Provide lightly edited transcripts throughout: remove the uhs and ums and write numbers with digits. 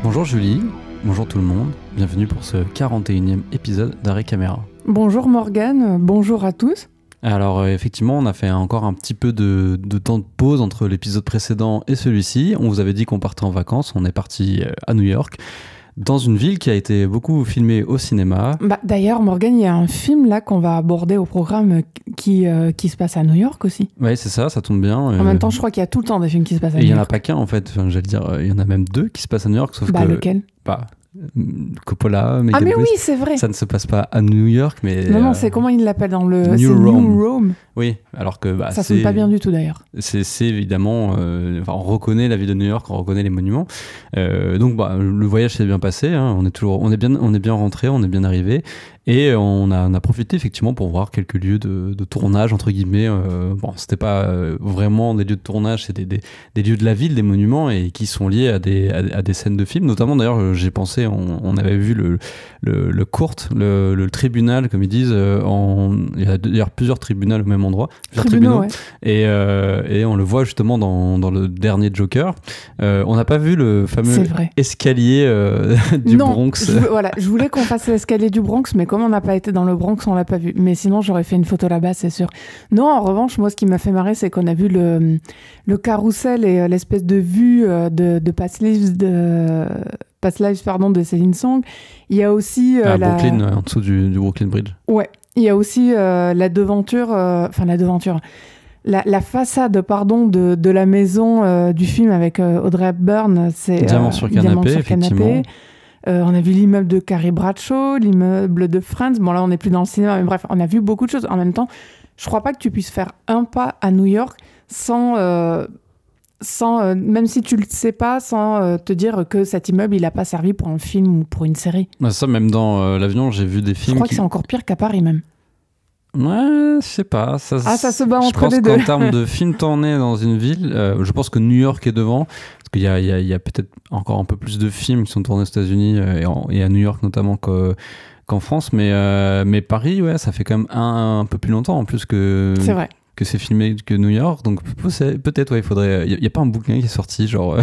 Bonjour Julie, bonjour tout le monde, bienvenue pour ce 41e épisode d'Arrêt Caméra. Bonjour Morgane, bonjour à tous. Alors effectivement, on a fait encore un petit peu de temps de pause entre l'épisode précédent et celui-ci. On vous avait dit qu'on partait en vacances, on est parti à New York, dans une ville qui a été beaucoup filmée au cinéma. D'ailleurs, Morgane, il y a un film là qu'on va aborder au programme qui se passe à New York aussi. Oui, c'est ça tombe bien. En même temps, je crois qu'il y a tout le temps des films qui se passent à New York. Et il n'y en a pas qu'un en fait, j'allais dire, il y en a même deux qui se passent à New York, sauf que... Lequel ? Coppola, Ah mais oui, c'est vrai. Ça ne se passe pas à New York, mais... Non, c'est comment ils l'appellent dans le... New Rome. Rome. Oui, alors que... ça sonne pas bien du tout d'ailleurs. C'est évidemment... on reconnaît la ville de New York, on reconnaît les monuments. Donc le voyage s'est bien passé, hein, on est bien rentré, on est bien arrivé. Et on a profité effectivement pour voir quelques lieux de tournage, entre guillemets. C'était pas vraiment des lieux de tournage, c'est des lieux de la ville, des monuments, et qui sont liés à des scènes de films. Notamment, d'ailleurs, j'ai pensé, on avait vu le court, le tribunal, comme ils disent. Il y a d'ailleurs plusieurs tribunaux au même endroit. Tribunaux, ouais. Et on le voit justement dans le dernier Joker. On n'a pas vu le fameux escalier du Bronx. Je voulais qu'on fasse l'escalier du Bronx, mais comme on n'a pas été dans le Bronx, on l'a pas vu. Mais sinon, j'aurais fait une photo là-bas, c'est sûr. Non, en revanche, moi, ce qui m'a fait marrer, c'est qu'on a vu le carrousel et l'espèce de vue de Past Lives de Céline Song. Il y a aussi Brooklyn, en dessous du Brooklyn Bridge. Ouais. Il y a aussi la devanture, la façade, de la maison du film avec Audrey Hepburn, c'est Diamant sur canapé, effectivement. On a vu l'immeuble de Carrie Bradshaw, l'immeuble de Friends. Bon, là, on n'est plus dans le cinéma, mais bref, on a vu beaucoup de choses. En même temps, je crois pas que tu puisses faire un pas à New York sans même si tu le sais pas, sans te dire que cet immeuble, il a pas servi pour un film ou pour une série. Ça, même dans l'avion, j'ai vu des films. Je crois que c'est encore pire qu'à Paris, même. Ouais, je sais pas. Ça se bat entre les deux. Je pense qu'en termes de films tournés dans une ville, je pense que New York est devant. Parce qu'il y a peut-être encore un peu plus de films qui sont tournés aux États-Unis et à New York notamment qu'en France. Mais Paris, ouais, ça fait quand même un peu plus longtemps en plus que... C'est vrai. Que c'est filmé que New York, donc peut-être il faudrait. Il y a pas un bouquin qui est sorti genre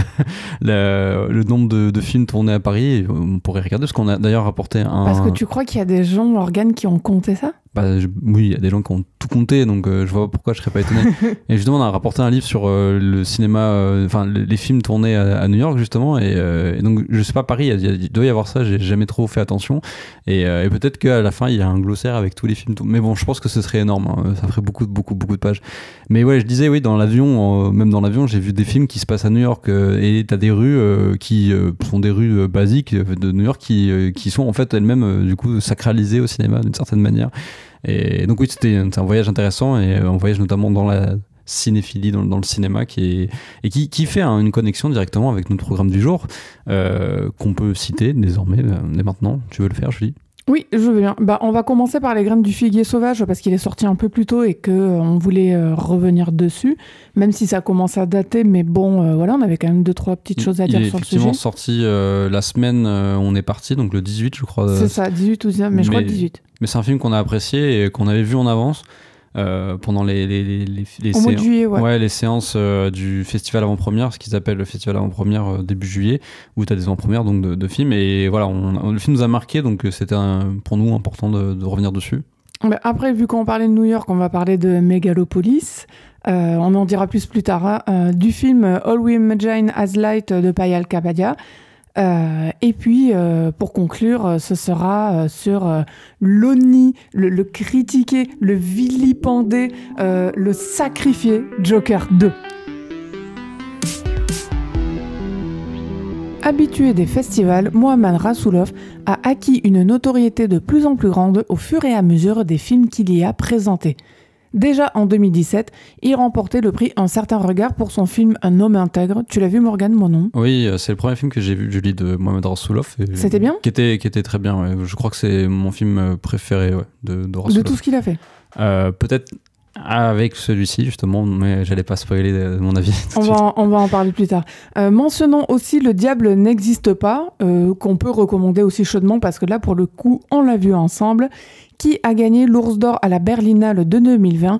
le nombre de films tournés à Paris, on pourrait regarder parce qu'on a d'ailleurs rapporté un. Parce que tu crois qu'il y a des gens, Morgane, qui ont compté ça? Oui, il y a des gens qui ont tout compté, donc je vois pas pourquoi je serais pas étonné. Et justement, on a rapporté un livre sur le cinéma, les films tournés à New York justement, et donc je sais pas, Paris, il doit y avoir ça, j'ai jamais trop fait attention, et peut-être qu'à la fin il y a un glossaire avec tous les films, mais bon, je pense que ce serait énorme, hein, ça ferait beaucoup de pages. Mais ouais, je disais, oui, dans l'avion, même dans l'avion, j'ai vu des films qui se passent à New York, et t'as des rues qui sont des rues basiques de New York qui sont en fait elles-mêmes du coup sacralisées au cinéma d'une certaine manière. Et donc oui, c'était un voyage intéressant, et un voyage notamment dans la cinéphilie, dans le cinéma, qui fait une connexion directement avec notre programme du jour, qu'on peut citer désormais, dès maintenant. Tu veux le faire, Julie ? Oui, je veux bien. On va commencer par Les Graines du Figuier Sauvage, parce qu'il est sorti un peu plus tôt et qu'on voulait revenir dessus, même si ça commence à dater, mais bon, on avait quand même 2-3 petites choses à dire sur le sujet. Il est effectivement sorti la semaine, on est parti, donc le 18, je crois. C'est ça, 18 ou 19, mais je crois 18. Mais c'est un film qu'on a apprécié et qu'on avait vu en avance pendant les au mois de juillet, ouais. Les séances du festival avant-première, ce qu'ils appellent le festival avant-première début juillet, où tu as des avant-premières donc de films, et voilà, le film nous a marqué, donc c'était pour nous important de revenir dessus. Après, vu qu'on parlait de New York, on va parler de Megalopolis. On en dira plus tard, du film All We Imagine as Light de Payal Kapadia. Et puis, pour conclure, ce sera sur l'ONI, le critiqué, le vilipendé, le sacrifié Joker 2. Habitué des festivals, Mohamed Rassoulov a acquis une notoriété de plus en plus grande au fur et à mesure des films qu'il y a présentés. Déjà en 2017, il remportait le prix Un certain regard pour son film Un homme intègre. Tu l'as vu, Morgane? Moi non. Oui, c'est le premier film que j'ai vu, Julie, de Mohamed Rassoulov. C'était bien? Qui était très bien, ouais. Je crois que c'est mon film préféré de Rassoulov. De tout ce qu'il a fait? Peut-être avec celui-ci, justement, mais j'allais pas spoiler mon avis. On va en parler plus tard. Mentionnons aussi Le diable n'existe pas, qu'on peut recommander aussi chaudement, parce que là, pour le coup, on l'a vu ensemble, qui a gagné l'Ours d'Or à la Berlinale de 2020.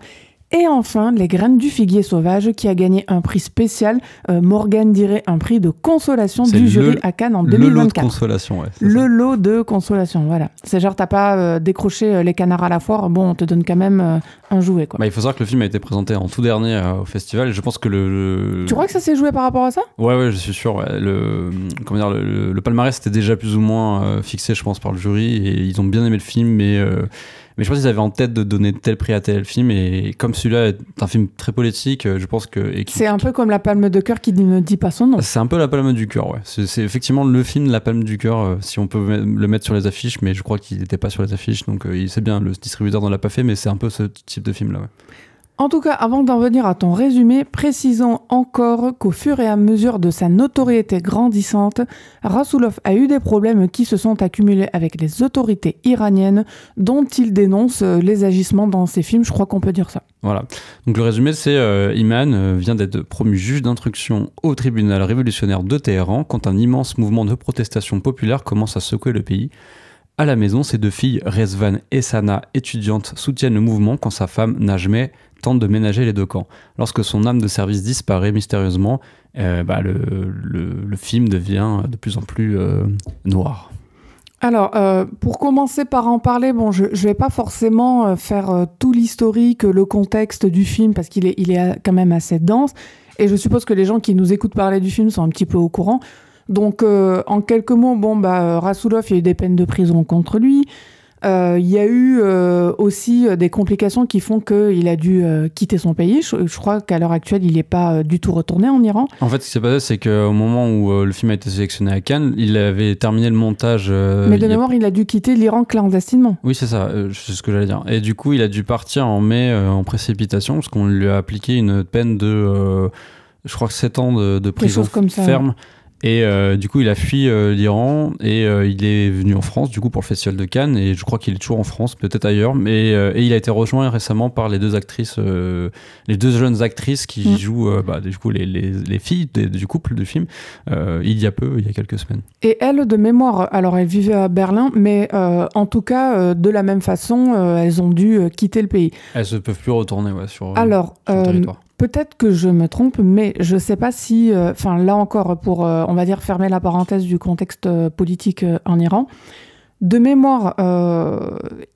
Et enfin, Les graines du figuier sauvage, qui a gagné un prix spécial, Morgane dirait un prix de consolation du jury à Cannes en 2024. Le lot de consolation, ouais. Le lot de consolation, voilà. C'est genre, t'as pas décroché les canards à la foire, bon, on te donne quand même un jouet, quoi. Bah, il faut savoir que le film a été présenté en tout dernier au festival, et je pense que Tu crois que ça s'est joué par rapport à ça? Ouais, je suis sûr. Ouais. Le palmarès était déjà plus ou moins fixé, je pense, par le jury, et ils ont bien aimé le film, mais je pense qu'ils avaient en tête de donner tel prix à tel film, et comme celui-là est un film très politique, je pense que... C'est un peu comme La Palme de Cœur qui ne dit pas son nom. C'est un peu La Palme du Cœur, ouais. C'est effectivement le film La Palme du Cœur, si on peut le mettre sur les affiches, mais je crois qu'il n'était pas sur les affiches, donc c'est bien, le distributeur n'en l'a pas fait, mais c'est un peu ce type de film-là, ouais. En tout cas, avant d'en venir à ton résumé, précisons encore qu'au fur et à mesure de sa notoriété grandissante, Rassoulov a eu des problèmes qui se sont accumulés avec les autorités iraniennes, dont il dénonce les agissements dans ses films, je crois qu'on peut dire ça. Voilà. Donc le résumé, c'est Iman vient d'être promu juge d'instruction au tribunal révolutionnaire de Téhéran quand un immense mouvement de protestation populaire commence à secouer le pays. À la maison, ses deux filles, Rezvan et Sana, étudiantes, soutiennent le mouvement quand sa femme, Najmeh, tente de ménager les deux camps. Lorsque son âme de service disparaît mystérieusement, le film devient de plus en plus noir. Alors, pour commencer par en parler, bon, je vais pas forcément faire tout l'historique, le contexte du film, parce qu'il est quand même assez dense, et je suppose que les gens qui nous écoutent parler du film sont un petit peu au courant. Donc, en quelques mots, Rassoulov, il y a eu des peines de prison contre lui. Il y a eu aussi des complications qui font qu'il a dû quitter son pays. Je crois qu'à l'heure actuelle, il n'est pas du tout retourné en Iran. En fait, ce qui s'est passé, c'est qu'au moment où le film a été sélectionné à Cannes, il avait terminé le montage... Mais de mémoire, il a dû quitter l'Iran clandestinement. Oui, c'est ça, c'est ce que j'allais dire. Et du coup, il a dû partir en mai en précipitation, parce qu'on lui a appliqué une peine de, je crois que 7 ans de prison ferme. Et du coup, il a fui l'Iran et il est venu en France du coup pour le festival de Cannes, et je crois qu'il est toujours en France, peut-être ailleurs, mais et il a été rejoint récemment par les deux actrices, les deux jeunes actrices qui jouent du coup les filles du couple du film il y a quelques semaines. Et elle, de mémoire, alors elle vivait à Berlin, mais en tout cas de la même façon, elles ont dû quitter le pays. Elles ne peuvent plus retourner sur le territoire. Peut-être que je me trompe, mais je ne sais pas si... là encore, pour, on va dire, fermer la parenthèse du contexte politique en Iran, de mémoire,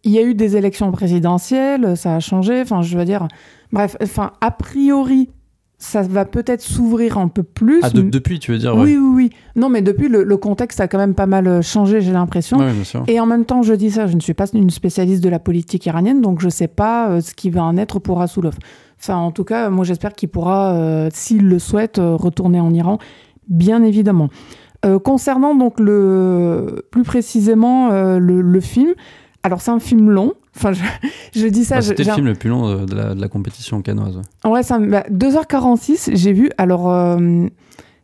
il y a eu des élections présidentielles, ça a changé, je veux dire... Bref, a priori, ça va peut-être s'ouvrir un peu plus. Ah, depuis, tu veux dire? Ouais. Oui. Non, mais depuis, le contexte a quand même pas mal changé, j'ai l'impression. Oui, bien sûr. Et en même temps, je dis ça, je ne suis pas une spécialiste de la politique iranienne, donc je ne sais pas ce qui va en être pour Rassoulov. En tout cas, moi, j'espère qu'il pourra, s'il le souhaite, retourner en Iran, bien évidemment. Concernant donc plus précisément le film, alors c'est un film long. Je dis ça... C'était le film le plus long de la compétition cannoise. Ouais, 2h46, j'ai vu. Alors,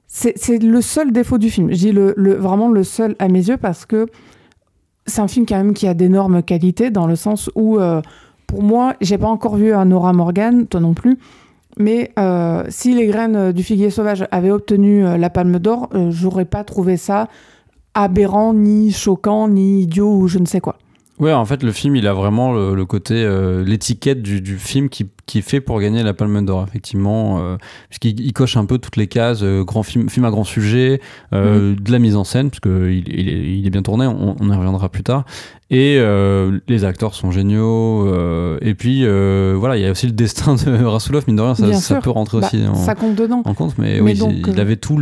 c'est le seul défaut du film. Je dis vraiment le seul à mes yeux, parce que c'est un film quand même qui a d'énormes qualités, dans le sens où... pour moi, j'ai pas encore vu un Nora Morgan, toi non plus, mais si Les graines du figuier sauvage avaient obtenu la Palme d'Or, j'aurais pas trouvé ça aberrant, ni choquant, ni idiot, ou je ne sais quoi. Ouais, en fait, le film, il a vraiment le côté, l'étiquette du film qui est fait pour gagner la Palme d'Or, effectivement, puisqu'il coche un peu toutes les cases, grand film à grand sujet, de la mise en scène, parce qu'il est bien tourné, on y reviendra plus tard, et les acteurs sont géniaux, et puis voilà, il y a aussi le destin de Rassoulov, mine de rien, ça peut rentrer aussi ça compte dedans. en compte, mais oui, donc, il avait tout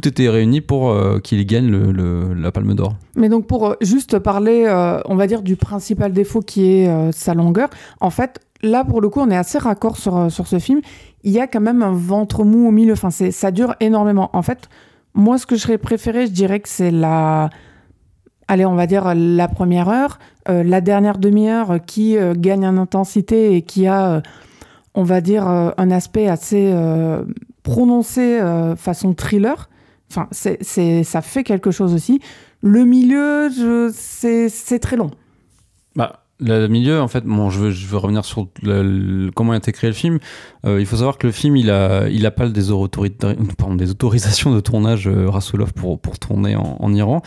était réuni pour qu'il gagne la Palme d'Or. Mais donc, pour juste parler, on va dire, du principal défaut qui est sa longueur, en fait, là, pour le coup, on est assez raccord sur ce film. Il y a quand même un ventre mou au milieu. ça dure énormément. En fait, moi, ce que je serais préféré, je dirais que c'est allez, on va dire la première heure, la dernière demi-heure qui gagne en intensité et qui a, on va dire, un aspect assez prononcé façon thriller. Enfin, ça fait quelque chose aussi. Le milieu, c'est très long. Bah, le milieu, en fait, bon, je veux revenir sur comment a été créé le film. Il faut savoir que le film, il a pas des autorisations de tournage Rasoulov pour tourner en Iran.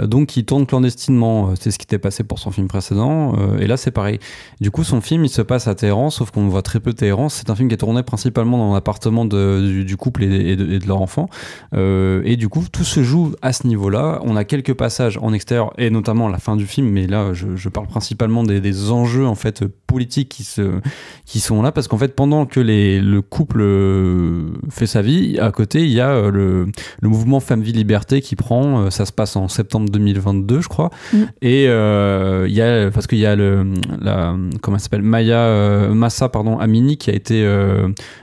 Donc, il tourne clandestinement. C'est ce qui était passé pour son film précédent. Et là, c'est pareil. Du coup, son film, il se passe à Téhéran, sauf qu'on voit très peu Téhéran. C'est un film qui est tourné principalement dans l'appartement du couple et de leur enfant. Et du coup, tout se joue à ce niveau-là. On a quelques passages en extérieur, et notamment à la fin du film, mais là, je parle principalement des enjeux en fait politiques qui sont là, parce qu'en fait pendant que le couple fait sa vie, à côté il y a le mouvement Femmes Vie Liberté qui prend, ça se passe en septembre 2022 je crois, et il y a, parce qu'il y a comment elle s'appelle, Mahsa Amini qui a été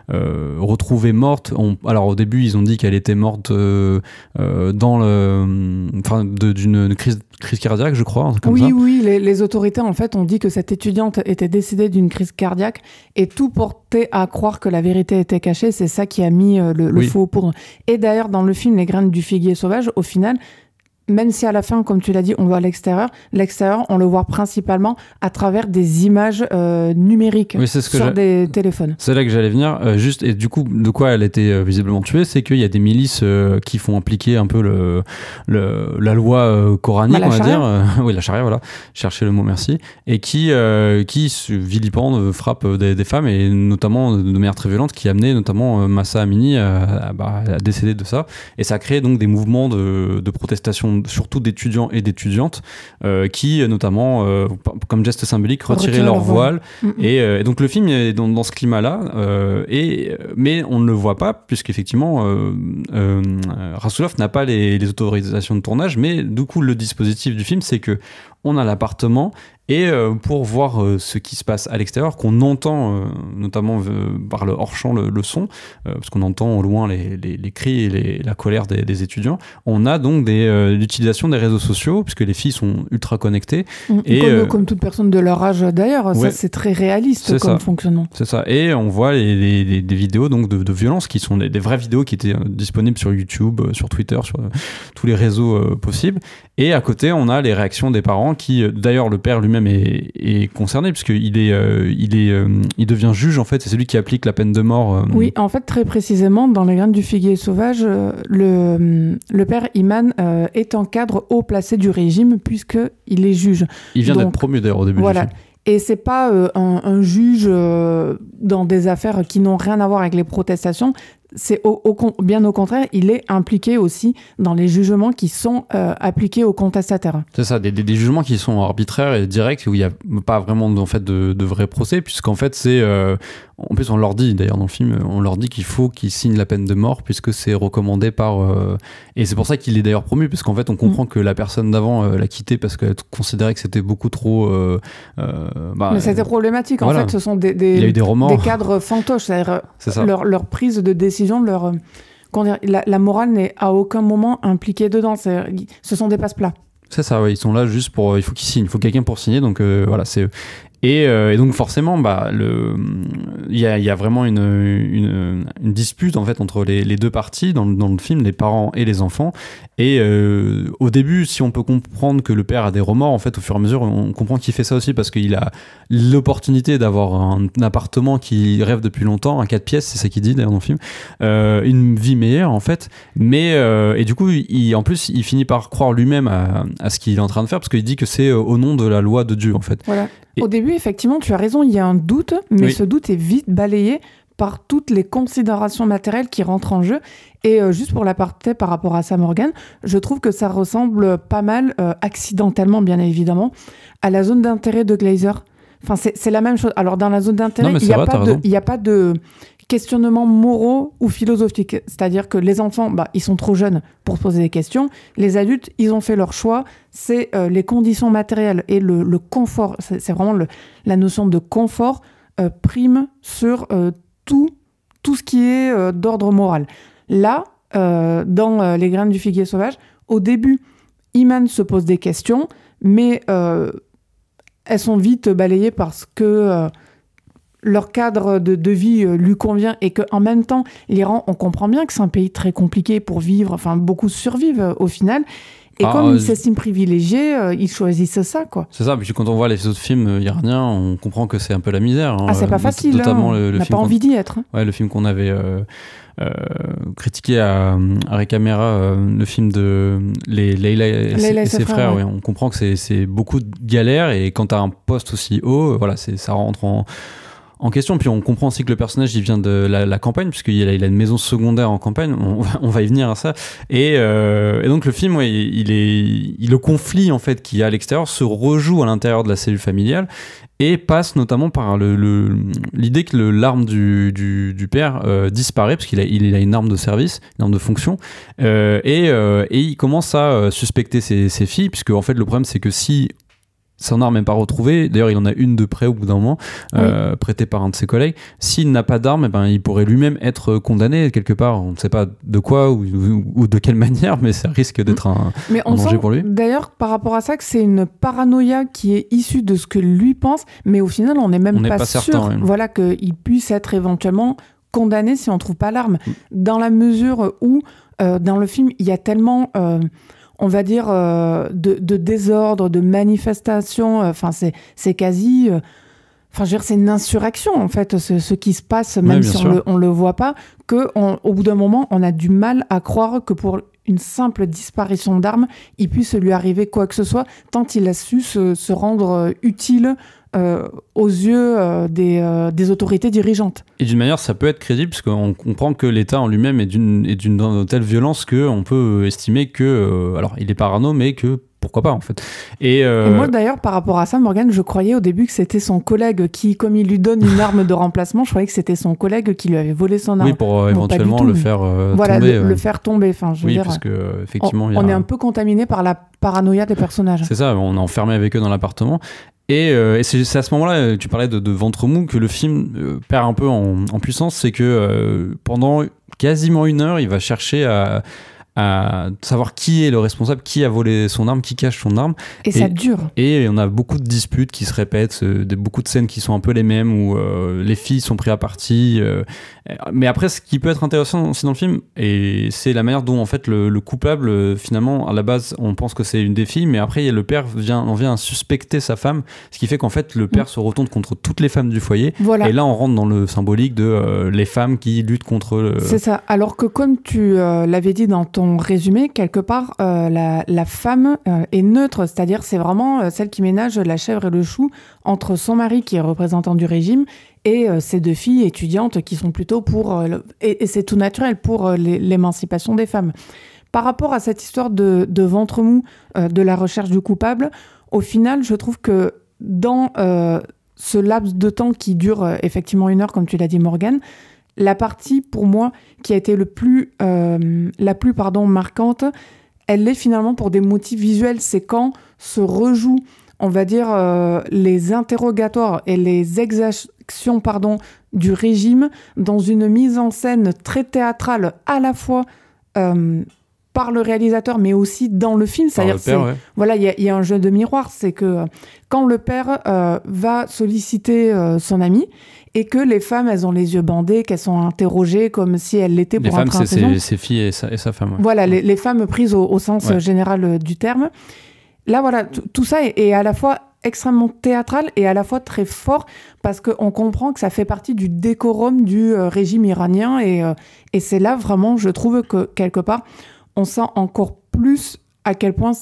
retrouvée morte. Alors au début ils ont dit qu'elle était morte d'une crise cardiaque, je crois, un truc comme ça. Oui, les autorités en fait ont dit que cette étudiante était décédée d'une crise cardiaque et tout portait à croire que la vérité était cachée. C'est ça qui a mis le faux pour. Et d'ailleurs, dans le film Les Graines du Figuier Sauvage, au final, même si à la fin, comme tu l'as dit, on voit l'extérieur, on le voit principalement à travers des images numériques sur des téléphones. C'est là que j'allais venir. Et du coup, de quoi elle était visiblement tuée, c'est qu'il y a des milices qui font appliquer un peu la loi coranique, on va dire. Oui, la charia, voilà. Cherchez le mot, merci. Et qui vilipendent, frappent des femmes, et notamment de manière très violente, qui a amené notamment Mahsa Amini à décéder de ça. Et ça a créé donc des mouvements de protestation, surtout d'étudiants et d'étudiantes qui notamment comme geste symbolique retiraient leur voile. Et donc le film est dans ce climat là, mais on ne le voit pas puisqu'effectivement Rasoulov n'a pas les autorisations de tournage, mais du coup le dispositif du film c'est que on a l'appartement, et pour voir ce qui se passe à l'extérieur, qu'on entend notamment par le hors-champ le son, parce qu'on entend au loin les cris et la colère des étudiants, on a donc l'utilisation des réseaux sociaux, puisque les filles sont ultra connectées. Comme toute personne de leur âge d'ailleurs, ça c'est très réaliste comme fonctionnement. C'est ça, et on voit des vidéos donc de violence qui sont des vraies vidéos qui étaient disponibles sur YouTube, sur Twitter, sur tous les réseaux possibles. Et à côté, on a les réactions des parents qui, d'ailleurs, le père lui-même est concerné, puisqu'il il devient juge, en fait, c'est celui qui applique la peine de mort. Oui, en fait, très précisément, dans Les Graines du Figuier Sauvage, le père Iman est un cadre haut placé du régime, puisqu'il est juge. Il vient d'être promu, d'ailleurs, au début du film. Et c'est pas un juge dans des affaires qui n'ont rien à voir avec les protestations. C'est bien au contraire, il est impliqué aussi dans les jugements qui sont appliqués aux contestataires. C'est ça, des jugements qui sont arbitraires et directs, où il n'y a pas vraiment de vrai procès, puisqu'en fait c'est... en plus on leur dit, d'ailleurs dans le film, on leur dit qu'il faut qu'ils signent la peine de mort, puisque c'est recommandé par... Et c'est pour ça qu'il est d'ailleurs promu, parce qu'en fait on comprend que la personne d'avant l'a quitté parce qu'elle considérait que c'était beaucoup trop... Mais c'était problématique, voilà. En fait ce sont il y a eu des remords. des cadres fantoches, c'est-à-dire leur prise de décision, la morale n'est à aucun moment impliquée dedans. Ce sont des passe-plats. C'est ça, ouais, ils sont là juste pour... il faut qu'ils signent, il faut quelqu'un pour signer, donc voilà, c'est... Et donc forcément, il y a vraiment une dispute en fait entre les deux parties dans le film, les parents et les enfants. Et au début, si on peut comprendre que le père a des remords, en fait, au fur et à mesure, on comprend qu'il fait ça aussi parce qu'il a l'opportunité d'avoir un appartement qu'il rêve depuis longtemps, un 4 pièces, c'est ça qu'il dit d'ailleurs dans le film, une vie meilleure en fait. Mais et du coup, en plus, il finit par croire lui-même à ce qu'il est en train de faire, parce qu'il dit que c'est au nom de la loi de Dieu en fait. Voilà. Au début, effectivement, tu as raison, il y a un doute, mais ce doute est vite balayé par toutes les considérations matérielles qui rentrent en jeu. Et juste pour l'aparté par rapport à Sam Morgan, je trouve que ça ressemble pas mal, accidentellement bien évidemment, à la zone d'intérêt de Glazer. Enfin, c'est la même chose. Alors, dans la zone d'intérêt, il n'y a pas de questionnements moraux ou philosophiques. C'est-à-dire que les enfants, ils sont trop jeunes pour se poser des questions. Les adultes, ils ont fait leur choix. C'est les conditions matérielles et le confort. C'est vraiment la notion de confort prime sur tout ce qui est d'ordre moral. Là, dans Les Graines du Figuier Sauvage, au début, Iman se pose des questions, mais elles sont vite balayées parce que leur cadre de vie lui convient et qu'en même temps, l'Iran, on comprend bien que c'est un pays très compliqué pour vivre, enfin beaucoup survivent au final. Et comme ils s'estiment privilégiés, ils choisissent ça, quoi. C'est ça, puis quand on voit les autres films iraniens, on comprend que c'est un peu la misère. Ah, c'est pas facile, notamment on n'a pas envie d'y être. Ouais, le film qu'on avait critiqué à Recamera, le film de Leila et ses frères, ouais. On comprend que c'est beaucoup de galères, et quand t'as un poste aussi haut, voilà, ça rentre en question. Puis on comprend aussi que le personnage, il vient de la campagne, puisqu'il a une maison secondaire en campagne. On va y venir à ça. Et donc le film, ouais, le conflit en fait qu'il y a à l'extérieur se rejoue à l'intérieur de la cellule familiale, et passe notamment par l'idée que l'arme du père disparaît, parce qu'il a une arme de service, une arme de fonction, et il commence à suspecter ses filles, puisque en fait le problème, c'est que si son arme n'est pas retrouvée, d'ailleurs il en a une de près au bout d'un moment, prêtée par un de ses collègues, s'il n'a pas d'arme, il pourrait lui-même être condamné quelque part, on ne sait pas de quoi ou de quelle manière, mais ça risque d'être un danger pour lui. D'ailleurs, par rapport à ça, que c'est une paranoïa qui est issue de ce que lui pense, mais au final on n'est même pas sûr certain, voilà, qu'il puisse être éventuellement condamné si on ne trouve pas l'arme, dans la mesure où dans le film il y a tellement... on va dire, de désordre, de manifestation, enfin, c'est quasi... Enfin, je veux dire, c'est une insurrection, en fait, ce qui se passe, même si on le voit pas, qu'au bout d'un moment, on a du mal à croire que pour une simple disparition d'armes, il puisse lui arriver quoi que ce soit, tant il a su se rendre utile aux yeux des autorités dirigeantes. Et d'une manière, ça peut être crédible, parce qu'on comprend que l'État en lui-même est d'une telle violence qu'on peut estimer que... alors, il est parano, mais que pourquoi pas, en fait. Et moi, d'ailleurs, par rapport à ça, Morgane, je croyais au début que c'était son collègue qui, comme il lui donne une arme de remplacement, je croyais que c'était son collègue qui lui avait volé son arme. Oui, pour éventuellement le faire voilà, tomber. le faire tomber. Enfin, je veux dire, parce que, effectivement... on est un peu contaminé par la paranoïa des personnages. C'est ça, on est enfermé avec eux dans l'appartement. Et c'est à ce moment-là, tu parlais de ventre mou, que le film perd un peu en puissance. C'est que pendant quasiment 1 heure, il va chercher à savoir qui est le responsable, qui a volé son arme, qui cache son arme. Et ça dure. Et on a beaucoup de disputes qui se répètent, beaucoup de scènes qui sont un peu les mêmes, où les filles sont prises à partie. Mais après, ce qui peut être intéressant aussi dans le film, et c'est la manière dont en fait le coupable, finalement, à la base, on pense que c'est une des filles, mais après le père en vient à suspecter sa femme, ce qui fait qu'en fait le père se retourne contre toutes les femmes du foyer. Voilà. Et là, on rentre dans le symbolique de les femmes qui luttent contre... C'est ça. Alors que comme tu l'avais dit dans ton résumé, quelque part, la femme est neutre, c'est-à-dire c'est vraiment celle qui ménage la chèvre et le chou entre son mari, qui est représentant du régime, et ces 2 filles étudiantes qui sont plutôt pour... et c'est tout naturel pour l'émancipation des femmes. Par rapport à cette histoire de ventre mou, de la recherche du coupable, au final, je trouve que dans ce laps de temps qui dure effectivement 1 heure, comme tu l'as dit, Morgane, la partie, pour moi, qui a été la plus marquante, elle l'est finalement pour des motifs visuels. C'est quand se rejouent, on va dire, les interrogatoires et les exactions du régime dans une mise en scène très théâtrale, à la fois par le réalisateur, mais aussi dans le film. C'est-à-dire, voilà, il y a un jeu de miroir. C'est que quand le père va solliciter son ami, et que les femmes, elles ont les yeux bandés, qu'elles sont interrogées comme si elles l'étaient pour entrer en prison. Les femmes, c'est ses filles et sa femme. Ouais. Voilà, les femmes prises au sens général du terme. Là, voilà, tout ça est à la fois extrêmement théâtral et à la fois très fort, parce qu'on comprend que ça fait partie du décorum du régime iranien. Et c'est là, vraiment, je trouve que, quelque part, on sent encore plus à quel point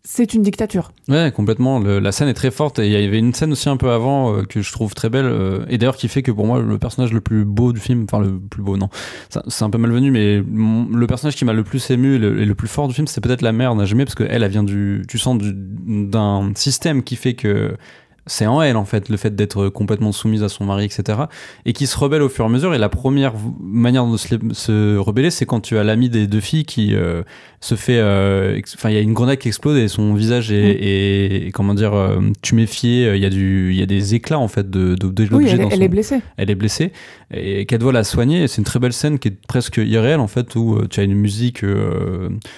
c'est une dictature. Ouais, complètement. La scène est très forte, et il y avait une scène aussi un peu avant que je trouve très belle, et d'ailleurs qui fait que pour moi le personnage le plus beau du film, enfin le plus beau, non, c'est un peu malvenu, mais le personnage qui m'a le plus ému et le plus fort du film, c'est peut-être la mère Najmeh, parce qu'elle vient d'un système qui fait que c'est en elle, en fait, le fait d'être complètement soumise à son mari, etc. Et qui se rebelle au fur et à mesure. Et la première manière de se rebeller, c'est quand tu as l'ami des 2 filles qui il y a une grenade qui explose et son visage est comment dire, tuméfié. Il y a des éclats en fait de oui, elle est blessée. Elle est blessée et qu'elle doit la soigner. Et c'est une très belle scène qui est presque irréelle en fait, où tu as une musique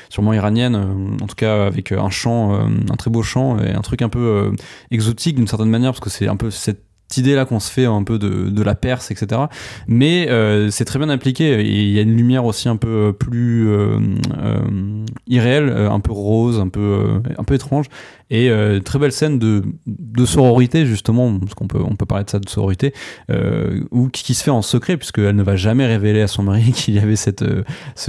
sûrement iranienne, en tout cas avec un chant, un très beau chant et un truc un peu exotique d'une certaine manière, parce que c'est un peu cette idée là qu'on se fait un peu de la Perse, etc. Mais c'est très bien appliqué et il y a une lumière aussi un peu plus irréelle, un peu rose, un peu étrange, et très belle scène de sororité justement, parce on peut parler de ça, de sororité, qui se fait en secret, puisqu'elle ne va jamais révéler à son mari qu'il y avait cette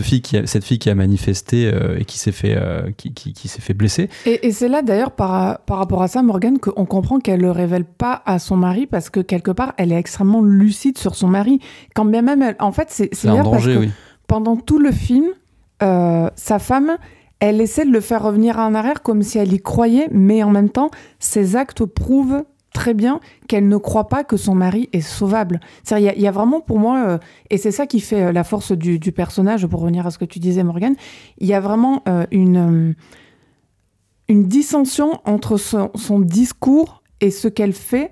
fille qui a manifesté et qui s'est fait blesser. Et c'est là d'ailleurs par rapport à ça, Morgane, qu'on comprend qu'elle le révèle pas à son mari, parce que quelque part elle est extrêmement lucide sur son mari, quand bien même en fait c'est un danger, parce que pendant tout le film sa femme, elle essaie de le faire revenir en arrière comme si elle y croyait, mais en même temps ses actes prouvent très bien qu'elle ne croit pas que son mari est sauvable. Il y a vraiment pour moi, et c'est ça qui fait la force du personnage, pour revenir à ce que tu disais Morgane, il y a vraiment une dissension entre son discours et ce qu'elle fait.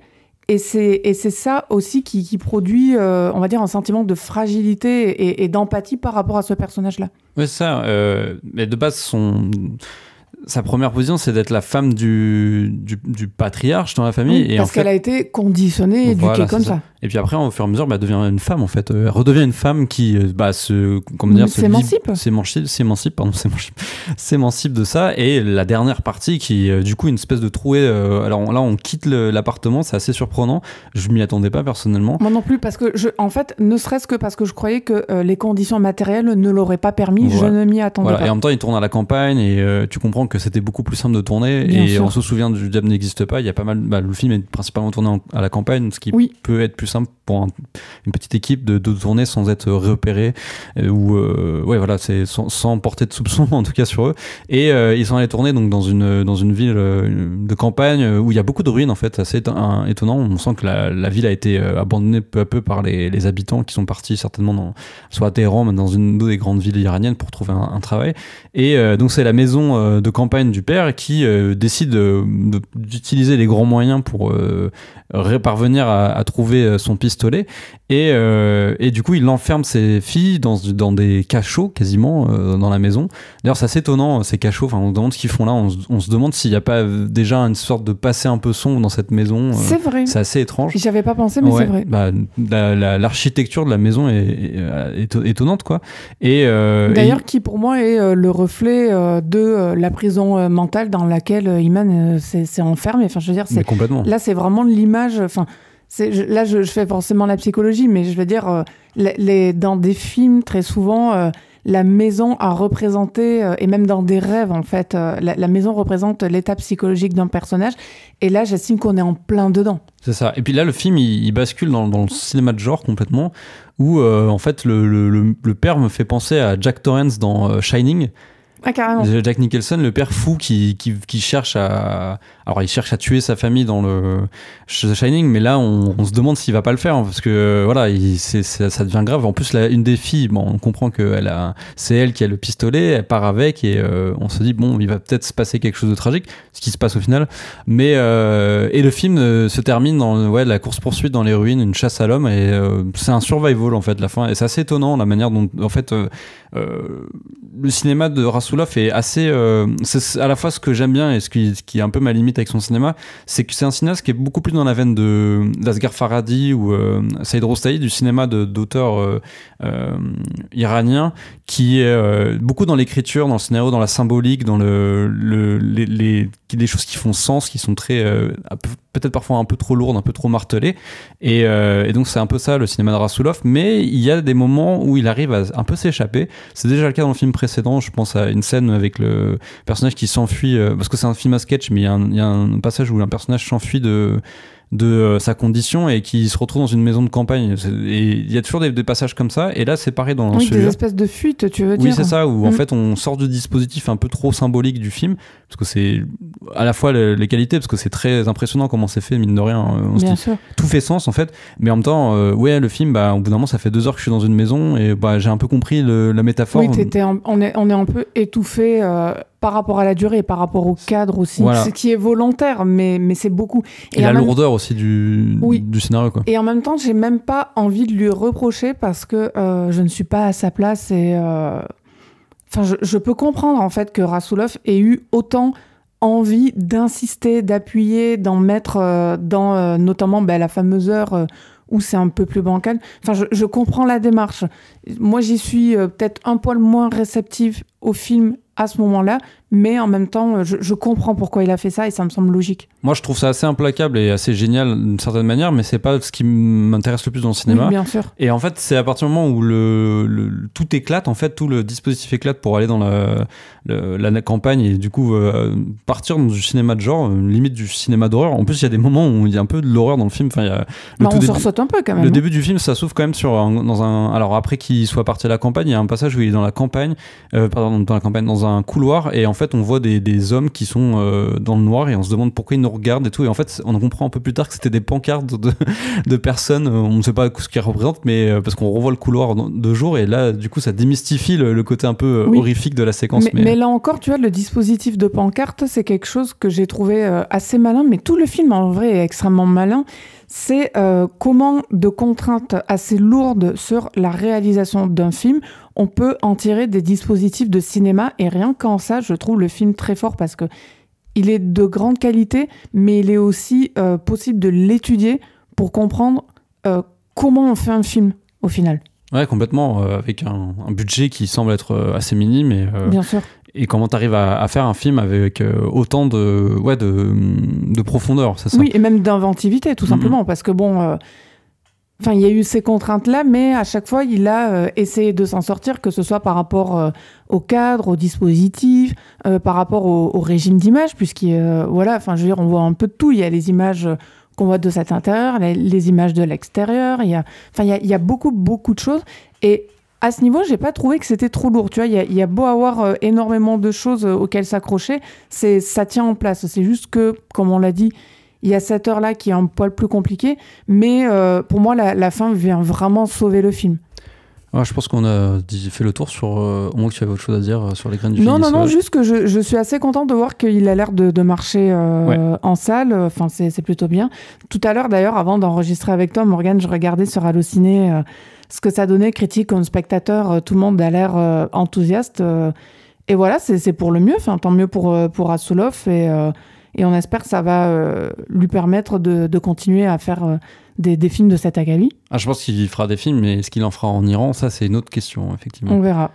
Et c'est ça aussi qui produit, on va dire, un sentiment de fragilité et d'empathie par rapport à ce personnage-là. Oui, c'est ça. Mais de base, sa première position, c'est d'être la femme du patriarche dans la famille. Oui, et parce qu'elle a été conditionnée, éduquée comme ça. Et puis après, au fur et à mesure, elle devient une femme, en fait. Elle redevient une femme qui s'émancipe de ça. Et la dernière partie, qui du coup, une espèce de trouée. Alors là, on quitte l'appartement, c'est assez surprenant. Je m'y attendais pas, personnellement. Moi non plus, parce que, en fait, ne serait-ce que parce que je croyais que les conditions matérielles ne l'auraient pas permis, je ne m'y attendais pas. Et en même temps, il tourne à la campagne, et tu comprends que c'était beaucoup plus simple de tourner. Bien sûr. On se souvient du Diable n'existe pas. Il y a pas mal. Le film est principalement tourné à la campagne, ce qui peut être plus simple pour une petite équipe de tourner sans être repéré, c'est sans porter de soupçon en tout cas sur eux. Et ils sont allés tourner donc dans une ville de campagne où il y a beaucoup de ruines en fait, assez étonnant. On sent que la ville a été abandonnée peu à peu par les habitants qui sont partis certainement soit à Téhéran, mais dans une des grandes villes iraniennes pour trouver un travail. Et donc c'est la maison de campagne du père qui décide d'utiliser les grands moyens pour parvenir à trouver son pistolet, et du coup il enferme ses filles dans des cachots quasiment dans la maison. D'ailleurs c'est assez étonnant ces cachots, enfin, on se demande ce qu'ils font là, on se demande s'il n'y a pas déjà une sorte de passé un peu sombre dans cette maison. C'est vrai, c'est assez étrange. J'y avais pas pensé, mais c'est vrai. L'architecture de la maison est étonnante quoi. D'ailleurs qui pour moi est le reflet de la prison mentale dans laquelle Iman s'est enfermé. Enfin je veux dire, complètement. Là c'est vraiment l'image, enfin là je fais forcément la psychologie, mais je veux dire dans des films très souvent la maison a représenté, et même dans des rêves en fait, la maison représente l'état psychologique d'un personnage, et là j'estime qu'on est en plein dedans. C'est ça. Et puis là le film il bascule dans le cinéma de genre complètement, où en fait le père me fait penser à Jack Torrance dans Shining. Ah, carrément. Jack Nicholson, le père fou qui cherche à tuer sa famille dans le Shining, mais là on se demande s'il va pas le faire, parce que ça devient grave. En plus une des filles, on comprend que c'est elle qui a le pistolet, elle part avec, et on se dit il va peut-être se passer quelque chose de tragique, ce qui se passe au final. Mais et le film se termine dans la course poursuite dans les ruines, une chasse à l'homme, et c'est un survival en fait la fin, et c'est assez étonnant la manière dont en fait le cinéma de Rassoulov est assez c'est à la fois ce que j'aime bien et ce qui est un peu ma limite avec son cinéma, c'est que c'est un cinéaste qui est beaucoup plus dans la veine d'Asghar Farhadi ou Saïd Rostaï, du cinéma d'auteurs iranien, qui est beaucoup dans l'écriture, dans le scénario, dans la symbolique, dans les choses qui font sens, qui sont très peut-être parfois un peu trop lourdes, un peu trop martelées, et donc c'est un peu ça le cinéma de Rassoulov. Mais il y a des moments où il arrive à un peu s'échapper. C'est déjà le cas dans le film précédent. Je pense à une scène avec le personnage qui s'enfuit, parce que c'est un film à sketch, mais il y a un passage où un personnage s'enfuit de sa condition et qui se retrouve dans une maison de campagne. Et il y a toujours des passages comme ça. Et là, c'est pareil dans Oui, celui-là. des espèces de fuites, tu veux dire. Oui, c'est ça, où en fait on sort du dispositif un peu trop symbolique du film, parce que c'est à la fois les qualités, parce que c'est très impressionnant comment c'est fait, mine de rien. On se Bien dit, sûr. tout fait sens en fait, mais en même temps, ouais, le film, au bout d'un moment, ça fait 2 heures que je suis dans une maison et j'ai un peu compris la métaphore. Oui, on est un peu étouffé par rapport à la durée et par rapport au cadre aussi, Voilà. ce qui est volontaire, mais c'est beaucoup. Et la lourdeur aussi du scénario, quoi. Et en même temps, j'ai même pas envie de lui reprocher parce que je ne suis pas à sa place et je peux comprendre en fait que Rassoulov ait eu autant envie d'insister, d'appuyer, d'en mettre dans notamment la fameuse heure où c'est un peu plus bancal. Enfin, je comprends la démarche. Moi, j'y suis peut-être un poil moins réceptive au film à ce moment-là, mais en même temps, je comprends pourquoi il a fait ça et ça me semble logique. Moi, je trouve ça assez implacable et assez génial d'une certaine manière, mais c'est pas ce qui m'intéresse le plus dans le cinéma. Oui, bien sûr. Et en fait, c'est à partir du moment où tout éclate, en fait, tout le dispositif éclate pour aller dans la campagne et du coup partir dans du cinéma de genre, limite du cinéma d'horreur. En plus, il y a des moments où il y a un peu de l'horreur dans le film. Enfin, il y a on se ressaute un peu quand même. Le début du film, ça s'ouvre quand même dans un. Alors après qu'il soit parti à la campagne, il y a un passage où il est dans la campagne, dans un couloir, et en fait, on voit des hommes qui sont dans le noir et on se demande pourquoi ils nous regardent et tout. Et en fait, on comprend un peu plus tard que c'était des pancartes de personnes. On ne sait pas ce qu'ils représentent, mais parce qu'on revoit le couloir de jour, et là, du coup, ça démystifie le côté un peu horrifique de la séquence. Mais là encore, tu vois, le dispositif de pancarte, c'est quelque chose que j'ai trouvé assez malin, mais tout le film en vrai est extrêmement malin. C'est comment de contraintes assez lourdes sur la réalisation d'un film, on peut en tirer des dispositifs de cinéma, et rien qu'en ça, je trouve le film très fort parce que il est de grande qualité, mais il est aussi possible de l'étudier pour comprendre comment on fait un film au final. Ouais, complètement, avec un budget qui semble être assez minime. Bien sûr. Et comment tu arrives à faire un film avec autant de profondeur, c'est ça? Oui, et même d'inventivité, tout simplement, parce que bon... il y a eu ces contraintes-là, mais à chaque fois, il a essayé de s'en sortir, que ce soit par rapport au cadre, au dispositif, par rapport au régime d'image, on voit un peu de tout. Il y a les images qu'on voit de cet intérieur, les images de l'extérieur. Il y a beaucoup, beaucoup de choses. Et à ce niveau, j'ai pas trouvé que c'était trop lourd. Tu vois, il y a beau avoir énormément de choses auxquelles s'accrocher, ça tient en place. C'est juste que, comme on l'a dit, il y a cette heure-là qui est un poil plus compliquée, mais pour moi, la fin vient vraiment sauver le film. Ouais, je pense qu'on a fait le tour sur... au moins que tu avais autre chose à dire sur les graines du film. Non, juste que je suis assez contente de voir qu'il a l'air de marcher en salle. Enfin, c'est plutôt bien. Tout à l'heure, d'ailleurs, avant d'enregistrer avec toi, Morgane, je regardais sur Allociné ce que ça donnait, critique comme spectateur. Tout le monde a l'air enthousiaste. Et voilà, c'est pour le mieux. Enfin, tant mieux pour Rassoulov. Et on espère que ça va lui permettre de continuer à faire des films de cet acabit. Je pense qu'il fera des films, mais est-ce qu'il en fera en Iran? Ça, c'est une autre question, effectivement. On verra.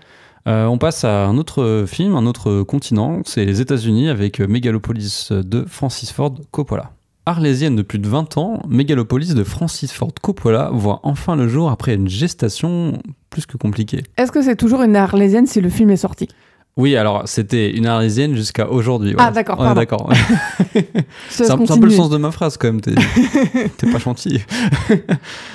On passe à un autre film, un autre continent. C'est les États-Unis avec Megalopolis de Francis Ford Coppola. Arlésienne de plus de 20 ans, Megalopolis de Francis Ford Coppola voit enfin le jour après une gestation plus que compliquée. Est-ce que c'est toujours une Arlésienne si le film est sorti? Oui, alors c'était une Arlésienne jusqu'à aujourd'hui. Ah d'accord, on est d'accord. C'est un peu le sens de ma phrase quand même, t'es pas gentil.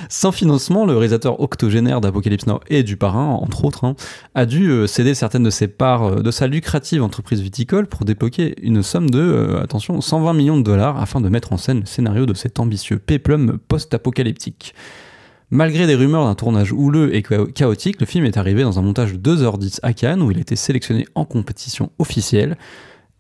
Sans financement, le réalisateur octogénaire d'Apocalypse Now et du Parrain, entre autres, a dû céder certaines de ses parts de sa lucrative entreprise viticole pour débloquer une somme de, attention, 120 millions de dollars afin de mettre en scène le scénario de cet ambitieux péplum post-apocalyptique. Malgré des rumeurs d'un tournage houleux et chaotique, le film est arrivé dans un montage de 2h10 à Cannes où il a été sélectionné en compétition officielle.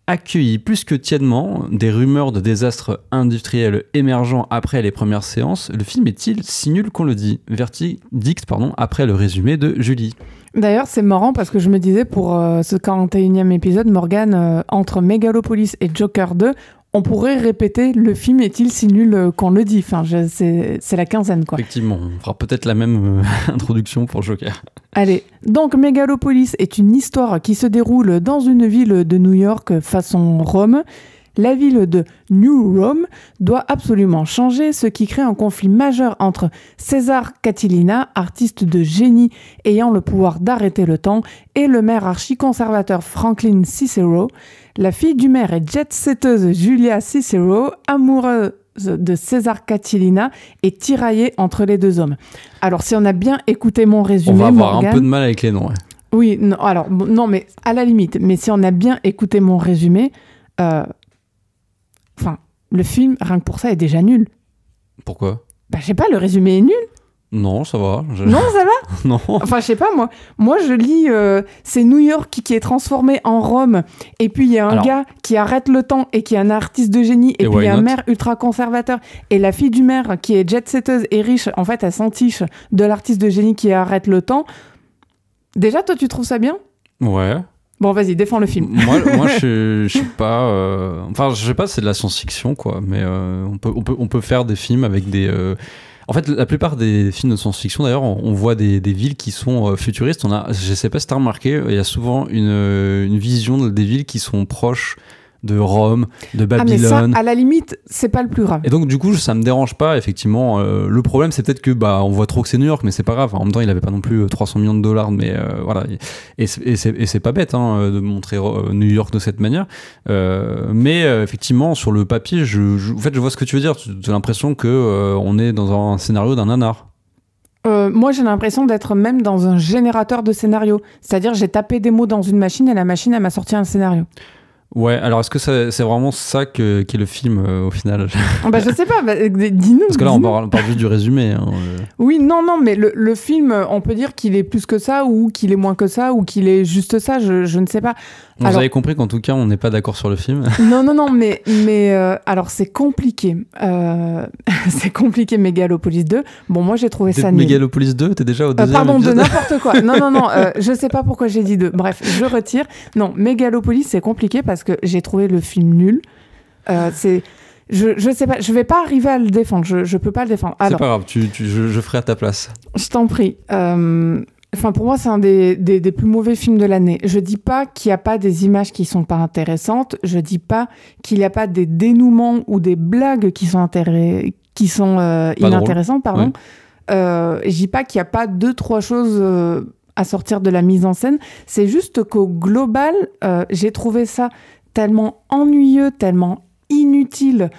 Accueilli plus que tièdement, des rumeurs de désastres industriels émergeant après les premières séances, le film est-il si nul qu'on le dit? Verdict, après le résumé de Julie. D'ailleurs, c'est marrant parce que je me disais pour ce 41e épisode, Morgane, entre Megalopolis et Joker 2, on pourrait répéter « Le film est-il si nul qu'on le dit ?» Enfin, c'est la quinzaine, quoi. Effectivement, on fera peut-être la même introduction pour Joker. Allez, donc Megalopolis est une histoire qui se déroule dans une ville de New York façon Rome. La ville de New Rome doit absolument changer, ce qui crée un conflit majeur entre César Catilina, artiste de génie ayant le pouvoir d'arrêter le temps, et le maire archi-conservateur Franklin Cicero. La fille du maire est jet-setteuse Julia Cicero, amoureuse de César Catilina est tiraillée entre les deux hommes. Alors, si on a bien écouté mon résumé, on va avoir Morgane, un peu de mal avec les noms. Ouais. Oui, non, alors, non, mais à la limite. Mais si on a bien écouté mon résumé, le film, rien que pour ça, est déjà nul. Pourquoi ? Je sais pas, le résumé est nul. Non, ça va. Non, ça va. Non. Enfin, je sais pas, moi. Moi, je lis, c'est New York qui est transformé en Rome. Et puis, il y a un gars qui arrête le temps et qui est un artiste de génie. Et puis, il y a un maire ultra conservateur. Et la fille du maire, qui est jet-setteuse et riche, en fait, elle s'entiche de l'artiste de génie qui arrête le temps. Déjà, toi, tu trouves ça bien ? Ouais. Bon, vas-y, défends le film. Moi je sais pas. Enfin, je sais pas, c'est de la science-fiction, quoi. Mais on peut faire des films avec des. En fait, la plupart des films de science-fiction, d'ailleurs, on voit des villes qui sont futuristes. Je sais pas si t'as remarqué, il y a souvent une vision des villes qui sont proches de Rome, de Babylone. Ah, mais ça, à la limite, c'est pas le plus grave. Et donc, du coup, ça me dérange pas, effectivement. Le problème, c'est peut-être que, on voit trop que c'est New York, mais c'est pas grave. En même temps, il avait pas non plus 300 millions de dollars, mais voilà. Et c'est pas bête, de montrer New York de cette manière. Mais effectivement, sur le papier, en fait, je vois ce que tu veux dire. J'ai l'impression que on est dans un scénario d'un nanar. Moi, j'ai l'impression d'être même dans un générateur de scénario. C'est-à-dire, j'ai tapé des mots dans une machine et la machine, elle m'a sorti un scénario. Ouais, alors est-ce que c'est vraiment ça qu'est le film au final ? Je sais pas, dis-nous. Parce que là, on parle juste du résumé. Oui, non, mais le film, on peut dire qu'il est plus que ça, ou qu'il est moins que ça, ou qu'il est juste ça, je ne sais pas. Vous avez compris qu'en tout cas, on n'est pas d'accord sur le film. Non, mais alors c'est compliqué. C'est compliqué, Megalopolis 2. Bon, moi, j'ai trouvé ça nul. Megalopolis 2, t'es déjà au deuxième pardon, épisode. De n'importe quoi. Non, je sais pas pourquoi j'ai dit 2. Bref, je retire. Non, Megalopolis, c'est compliqué parce que j'ai trouvé le film nul. Je sais pas, je vais pas arriver à le défendre. Je peux pas le défendre. Alors, c'est pas grave, je ferai à ta place. Je t'en prie. Pour moi, c'est un des plus mauvais films de l'année. Je dis pas qu'il n'y a pas des images qui sont pas intéressantes. Je dis pas qu'il n'y a pas des dénouements ou des blagues qui sont inintéressantes. Pardon. Oui. Je dis pas qu'il n'y a pas 2-3 choses à sortir de la mise en scène. C'est juste qu'au global, j'ai trouvé ça tellement ennuyeux, tellement inutile.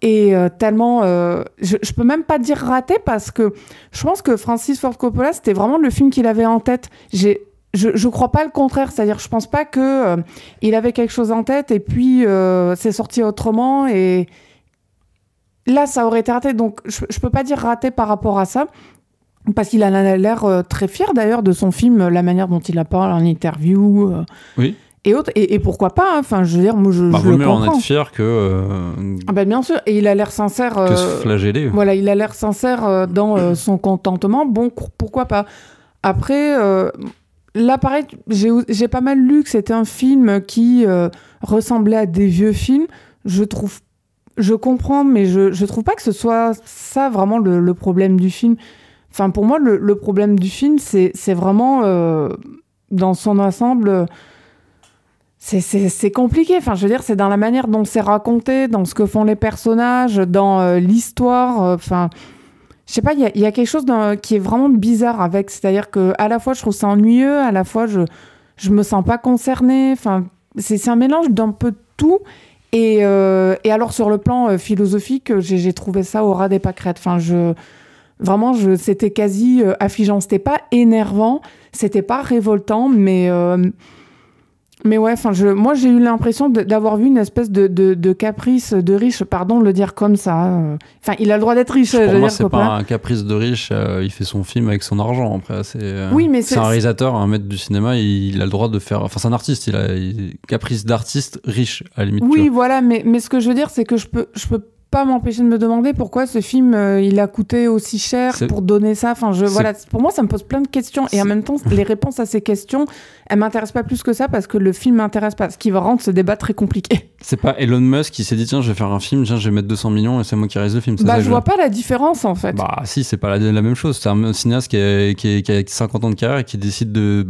Et tellement... je peux même pas dire raté parce que je pense que Francis Ford Coppola, c'était vraiment le film qu'il avait en tête. Je crois pas le contraire. C'est-à-dire, je pense pas que il avait quelque chose en tête et puis c'est sorti autrement. Et là, ça aurait été raté. Donc, je peux pas dire raté par rapport à ça. Parce qu'il a l'air très fier d'ailleurs de son film, la manière dont il a parlé en interview. Oui. Et autres, et pourquoi pas, enfin, je veux dire, moi, je le comprends. En être fier que... bien sûr, et il a l'air sincère... que se flageller. Voilà, il a l'air sincère dans son contentement, bon, pourquoi pas. Après, là, pareil, j'ai pas mal lu que c'était un film qui ressemblait à des vieux films. Je comprends, mais je trouve pas que ce soit ça, vraiment, le problème du film. Enfin, pour moi, le problème du film, c'est vraiment, dans son ensemble... C'est compliqué, enfin, je veux dire, c'est dans la manière dont c'est raconté, dans ce que font les personnages, dans l'histoire, enfin, je sais pas, il y a quelque chose qui est vraiment bizarre avec, c'est-à-dire que à la fois je trouve ça ennuyeux, à la fois je me sens pas concernée, enfin, c'est un mélange d'un peu de tout, et alors sur le plan philosophique, j'ai trouvé ça au ras des pâquerettes, enfin, vraiment, c'était quasi affligeant, c'était pas énervant, c'était pas révoltant, mais ouais, moi j'ai eu l'impression d'avoir vu une espèce de caprice de riche, pardon de le dire comme ça. Enfin, il a le droit d'être riche. Pour moi, c'est pas un caprice de riche. Il fait son film avec son argent. Après, oui, mais c'est un réalisateur, un maître du cinéma. Il a le droit de faire. Enfin, c'est un artiste. Il a caprice d'artiste riche à la limite. Oui, voilà. Mais ce que je veux dire, c'est que je peux pas m'empêcher de me demander pourquoi ce film il a coûté aussi cher pour donner ça. Enfin, voilà, pour moi ça me pose plein de questions et en même temps les réponses à ces questions elles m'intéressent pas plus que ça parce que le film m'intéresse pas, ce qui va rendre ce débat très compliqué. C'est pas Elon Musk qui s'est dit tiens je vais faire un film, tiens je vais mettre 200 millions et c'est moi qui réalise le film. Je vois pas la différence en fait. Bah si, c'est pas la même chose. C'est un cinéaste qui a 50 ans de carrière et qui décide de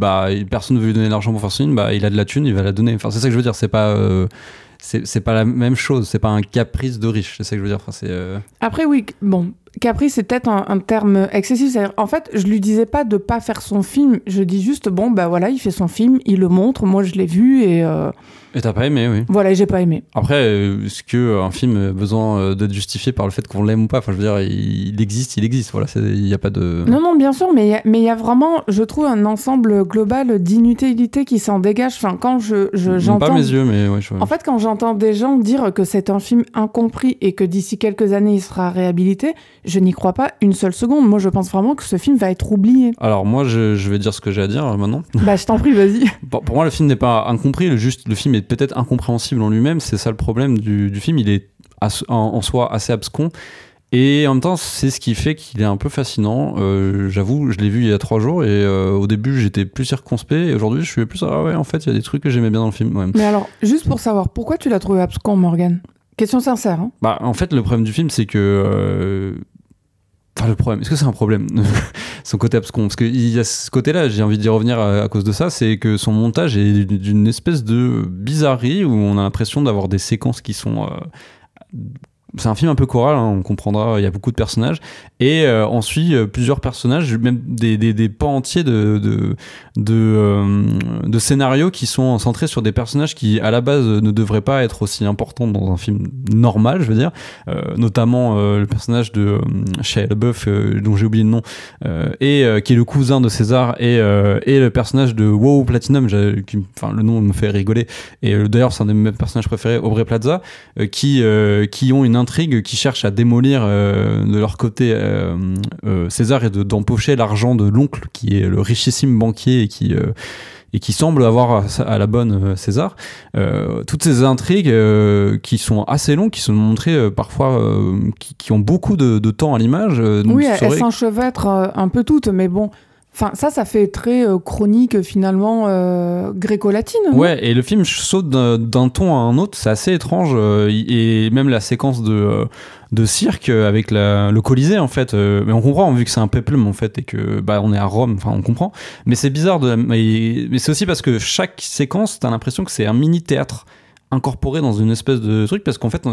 personne ne veut lui donner l'argent pour faire son film, il a de la thune, il va la donner. Enfin c'est ça que je veux dire, c'est pas c'est pas la même chose, c'est pas un caprice de riche, c'est ça que je veux dire. Enfin, Après oui, bon, caprice, c'est peut-être un terme excessif. C'est-à-dire, en fait, je lui disais pas de pas faire son film. Je dis juste, bon, bah voilà, il fait son film, il le montre. Moi, je l'ai vu et. Et t'as pas aimé, oui. Voilà, j'ai pas aimé. Après, est-ce qu'un film a besoin d'être justifié par le fait qu'on l'aime ou pas? Enfin, je veux dire, il existe. Voilà, il n'y a pas de. Non, bien sûr, mais il y a vraiment, je trouve, un ensemble global d'inutilité qui s'en dégage. Enfin, quand j'entends. Pas mes yeux, mais ouais. En fait, quand j'entends des gens dire que c'est un film incompris et que d'ici quelques années, il sera réhabilité, je n'y crois pas une seule seconde. Moi, je pense vraiment que ce film va être oublié. Alors, moi, je vais dire ce que j'ai à dire maintenant. Bah, je t'en prie, vas-y. Pour moi, le film n'est pas incompris. Le film est peut-être incompréhensible en lui-même. C'est ça le problème du film. Il est en soi assez abscon. Et en même temps, c'est ce qui fait qu'il est un peu fascinant. J'avoue, je l'ai vu il y a 3 jours et au début, j'étais plus circonspect. Et aujourd'hui, je suis plus. Ah ouais, en fait, il y a des trucs que j'aimais bien dans le film. Ouais. Mais alors, juste pour savoir, pourquoi tu l'as trouvé abscon, Morgane? Question sincère. Hein. Bah, en fait, le problème du film, c'est que. Enfin, le problème, est-ce que c'est un problème? Son côté abscon, parce qu'il y a ce côté-là, j'ai envie d'y revenir à cause de ça, c'est que son montage est d'une espèce de bizarrerie où on a l'impression d'avoir des séquences qui sont... c'est un film un peu choral, hein, on comprendra, il y a beaucoup de personnages, et on suit plusieurs personnages, même des pans entiers de scénarios qui sont centrés sur des personnages qui, à la base, ne devraient pas être aussi importants dans un film normal, je veux dire, notamment le personnage de Shia LaBeouf, dont j'ai oublié le nom, et qui est le cousin de César, et le personnage de WoW Platinum, le nom me fait rigoler, et d'ailleurs c'est un de mes personnages préférés, Aubrey Plaza, qui ont une intrigue, qui cherchent à démolir de leur côté César et d'empocher l'argent de l'oncle qui est le richissime banquier et qui semble avoir à la bonne César. Toutes ces intrigues qui sont assez longues, qui sont montrées parfois, qui ont beaucoup de temps à l'image. Oui, elles s'enchevêtrent un peu toutes, mais bon... Enfin, ça fait très chronique, finalement, gréco-latine. Ouais, et le film saute d'un ton à un autre, c'est assez étrange. Et même la séquence de cirque avec le Colisée, en fait. Mais on comprend, vu que c'est un péplum, en fait, et que on est à Rome, enfin, on comprend. Mais c'est bizarre, mais c'est aussi parce que chaque séquence, t'as l'impression que c'est un mini-théâtre incorporé dans une espèce de truc, parce qu'en fait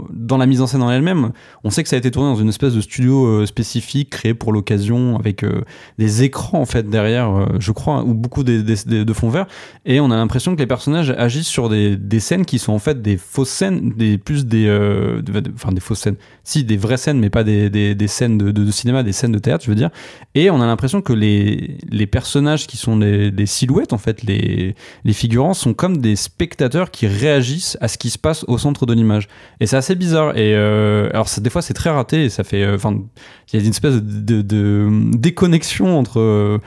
dans la mise en scène en elle-même, on sait que ça a été tourné dans une espèce de studio spécifique créé pour l'occasion, avec des écrans en fait derrière, je crois, ou beaucoup de fonds verts, et on a l'impression que les personnages agissent sur des scènes qui sont en fait des fausses scènes, des fausses scènes, si, des vraies scènes, mais pas des scènes de cinéma, des scènes de théâtre, je veux dire, et on a l'impression que les personnages qui sont des silhouettes, en fait, les figurants sont comme des spectateurs qui réagissent à ce qui se passe au centre de l'image, et c'est assez bizarre. Et alors des fois c'est très raté, et ça fait il y a une espèce de déconnexion entre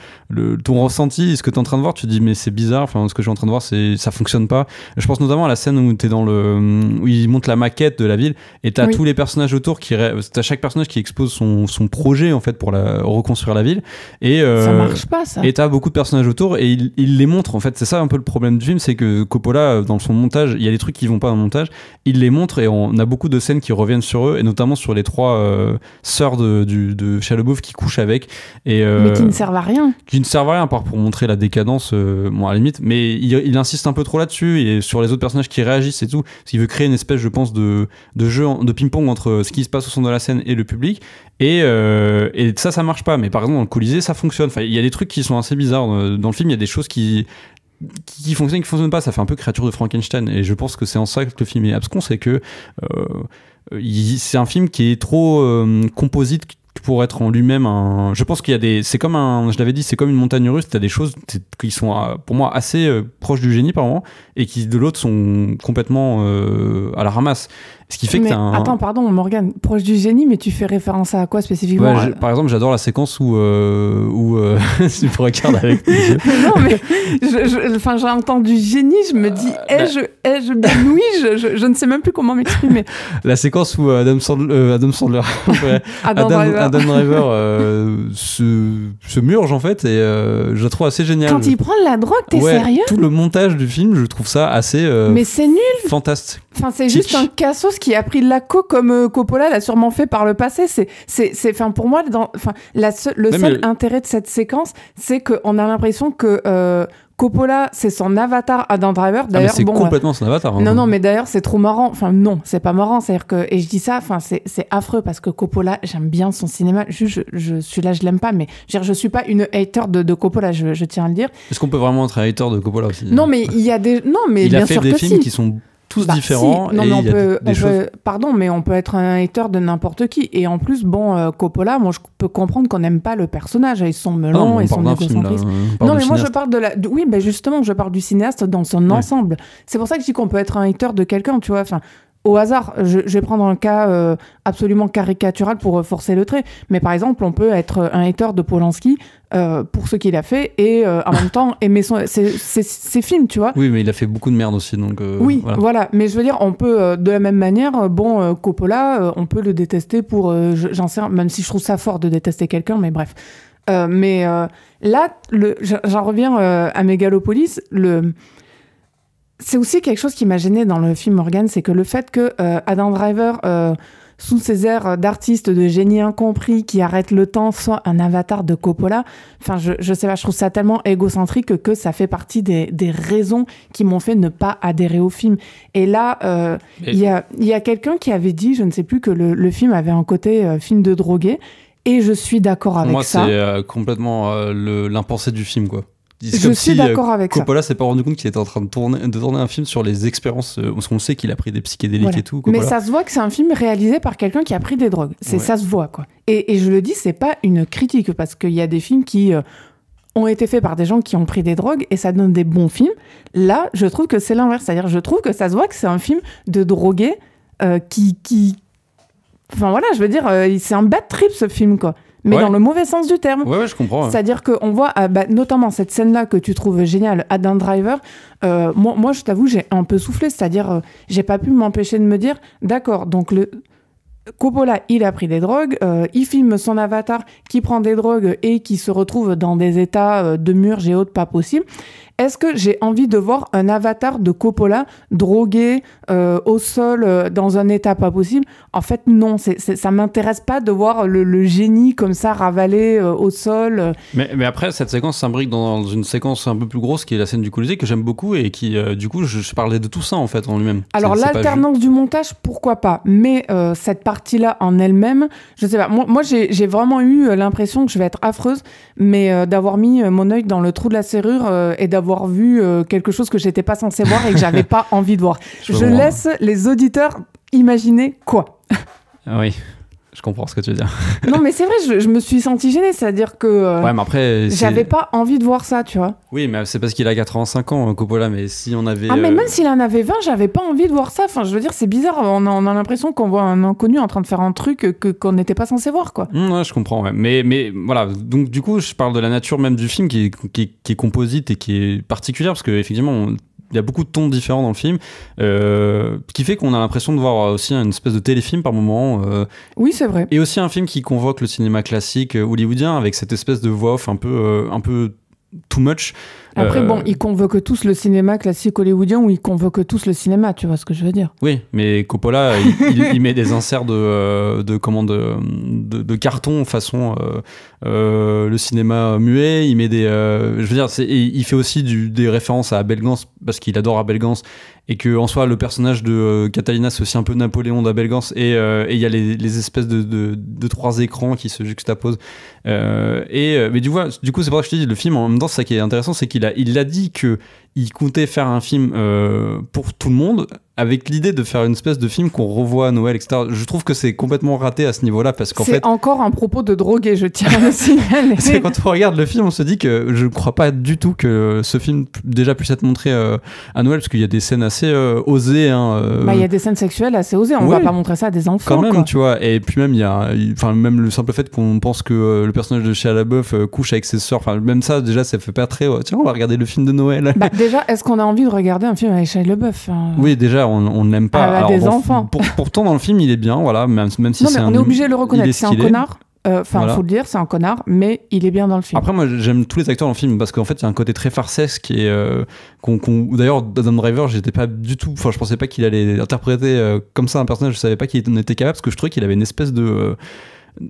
ton ressenti et ce que tu es en train de voir. Tu te dis mais c'est bizarre, ce que je suis en train de voir, ça fonctionne pas. Je pense notamment à la scène où t'es où il monte la maquette de la ville, et t'as tous les personnages autour t'as chaque personnage qui expose son projet en fait pour reconstruire la ville, et ça marche pas, ça. Et t'as beaucoup de personnages autour, et il les montre, en fait. C'est ça un peu le problème du film, c'est que Coppola, dans son montage, il y a des trucs qui vont pas dans le montage, il les montre, et on a beaucoup de scènes qui reviennent sur eux, et notamment sur les 3 sœurs de Shia LaBeouf qui couchent avec, et mais qui ne servent à rien, à part pour montrer la décadence, à la limite, mais il insiste un peu trop là-dessus, et sur les autres personnages qui réagissent et tout, parce qu'il veut créer une espèce, je pense, de jeu de ping-pong entre ce qui se passe au centre de la scène et le public, et ça marche pas. Mais par exemple dans le Colisée ça fonctionne. Il y a des trucs qui sont assez bizarres dans le film, il y a des choses qui fonctionnent pas. Ça fait un peu créature de Frankenstein, et je pense que c'est en ça que le film est abscon, c'est que c'est un film qui est trop composite pour être en lui-même je pense qu'il y a c'est comme je l'avais dit, c'est comme une montagne russe. T'as des choses qui sont pour moi assez proches du génie par moment, et qui de l'autre sont complètement à la ramasse. Ce qui fait que Attends, pardon, Morgane, proche du génie, mais tu fais référence à quoi spécifiquement? Par exemple, j'adore la séquence où tu me regardes avec tes yeux. Non, mais j'ai entendu génie, je me dis, ai-je bien oui, je ne sais même plus comment m'exprimer. La séquence où Adam Driver se murge, en fait, et je la trouve assez géniale. Quand il prend de la drogue, t'es sérieux? Tout le montage du film, je trouve ça assez mais c'est nul, fantastique. C'est juste un cassos qui a pris de la coke, comme Coppola l'a sûrement fait par le passé. Pour moi, le seul intérêt de cette séquence, c'est qu'on a l'impression que Coppola, c'est son avatar Adam Driver. mais D'ailleurs, c'est complètement son avatar. Hein. Non, mais d'ailleurs, c'est trop marrant. Enfin, non, c'est pas marrant. C'est-à-dire que, et je dis ça, enfin, c'est affreux parce que Coppola, j'aime bien son cinéma. Celui-là, je l'aime pas, mais je suis pas une hater de Coppola, je tiens à le dire. Est-ce qu'on peut vraiment être un hater de Coppola aussi? Non, mais il y a des. Non, mais il bien a fait sûr des que films si. qui sont tous différents. Si. Non, et mais il y a des choses. pardon, mais on peut être un hater de n'importe qui. Et en plus, Coppola, moi, je peux comprendre qu'on n'aime pas le personnage. Ils sont melons et son égocentrisme. Non, mais moi, je parle oui, ben justement, je parle du cinéaste dans son ensemble. C'est pour ça que je dis qu'on peut être un hater de quelqu'un, tu vois. Enfin, au hasard, je vais prendre un cas absolument caricatural pour forcer le trait. Mais par exemple, on peut être un hater de Polanski pour ce qu'il a fait et en même temps aimer ses films, tu vois. Oui, mais il a fait beaucoup de merde aussi, donc. Oui, voilà. Mais je veux dire, on peut de la même manière, Coppola, on peut le détester pour, j'en sais rien, même si je trouve ça fort de détester quelqu'un, mais bref. Mais là, j'en reviens à Megalopolis. C'est aussi quelque chose qui m'a gêné dans le film Morgan, c'est que le fait que Adam Driver, sous ses airs d'artiste, de génie incompris, qui arrête le temps, soit un avatar de Coppola, enfin, je sais pas, je trouve ça tellement égocentrique que ça fait partie des raisons qui m'ont fait ne pas adhérer au film. Et là, il y a quelqu'un qui avait dit, je ne sais plus, que le film avait un côté film de drogué, et je suis d'accord avec ça. Moi, c'est complètement l'impensé du film, quoi. Je suis d'accord avec ça. Coppola s'est pas rendu compte qu'il était en train de tourner un film sur les expériences, parce qu'on sait qu'il a pris des psychédéliques et tout. Coppola. Mais ça se voit que c'est un film réalisé par quelqu'un qui a pris des drogues. Ça se voit, quoi. Et je le dis, c'est pas une critique, parce qu'il y a des films qui ont été faits par des gens qui ont pris des drogues et ça donne des bons films. Là, je trouve que c'est l'inverse. C'est-à-dire, je trouve que ça se voit que c'est un film de drogué qui... Enfin voilà, je veux dire, c'est un bad trip, ce film, quoi. Mais dans le mauvais sens du terme. Ouais, je comprends. Ouais. C'est-à-dire qu'on voit, notamment cette scène-là que tu trouves géniale, Adam Driver, moi, je t'avoue, j'ai un peu soufflé. C'est-à-dire, j'ai pas pu m'empêcher de me dire, d'accord, donc Coppola, il a pris des drogues, il filme son avatar qui prend des drogues et qui se retrouve dans des états de murge et autres pas possibles. Est-ce que j'ai envie de voir un avatar de Coppola drogué au sol dans un état pas possible? En fait, non. Ça m'intéresse pas de voir le génie comme ça ravalé au sol. Mais après, cette séquence s'imbrique dans une séquence un peu plus grosse qui est la scène du Colisée que j'aime beaucoup et qui, du coup, je parlais de tout ça en fait en lui-même. Alors l'alternance du montage, pourquoi pas? Mais cette partie-là en elle-même, je sais pas. Moi j'ai vraiment eu l'impression que je vais être affreuse, mais d'avoir mis mon œil dans le trou de la serrure et d'avoir vu quelque chose que j'étais pas censée voir et que j'avais pas envie de voir. Je laisse les auditeurs imaginer quoi. Oui, je comprends ce que tu veux dire. Non, mais c'est vrai, je me suis sentie gênée, c'est-à-dire que ouais, mais après, j'avais pas envie de voir ça, tu vois. Oui, mais c'est parce qu'il a 85 ans, Coppola, mais si on avait... Ah, mais même s'il en avait 20, j'avais pas envie de voir ça. Enfin, je veux dire, c'est bizarre, on a l'impression qu'on voit un inconnu en train de faire un truc qu'on n'était pas censé voir, quoi. Ouais, je comprends, ouais. Mais voilà, donc du coup, je parle de la nature même du film qui est composite et qui est particulière, parce qu'effectivement, il y a beaucoup de tons différents dans le film, qui fait qu'on a l'impression de voir aussi une espèce de téléfilm par moment. Oui, c'est vrai. Et aussi un film qui convoque le cinéma classique hollywoodien avec cette espèce de voix off un peu too much. Après, bon, ils convoquent tous le cinéma classique hollywoodien ou ils convoquent tous le cinéma, tu vois ce que je veux dire? Oui, mais Coppola, il met des inserts de carton façon le cinéma muet. Il met des, je veux dire, il fait aussi des références à Abel Gance parce qu'il adore Abel Gance et que en soi le personnage de Catalina c'est aussi un peu Napoléon d'Abel Gance et il y a les espèces de trois écrans qui se juxtaposent. Mais du coup, c'est pour ça que je te dis, le film en même temps, c'est ça qui est intéressant, c'est qu'il a dit que il comptait faire un film pour tout le monde, avec l'idée de faire une espèce de film qu'on revoit à Noël, etc. Je trouve que c'est complètement raté à ce niveau-là, parce qu'en fait... C'est encore un propos de drogué, je tiens à le signaler. C'est quand on regarde le film, on se dit que je ne crois pas du tout que ce film déjà puisse être montré à Noël, parce qu'il y a des scènes assez osées. Il y a des scènes sexuelles assez osées, on ne va pas montrer ça à des enfants. Quand même, quoi. tu vois. Et puis même, même le simple fait qu'on pense que le personnage de Shia LaBeouf couche avec ses sœurs, même ça, déjà, ça fait pas très... tiens, on va regarder le film de Noël. Déjà, est-ce qu'on a envie de regarder un film avec Shia LaBeouf Oui, déjà, on ne l'aime pas. Alors, des enfants. Pourtant, dans le film, il est bien, voilà, même si c'est on est obligé de le reconnaître, c'est un connard. Voilà. Faut le dire, c'est un connard, mais il est bien dans le film. Après, moi, j'aime tous les acteurs dans le film parce qu'en fait, il y a un côté très farcesque et d'ailleurs, Adam Driver, j'étais pas du tout. Enfin, je pensais pas qu'il allait interpréter comme ça un personnage. Je savais pas qu'il en était capable parce que je trouvais qu'il avait une espèce de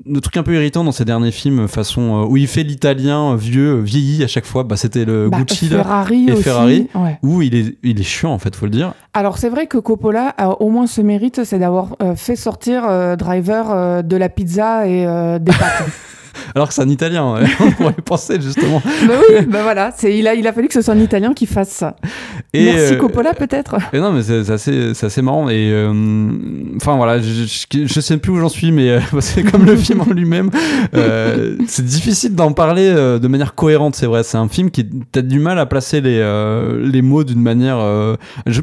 le truc un peu irritant dans ses derniers films, façon où il fait l'italien vieilli à chaque fois, c'était le Gucci Ferrari et aussi, Ferrari, ouais. où il est chiant en fait, faut le dire. Alors c'est vrai que Coppola a au moins ce mérite, c'est d'avoir fait sortir Driver de la pizza et des pâtes. Alors que c'est un Italien, on pourrait penser justement. Bah oui, bah voilà, il a fallu que ce soit un Italien qui fasse ça. Et merci Coppola peut-être. Et non mais c'est assez marrant et enfin voilà, je sais plus où j'en suis, mais c'est comme le film en lui-même, c'est difficile d'en parler de manière cohérente, c'est vrai. C'est un film qui t'as du mal à placer les mots d'une manière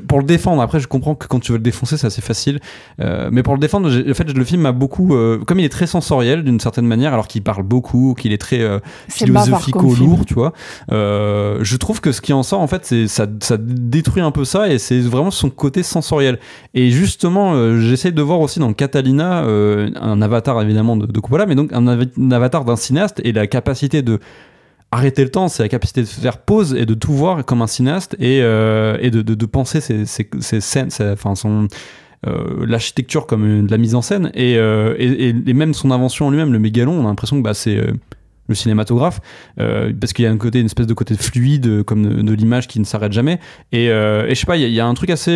pour le défendre. Après je comprends que quand tu veux le défoncer c'est assez facile, mais pour le défendre en fait le film m'a beaucoup comme il est très sensoriel d'une certaine manière, alors qu'il parle beaucoup, qu'il est très philosophico-lourd, tu vois. Je trouve que ce qui en sort, en fait, ça détruit un peu ça, et c'est vraiment son côté sensoriel. Et justement, j'essaie de voir aussi dans Catalina un avatar évidemment de Coppola, mais donc un avatar d'un cinéaste, et la capacité de arrêter le temps, c'est la capacité de faire pause et de tout voir comme un cinéaste, et de penser ses scènes, l'architecture comme de la mise en scène, et même son invention en lui-même, le mégalon, on a l'impression que c'est le cinématographe, parce qu'il y a une espèce de côté fluide comme de l'image qui ne s'arrête jamais, et je sais pas, il y a un truc assez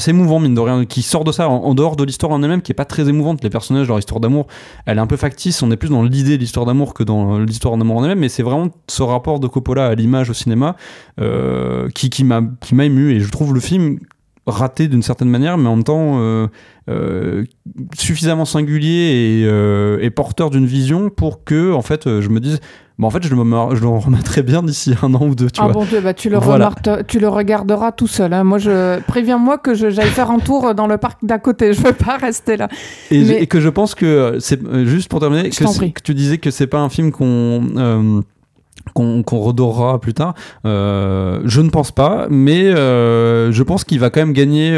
émouvant mine de rien qui sort de ça, en dehors de l'histoire en elle-même qui est pas très émouvante. Les personnages, leur histoire d'amour, elle est un peu factice, on est plus dans l'idée de l'histoire d'amour que dans l'histoire d'amour en elle-même, mais c'est vraiment ce rapport de Coppola à l'image, au cinéma, qui m'a ému, et je trouve le film raté d'une certaine manière, mais en même temps suffisamment singulier et porteur d'une vision pour que en fait je me dise en fait je le remettrai bien d'ici 1 an ou 2, tu vois. Bon Dieu, tu le regarderas tout seul, hein. Moi préviens-moi que j'aille faire un tour dans le parc d'à côté, je veux pas rester là. Et que je pense que c'est juste pour terminer, que tu disais que c'est pas un film qu'on redorera plus tard, je ne pense pas, mais je pense qu'il va quand même gagner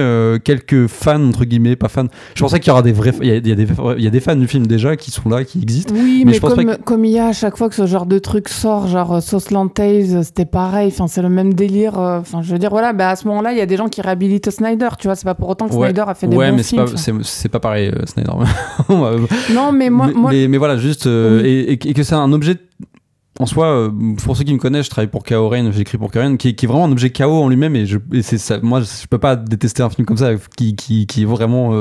quelques fans, entre guillemets, pas fans. Je pensais qu'il y aura des vrais, il y a des fans du film déjà qui sont là, qui existent. Oui, mais comme il y a à chaque fois que ce genre de truc sort, genre Southland Tales, c'était pareil, enfin c'est le même délire. Enfin je veux dire voilà, à ce moment-là il y a des gens qui réhabilitent Snyder, tu vois, c'est pas pour autant que Snyder a fait des bons films. Ouais, mais c'est pas pareil Snyder. Non, mais mais voilà, juste et que c'est un objet. En soi, pour ceux qui me connaissent, je travaille pour K.O. Rain, j'écris pour K.O. Rain, qui est vraiment un objet KO en lui-même, et c'est ça, moi je peux pas détester un film comme ça qui vraiment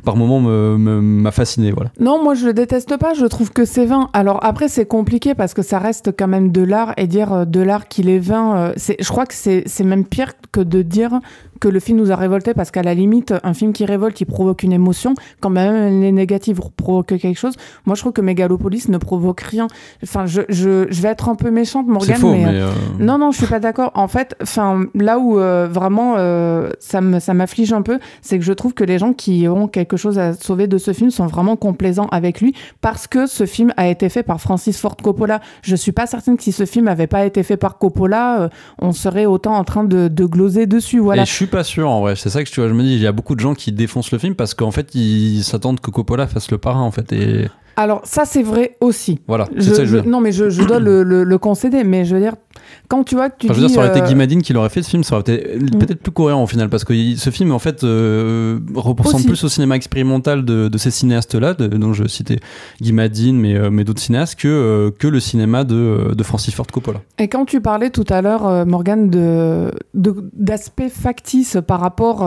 par moment m'a fasciné, voilà. Non, moi je le déteste pas, je trouve que c'est vain. Alors après c'est compliqué parce que ça reste quand même de l'art, et dire de l'art qu'il est vain, je crois que c'est même pire que de dire que le film nous a révolté, parce qu'à la limite un film qui révolte, il provoque une émotion, quand même les négatives provoquent quelque chose. Moi je trouve que Megalopolis ne provoque rien. Enfin je vais être un peu méchante, Morgane, c'est faux, mais non je suis pas d'accord. En fait, là où vraiment ça m'afflige un peu, c'est que je trouve que les gens qui ont quelque chose à sauver de ce film sont vraiment complaisants avec lui, parce que ce film a été fait par Francis Ford Coppola. Je suis pas certaine que si ce film avait pas été fait par Coppola, on serait autant en train de gloser dessus, voilà. Et je suis pas sûr en vrai, c'est ça que tu vois, je me dis, il y a beaucoup de gens qui défoncent le film parce qu'en fait ils s'attendent que Coppola fasse le parrain en fait, et alors ça c'est vrai aussi. Voilà, c'est ça que je veux dire. Non mais je dois le concéder, mais je veux dire, quand tu vois que tu dis... Je veux dire, ça aurait été Guy Madine qui l'aurait fait, ce film, ça aurait été peut-être plus cohérent au final, parce que ce film en fait ressemble plus au cinéma expérimental de ces cinéastes-là, dont je citais Guy Madine, mais d'autres cinéastes, que le cinéma de Francis Ford Coppola. Et quand tu parlais tout à l'heure, Morgane, d'aspect factice par rapport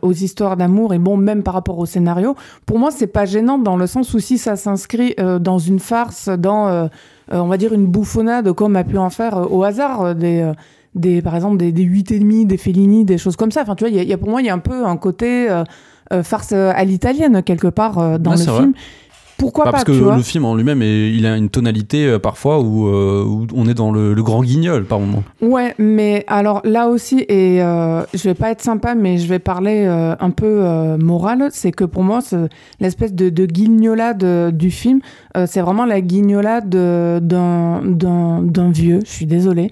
aux histoires d'amour, et bon, même par rapport au scénario, pour moi c'est pas gênant, dans le sens où si ça s'inscrit dans une farce, dans on va dire une bouffonnade, comme a pu en faire au hasard par exemple des 8,5, des Fellini, des choses comme ça. Enfin tu vois, pour moi il y a un peu un côté farce à l'italienne quelque part dans le film. Vrai. Pourquoi pas, parce que le film en lui-même, il a une tonalité parfois où on est dans le grand guignol par moment. Ouais, mais alors là aussi, et je vais pas être sympa, mais je vais parler un peu moral, c'est que pour moi, l'espèce de guignolade du film, c'est vraiment la guignolade d'un vieux, je suis désolée.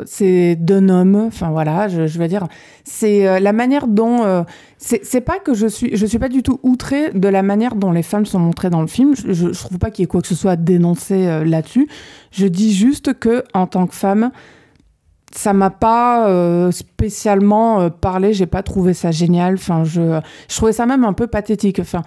C'est d'un homme, enfin voilà, je veux dire, c'est la manière dont c'est pas que je suis pas du tout outrée de la manière dont les femmes sont montrées dans le film. Je trouve pas qu'il y ait quoi que ce soit à dénoncer là-dessus. Je dis juste que en tant que femme, ça m'a pas spécialement parlé. J'ai pas trouvé ça génial. Enfin, je trouvais ça même un peu pathétique. Enfin.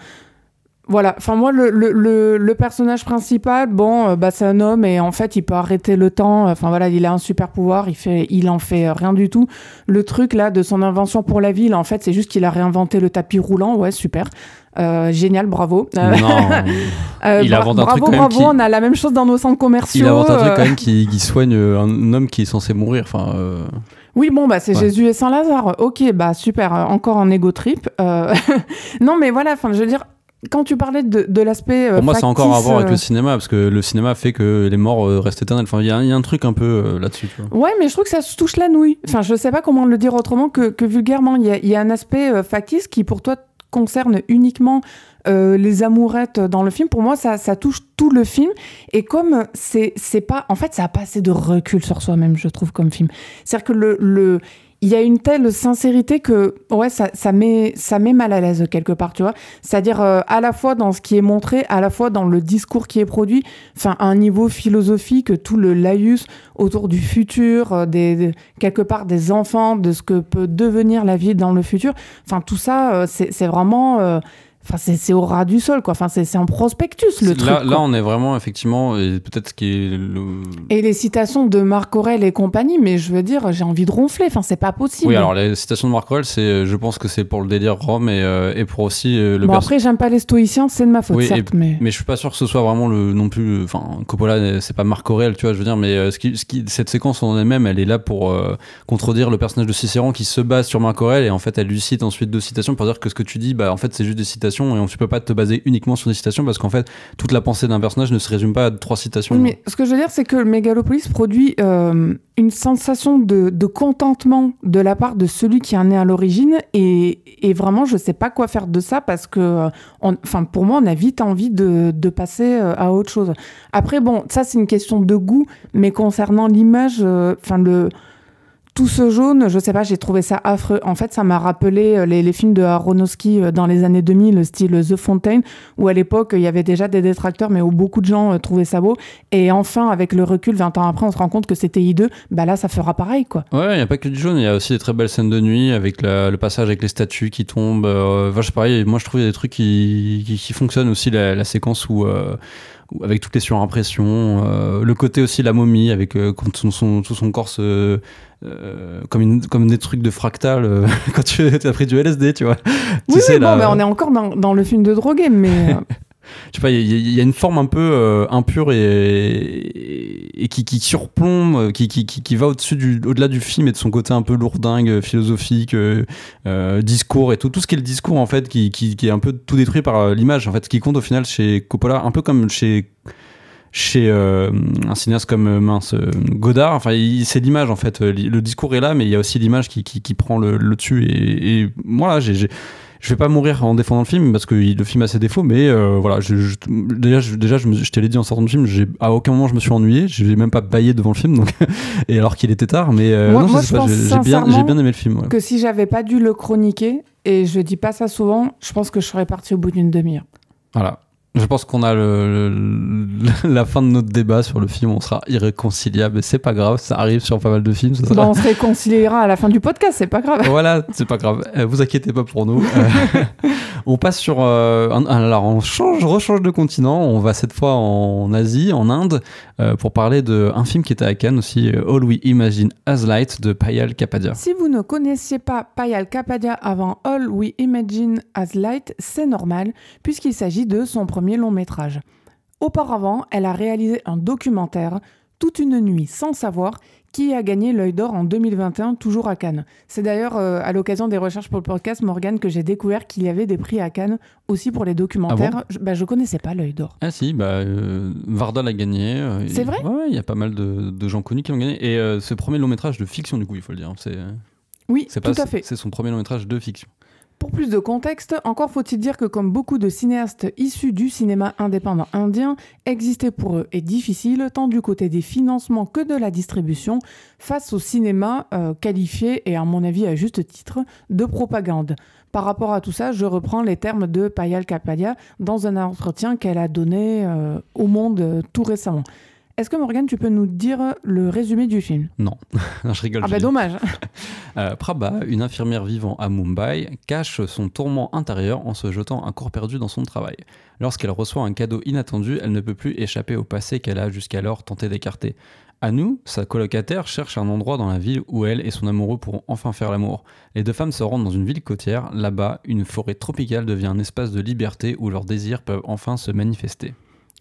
Voilà, enfin moi le personnage principal, bon, c'est un homme et en fait il peut arrêter le temps, enfin voilà, il a un super pouvoir, il en fait rien du tout. Le truc là de son invention pour la ville, en fait c'est juste qu'il a réinventé le tapis roulant, ouais super, génial, bravo. Non, il invente un truc quand même bravo, on a la même chose dans nos centres commerciaux. Il invente un truc quand même qui soigne un homme qui est censé mourir, enfin... Oui, bon, c'est Jésus et Saint-Lazare, ok, super, encore un ego trip. Non mais voilà, enfin je veux dire... Quand tu parlais de l'aspect pour moi, factice, c'est encore à voir avec le cinéma, parce que le cinéma fait que les morts restent éternels. Enfin, il y a un truc un peu là-dessus. Tu vois. Ouais, mais je trouve que ça se touche la nouille. Enfin, je sais pas comment le dire autrement que vulgairement. Il y a un aspect factice qui, pour toi, concerne uniquement les amourettes dans le film. Pour moi, ça touche tout le film. Et comme c'est pas... En fait, ça a pas assez de recul sur soi-même, je trouve, comme film. C'est-à-dire que il y a une telle sincérité que ouais, ça met mal à l'aise quelque part, tu vois. C'est-à-dire à la fois dans ce qui est montré, à la fois dans le discours qui est produit, enfin à un niveau philosophique, tout le laïus autour du futur, quelque part des enfants, de ce que peut devenir la vie dans le futur. Enfin tout ça, c'est vraiment... Enfin, c'est au ras du sol, quoi. Enfin, c'est un prospectus, le truc. Là, on est vraiment, effectivement, et peut-être ce qui est... Et les citations de Marc Aurèle et compagnie, mais je veux dire, j'ai envie de ronfler. Enfin, c'est pas possible. Oui, alors, les citations de Marc Aurèle, je pense que c'est pour le délire Rome et pour aussi... Bon, après, j'aime pas les stoïciens, c'est de ma faute, oui, certes, mais je suis pas sûr que ce soit vraiment non plus... Enfin, Coppola, c'est pas Marc Aurèle, tu vois, je veux dire, mais cette séquence en elle-même, elle est là pour contredire le personnage de Cicéron qui se base sur Marc Aurèle, et en fait, elle lui cite ensuite 2 citations pour dire que ce que tu dis, en fait, c'est juste des citations, et tu peux pas te baser uniquement sur des citations parce qu'en fait toute la pensée d'un personnage ne se résume pas à 3 citations. Oui, mais ce que je veux dire, c'est que le Mégalopolis produit une sensation de contentement de la part de celui qui en est à l'origine et vraiment je sais pas quoi faire de ça parce que pour moi on a vite envie de passer à autre chose. Après bon, ça c'est une question de goût, mais concernant l'image, tout ce jaune, je sais pas, j'ai trouvé ça affreux. En fait, ça m'a rappelé les films de Aronofsky dans les années 2000, style The Fountain, où à l'époque, il y avait déjà des détracteurs, mais où beaucoup de gens trouvaient ça beau. Et enfin, avec le recul, 20 ans après, on se rend compte que c'était hideux. Là, ça fera pareil, quoi. Ouais, il n'y a pas que du jaune, il y a aussi des très belles scènes de nuit, avec le passage avec les statues qui tombent. Moi, je trouve des trucs qui fonctionnent aussi, la séquence où... avec toutes les surimpressions, le côté aussi la momie avec quand tout son corps se comme des trucs de fractal quand tu as pris du LSD, tu vois. Oui, mais on est encore dans le film de drogué, mais je sais pas, il y a une forme un peu impure et qui surplombe, qui va au-delà du film et de son côté un peu lourdingue, philosophique, discours et tout ce qui est le discours en fait, qui est un peu tout détruit par l'image en fait, ce qui compte au final chez Coppola, un peu comme chez un cinéaste comme Godard, enfin c'est l'image en fait, le discours est là mais il y a aussi l'image qui prend le dessus et moi là je vais pas mourir en défendant le film parce que le film a ses défauts, mais voilà, déjà je te l'ai dit en sortant de film, à aucun moment je me suis ennuyé, je n'ai même pas bâillé devant le film, donc et alors qu'il était tard, mais j'ai bien aimé le film. Voilà. Que si j'avais pas dû le chroniquer, et je dis pas ça souvent, je pense que je serais parti au bout d'une demi-heure. Voilà. Je pense qu'on a la fin de notre débat sur le film, on sera irréconciliable, c'est pas grave, ça arrive sur pas mal de films. On se réconciliera à la fin du podcast, c'est pas grave. Voilà, c'est pas grave, vous inquiétez pas pour nous. On passe sur... alors on rechange de continent, on va cette fois en Asie, en Inde, pour parler d'un film qui était à Cannes aussi, All We Imagine As Light de Payal Kapadia. Si vous ne connaissiez pas Payal Kapadia avant All We Imagine As Light, c'est normal, puisqu'il s'agit de son premier long métrage. Auparavant, elle a réalisé un documentaire, Toute une nuit sans savoir, qui a gagné l'Œil d'Or en 2021, toujours à Cannes. C'est d'ailleurs à l'occasion des recherches pour le podcast, Morgane, que j'ai découvert qu'il y avait des prix à Cannes aussi pour les documentaires. Ah bon je connaissais pas l'Œil d'Or. Ah si, Varda l'a gagné. C'est vrai ? Ouais, il y a pas mal de gens connus qui l'ont gagné. Et ce premier long métrage de fiction, du coup, il faut le dire. Oui, tout à fait. C'est son premier long métrage de fiction. Pour plus de contexte, encore faut-il dire que comme beaucoup de cinéastes issus du cinéma indépendant indien, exister pour eux est difficile, tant du côté des financements que de la distribution, face au cinéma qualifié, et à mon avis à juste titre, de propagande. Par rapport à tout ça, je reprends les termes de Payal Kapadia dans un entretien qu'elle a donné au Monde tout récemment. Est-ce que Morgane, tu peux nous dire le résumé du film? Non, non, je rigole. Ah bah dommage. Prabha, une infirmière vivant à Mumbai, cache son tourment intérieur en se jetant un corps perdu dans son travail. Lorsqu'elle reçoit un cadeau inattendu, elle ne peut plus échapper au passé qu'elle a jusqu'alors tenté d'écarter. Anu, sa colocataire, cherche un endroit dans la ville où elle et son amoureux pourront enfin faire l'amour. Les deux femmes se rendent dans une ville côtière. Là-bas, une forêt tropicale devient un espace de liberté où leurs désirs peuvent enfin se manifester.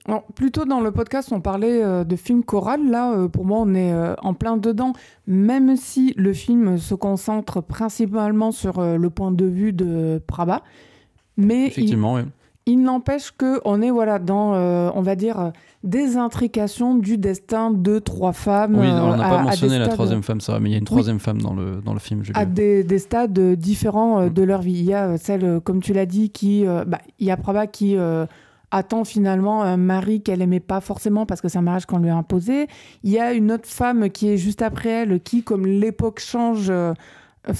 Alors, plus tôt dans le podcast, on parlait de film choral. Là, pour moi, on est en plein dedans. Même si le film se concentre principalement sur le point de vue de Prabha. Mais Effectivement, oui. il n'empêche qu'on est dans, on va dire, des intrications du destin de trois femmes. Oui, on n'a pas à mentionné des la stades, troisième femme, ça va, mais il y a une troisième femme dans le film. J'ai à vu. des stades différents de leur vie. Il y a celle, comme tu l'as dit, il y a Prabha qui attend finalement un mari qu'elle aimait pas forcément parce que c'est un mariage qu'on lui a imposé. Il y a une autre femme qui est juste après elle, qui, comme l'époque change...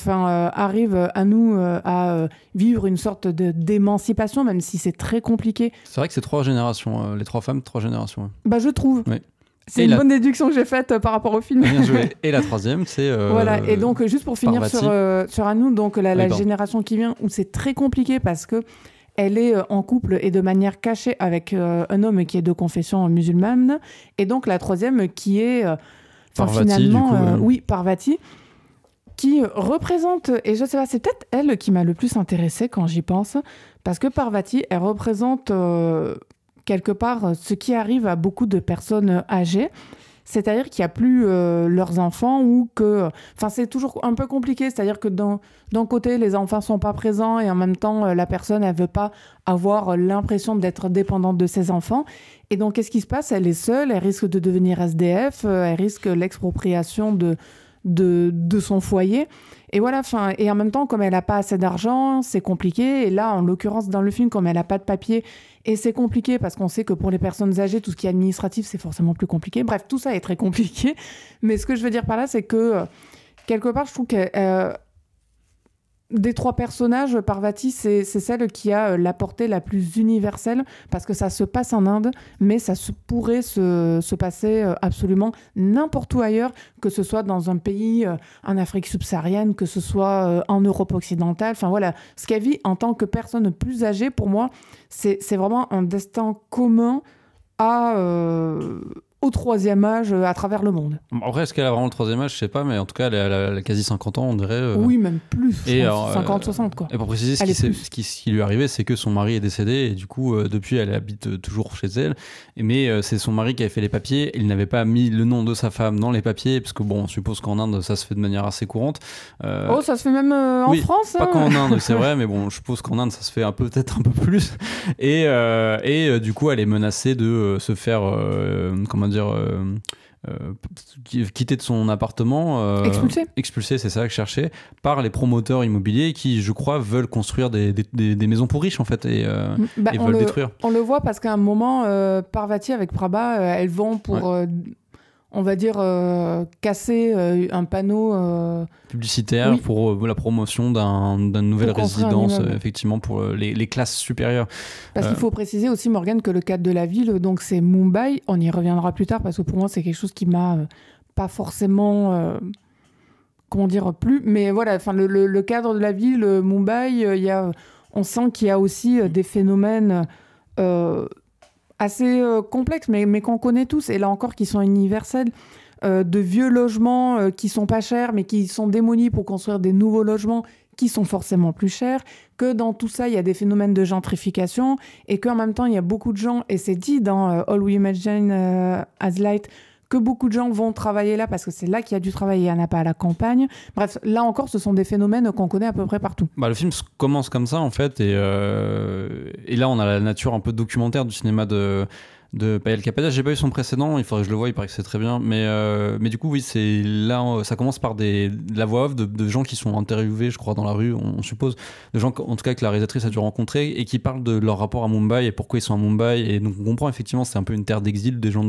arrive à nous à vivre une sorte d'émancipation, même si c'est très compliqué. C'est vrai que c'est 3 générations, les 3 femmes, 3 générations. Ouais. Bah, je trouve. Oui. C'est une bonne déduction que j'ai faite par rapport au film. Bien joué. Et la troisième, c'est... Voilà, et donc juste pour finir sur Anou, donc la pardon. génération qui vient, où c'est très compliqué parce que elle est en couple et de manière cachée avec un homme qui est de confession musulmane, et donc la troisième qui est Parvati, finalement, du coup, oui, Parvati, qui représente, et je sais pas, c'est peut-être elle qui m'a le plus intéressée quand j'y pense, parce que Parvati, elle représente quelque part ce qui arrive à beaucoup de personnes âgées, c'est-à-dire qu'il n'y a plus leurs enfants, ou que... Enfin, c'est toujours un peu compliqué, c'est-à-dire que d'un côté, les enfants ne sont pas présents, et en même temps, la personne, elle ne veut pas avoir l'impression d'être dépendante de ses enfants. Et donc, qu'est-ce qui se passe? Elle est seule, elle risque de devenir SDF, elle risque l'expropriation de son foyer. Et voilà, et en même temps, comme elle n'a pas assez d'argent, c'est compliqué. Et là, en l'occurrence, dans le film, comme elle n'a pas de papier, et c'est compliqué parce qu'on sait que pour les personnes âgées, tout ce qui est administratif, c'est forcément plus compliqué. Bref, tout ça est très compliqué. Mais ce que je veux dire par là, c'est que quelque part, je trouve que des 3 personnages, Parvati, c'est celle qui a la portée la plus universelle, parce que ça se passe en Inde, mais ça pourrait se passer absolument n'importe où ailleurs, que ce soit dans un pays en Afrique subsaharienne, que ce soit en Europe occidentale. Enfin voilà, ce qu'elle vit en tant que personne plus âgée, pour moi, c'est vraiment un destin commun au 3e âge à travers le monde. Après, est-ce qu'elle a vraiment le 3e âge? Je sais pas, mais en tout cas, elle a quasi 50 ans, on dirait. Oui, même plus. Et 50, 60, quoi. Et pour préciser, ce qui lui est arrivé, c'est que son mari est décédé, et du coup, depuis, elle habite toujours chez elle. Mais c'est son mari qui avait fait les papiers. Il n'avait pas mis le nom de sa femme dans les papiers, parce que bon, on suppose qu'en Inde, ça se fait de manière assez courante. Oh, ça se fait même en France. Pas qu'en Inde, c'est vrai, mais bon, je suppose qu'en Inde, ça se fait peut-être un peu plus. Et du coup, elle est menacée de se faire, quitter de son appartement, expulsé, c'est ça que je cherchais, par les promoteurs immobiliers qui, je crois, veulent construire des maisons pour riches en fait, et veulent détruire. On le voit parce qu'à un moment, Parvati avec Prabha, elles vont pour on va dire casser un panneau publicitaire pour la promotion d'une nouvelle résidence, effectivement, pour les classes supérieures. Parce qu'il faut préciser aussi, Morgane, que le cadre de la ville, donc c'est Mumbai. On y reviendra plus tard parce que pour moi, c'est quelque chose qui m'a pas forcément plu. Mais voilà, le cadre de la ville, Mumbai, on sent qu'il y a aussi des phénomènes assez complexes, mais qu'on connaît tous, et là encore qui sont universels, de vieux logements qui sont pas chers, mais qui sont démolis pour construire des nouveaux logements qui sont forcément plus chers, que dans tout ça, il y a des phénomènes de gentrification, et qu'en même temps, il y a beaucoup de gens, et c'est dit dans All We Imagine As Light, que beaucoup de gens vont travailler là parce que c'est là qu'il y a du travail et il n'y en a pas à la campagne. Bref, là encore, ce sont des phénomènes qu'on connaît à peu près partout. Le film commence comme ça, en fait, et là, on a la nature un peu documentaire du cinéma de Payal Kapadia. J'ai pas eu son précédent, il faudrait que je le voie, il paraît que c'est très bien, mais du coup oui, c'est là, ça commence par de la voix off de gens qui sont interviewés, je crois, dans la rue, on suppose, de gens en tout cas que la réalisatrice a dû rencontrer et qui parlent de leur rapport à Mumbai et pourquoi ils sont à Mumbai, et donc on comprend effectivement c'est un peu une terre d'exil des gens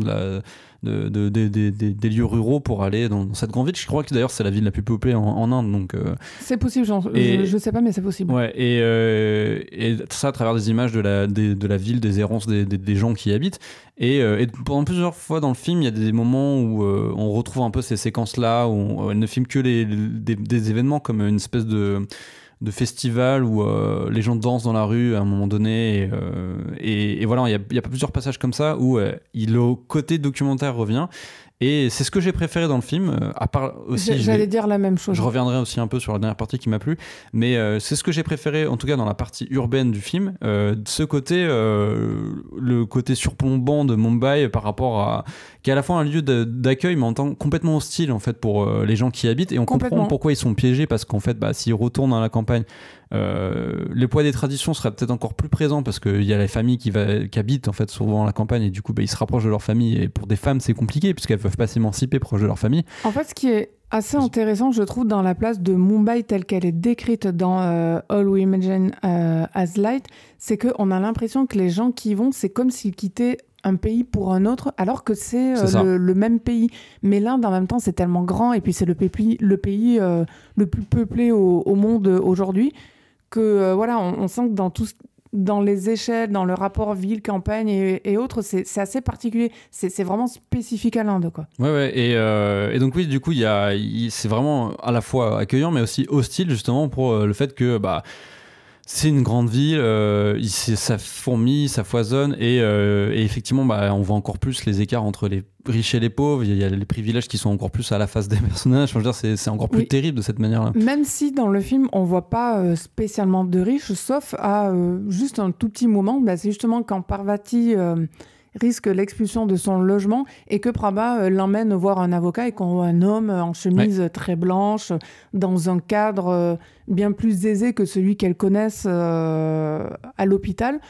des lieux ruraux pour aller dans cette grande ville. Je crois que d'ailleurs c'est la ville la plus peuplée en Inde. Donc, c'est possible, je sais pas, mais c'est possible. Ouais, et ça à travers des images de la ville, des errances des gens qui y habitent. Et pendant plusieurs fois dans le film, il y a des moments où on retrouve un peu ces séquences-là, où elle ne filme que des événements comme une espèce de festival où les gens dansent dans la rue à un moment donné. Et voilà, il y a plusieurs passages comme ça où le côté documentaire revient. Et c'est ce que j'ai préféré dans le film, à part aussi... J'allais dire la même chose. Je reviendrai aussi un peu sur la dernière partie qui m'a plu, mais c'est ce que j'ai préféré, en tout cas dans la partie urbaine du film, ce côté, le côté surplombant de Mumbai par rapport à... qui est à la fois un lieu d'accueil, mais en tant complètement hostile en fait pour les gens qui y habitent, et on comprend pourquoi ils sont piégés, parce qu'en fait, s'ils retournent dans la campagne, le poids des traditions serait peut-être encore plus présent, parce qu'il y a les familles qui habitent en fait souvent la campagne, et du coup ils se rapprochent de leur famille, et pour des femmes c'est compliqué puisqu'elles peuvent pas s'émanciper proche de leur famille. En fait, ce qui est assez intéressant, je trouve, dans la place de Mumbai telle qu'elle est décrite dans All We Imagine as Light, c'est qu'on a l'impression que les gens qui y vont, c'est comme s'ils quittaient un pays pour un autre, alors que c'est le même pays. Mais l'Inde, en même temps, c'est tellement grand, et puis c'est le pays le plus peuplé au monde aujourd'hui, que voilà, on sent que dans les échelles, dans le rapport ville-campagne et autres, c'est assez particulier. C'est vraiment spécifique à l'Inde, quoi. Ouais, et donc oui, du coup, c'est vraiment à la fois accueillant, mais aussi hostile, justement, pour le fait que c'est une grande ville, ça fourmille, ça foisonne, et effectivement, on voit encore plus les écarts entre les riches et les pauvres. Il y a les privilèges qui sont encore plus à la face des personnages. Enfin, je veux dire, c'est encore plus terrible de cette manière-là. Même si dans le film, on voit pas spécialement de riches, sauf à juste un tout petit moment. C'est justement quand Parvati risque l'expulsion de son logement et que Prabha l'emmène voir un avocat, et qu'on voit un homme en chemise très blanche dans un cadre bien plus aisé que celui qu'elle connaisse à l'hôpital.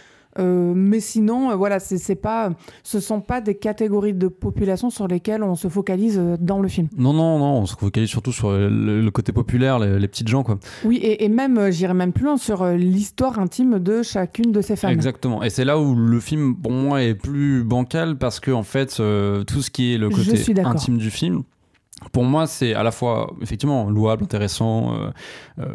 Mais sinon, voilà, ce sont pas des catégories de population sur lesquelles on se focalise dans le film. Non, on se focalise surtout sur le côté populaire, les petites gens, quoi. Oui, et même, j'irais même plus loin sur l'histoire intime de chacune de ces femmes. Exactement, et c'est là où le film, pour moi, est plus bancal, parce que en fait, tout ce qui est le côté intime du film, pour moi, c'est à la fois effectivement louable, intéressant,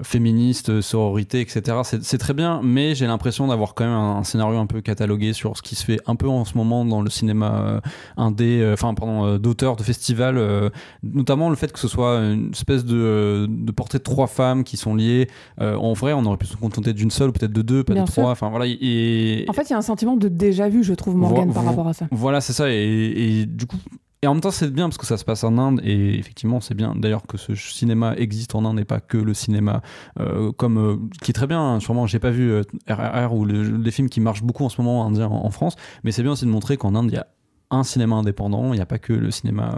féministe, sororité, etc. C'est très bien, mais j'ai l'impression d'avoir quand même un scénario un peu catalogué sur ce qui se fait un peu en ce moment dans le cinéma d'auteur, de festival, notamment le fait que ce soit une espèce de portrait de 3 femmes qui sont liées. En vrai, on aurait pu se contenter d'une seule, ou peut-être de 2, pas de 3. Enfin voilà. Et... En fait, il y a un sentiment de déjà vu, je trouve, Morgane, par rapport à ça. Voilà, c'est ça, et du coup. Et en même temps, c'est bien parce que ça se passe en Inde, et effectivement, c'est bien d'ailleurs que ce cinéma existe en Inde et pas que le cinéma qui est très bien. Hein. Sûrement, j'ai pas vu RRR ou les films qui marchent beaucoup en ce moment indiens en France, mais c'est bien aussi de montrer qu'en Inde, il y a un cinéma indépendant, il n'y a pas que le cinéma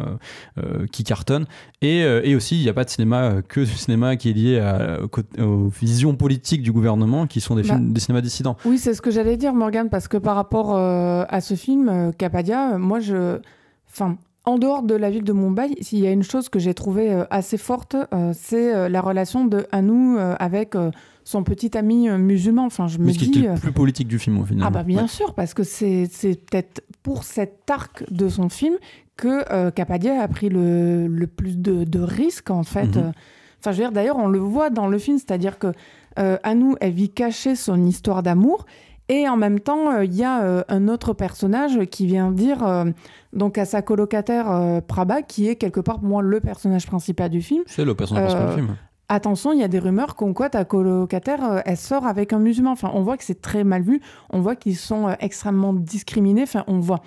qui cartonne, et aussi il n'y a pas de cinéma que du cinéma qui est lié aux visions politiques du gouvernement, qui sont des cinémas dissidents. Oui, c'est ce que j'allais dire, Morgane, parce que par rapport à ce film, Kapadia, moi en dehors de la ville de Mumbai, s'il y a une chose que j'ai trouvée assez forte, c'est la relation de Anu avec son petit ami musulman. Enfin, je me dis... qui est le plus politique du film, au final. Bien sûr, parce que c'est peut-être pour cet arc de son film que Kapadia a pris le plus de risques, en fait. Mm-hmm. Enfin, je veux dire, d'ailleurs, on le voit dans le film, c'est-à-dire que Anu, elle vit cachée son histoire d'amour. Et en même temps, il y a un autre personnage qui vient dire donc à sa colocataire Prabha, qui est quelque part, pour moi, le personnage principal du film. C'est le personnage principal du film. Attention, il y a des rumeurs comme quoi ta colocataire, elle sort avec un musulman. Enfin, on voit que c'est très mal vu. On voit qu'ils sont extrêmement discriminés. Enfin, on voit.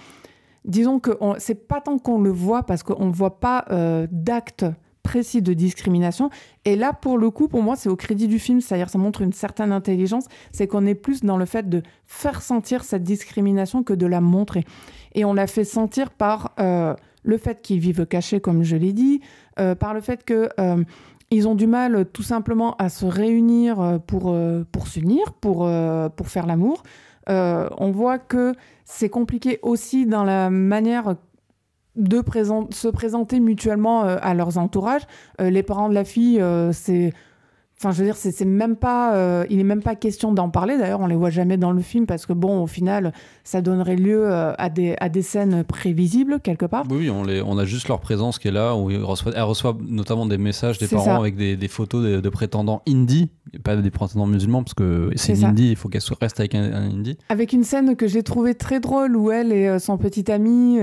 Disons que c'est pas tant qu'on le voit, parce qu'on ne voit pas d'acte précis de discrimination. Et là, pour le coup, pour moi, c'est au crédit du film, c'est-à-dire ça montre une certaine intelligence, c'est qu'on est plus dans le fait de faire sentir cette discrimination que de la montrer. Et on la fait sentir par le fait qu'ils vivent cachés, comme je l'ai dit, par le fait que ils ont du mal tout simplement à se réunir pour s'unir, pour faire l'amour. On voit que c'est compliqué aussi dans la manière de se présenter mutuellement à leurs entourages. Les parents de la fille, Enfin, je veux dire, c'est même pas, il n'est même pas question d'en parler. D'ailleurs, on les voit jamais dans le film parce que, bon, au final, ça donnerait lieu à des scènes prévisibles, quelque part. Oui, on a juste leur présence qui est là, où elles reçoivent notamment des messages des parents avec des photos de prétendants hindis, pas des prétendants musulmans, parce que c'est une indie, il faut qu'elle reste avec un indie. Avec une scène que j'ai trouvée très drôle, où elle et son petit ami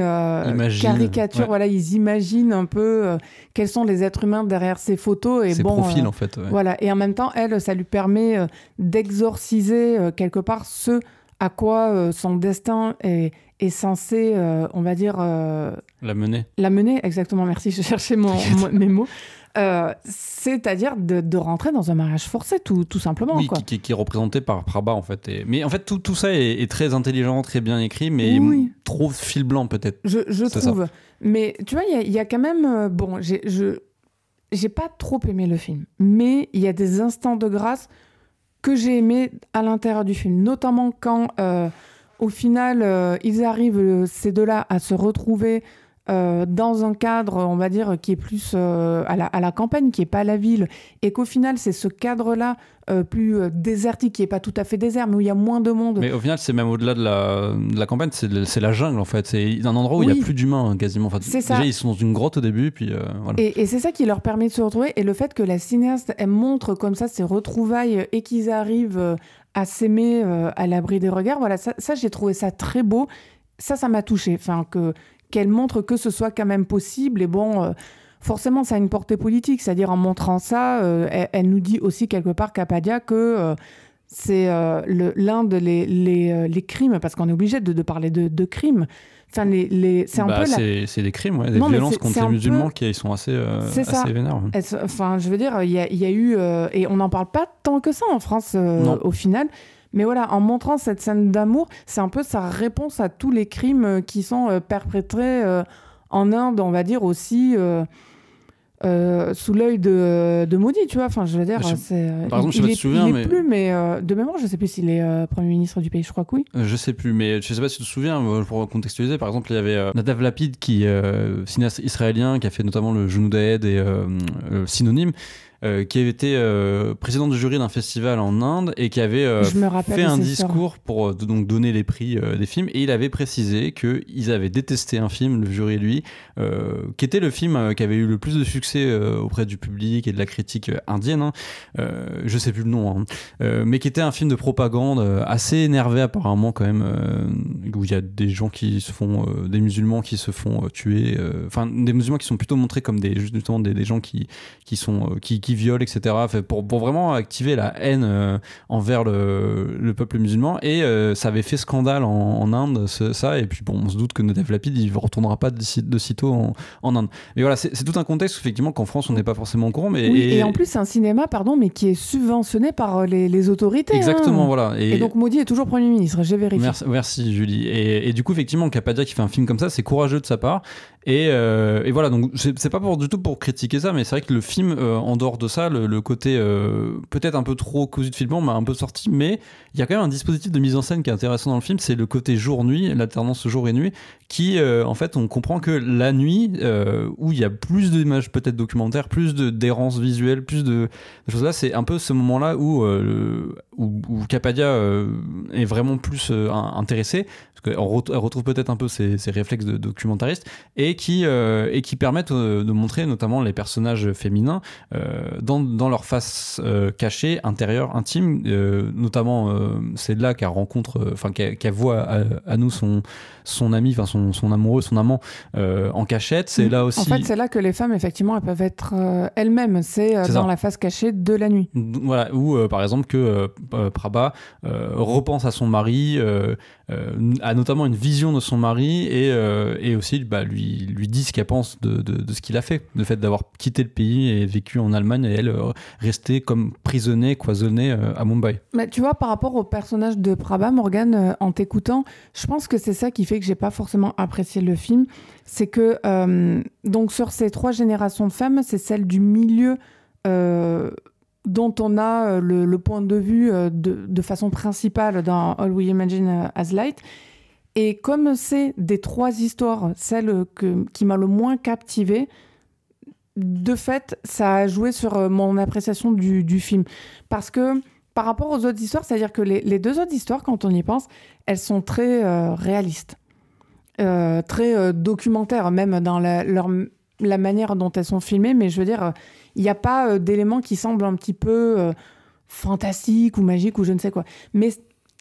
caricaturent, voilà, ils imaginent un peu quels sont les êtres humains derrière ces photos. Et ces profils, en fait. Ouais. Voilà. Et en même temps, elle, ça lui permet d'exorciser quelque part ce à quoi son destin est censé, on va dire... la mener. La mener, exactement, merci, je cherchais mes mots. C'est-à-dire de rentrer dans un mariage forcé, tout simplement. Oui, quoi. Qui est représenté par Prabha, en fait. Mais en fait, tout ça est très intelligent, très bien écrit, mais trop fil blanc, peut-être. Je trouve. Ça. Mais tu vois, il y a quand même... bon, j'ai pas trop aimé le film, mais il y a des instants de grâce que j'ai aimés à l'intérieur du film, notamment quand, au final, ils arrivent, ces deux-là, à se retrouver dans un cadre, on va dire, qui est plus à la campagne, qui n'est pas la ville, et qu'au final, c'est ce cadre-là plus désertique, qui n'est pas tout à fait désert, mais où il y a moins de monde. Mais au final, c'est même au-delà de la campagne, c'est la jungle, en fait. C'est un endroit où il n'y a plus d'humains, hein, quasiment. Enfin, c'est déjà, ça. ils sont dans une grotte au début, puis voilà. Et c'est ça qui leur permet de se retrouver, et le fait que la cinéaste, elle montre comme ça ces retrouvailles, et qu'ils arrivent à s'aimer à l'abri des regards, voilà, ça j'ai trouvé ça très beau. Ça m'a touchée. Enfin, qu'elle montre que ce soit quand même possible. Et bon, forcément, ça a une portée politique. C'est-à-dire, en montrant ça, elle nous dit aussi quelque part, Capadia, que c'est l'un des crimes, parce qu'on est obligé de parler de crimes. Enfin, c'est un peu c'est des crimes, ouais, des violences contre les musulmans qui sont assez vénères. Ouais. Enfin, je veux dire, il y a eu... et on n'en parle pas tant que ça en France, au final. Mais voilà, en montrant cette scène d'amour, c'est un peu sa réponse à tous les crimes qui sont perpétrés en Inde, on va dire aussi sous l'œil de Modi, tu vois. Enfin, je veux dire, par exemple, je sais pas si tu te souviens, mais plus, mais de mémoire, je sais plus s'il est Premier ministre du pays, je crois que oui. Je sais plus, mais je sais pas si tu te souviens, pour contextualiser, par exemple, il y avait Nadav Lapid, cinéaste israélien, qui a fait notamment le Genou d'Aed et Synonyme, qui avait été président du jury d'un festival en Inde et qui avait fait un discours pour donc donner les prix des films, et il avait précisé qu'ils avaient détesté un film, le jury et lui, qui était le film qui avait eu le plus de succès auprès du public et de la critique indienne, hein, je sais plus le nom, hein, mais qui était un film de propagande assez énervé apparemment quand même, où il y a des gens qui se font, des musulmans qui se font tuer, enfin des musulmans qui sont plutôt montrés comme justement des gens qui violent, etc. Pour vraiment activer la haine envers le peuple musulman, et ça avait fait scandale en Inde, ça, et puis bon, on se doute que Nadav Lapid il ne retournera pas de sitôt en Inde. Mais voilà, c'est tout un contexte effectivement qu'en France on n'est pas forcément au courant, mais et en plus c'est un cinéma, mais qui est subventionné par les autorités. Exactement, hein. voilà. Et donc Modi est toujours Premier ministre, j'ai vérifié. Merci Julie. Et du coup effectivement, Capadia qui fait un film comme ça, c'est courageux de sa part. Et voilà, donc c'est pas du tout pour critiquer ça, mais c'est vrai que le film, en dehors de ça, le côté peut-être un peu trop cousu de fil blanc m'a un peu sorti, mais il y a quand même un dispositif de mise en scène qui est intéressant dans le film, c'est le côté jour-nuit, l'alternance jour et nuit, qui en fait on comprend que la nuit, où il y a plus d'images peut-être documentaires, plus d'errance visuelle, plus de choses là, c'est un peu ce moment-là où Capadia est vraiment plus intéressé, parce qu'elle retrouve peut-être un peu ses réflexes de documentariste, et qui permettent de montrer notamment les personnages féminins dans leur face cachée, intérieure, intime, notamment c'est là qu'elle rencontre, enfin qu'elle voit à nous son ami, enfin son amoureux, son amant en cachette. C'est là aussi. En fait, c'est là que les femmes, effectivement, elles peuvent être elles-mêmes. C'est dans la face cachée de la nuit. Voilà, ou par exemple que Prabha repense à son mari, a notamment une vision de son mari, et aussi lui dit ce qu'elle pense de ce qu'il a fait, le fait d'avoir quitté le pays et vécu en Allemagne, et elle restée comme prisonnée, cloisonnée à Mumbai. Mais tu vois, par rapport au personnage de Prabha, Morgane, en t'écoutant, je pense que c'est ça qui fait que j'ai pas forcément apprécié le film. C'est que donc sur ces 3 générations de femmes, c'est celle du milieu dont on a le point de vue de façon principale dans All We Imagine As Light. Et comme c'est des 3 histoires, celle qui m'a le moins captivée, de fait, ça a joué sur mon appréciation du film. Parce que par rapport aux autres histoires, c'est-à-dire que les deux autres histoires, quand on y pense, elles sont très réalistes, très documentaires, même dans la manière dont elles sont filmées. Mais je veux dire, il n'y a pas d'éléments qui semblent un petit peu fantastiques ou magiques ou je ne sais quoi. Mais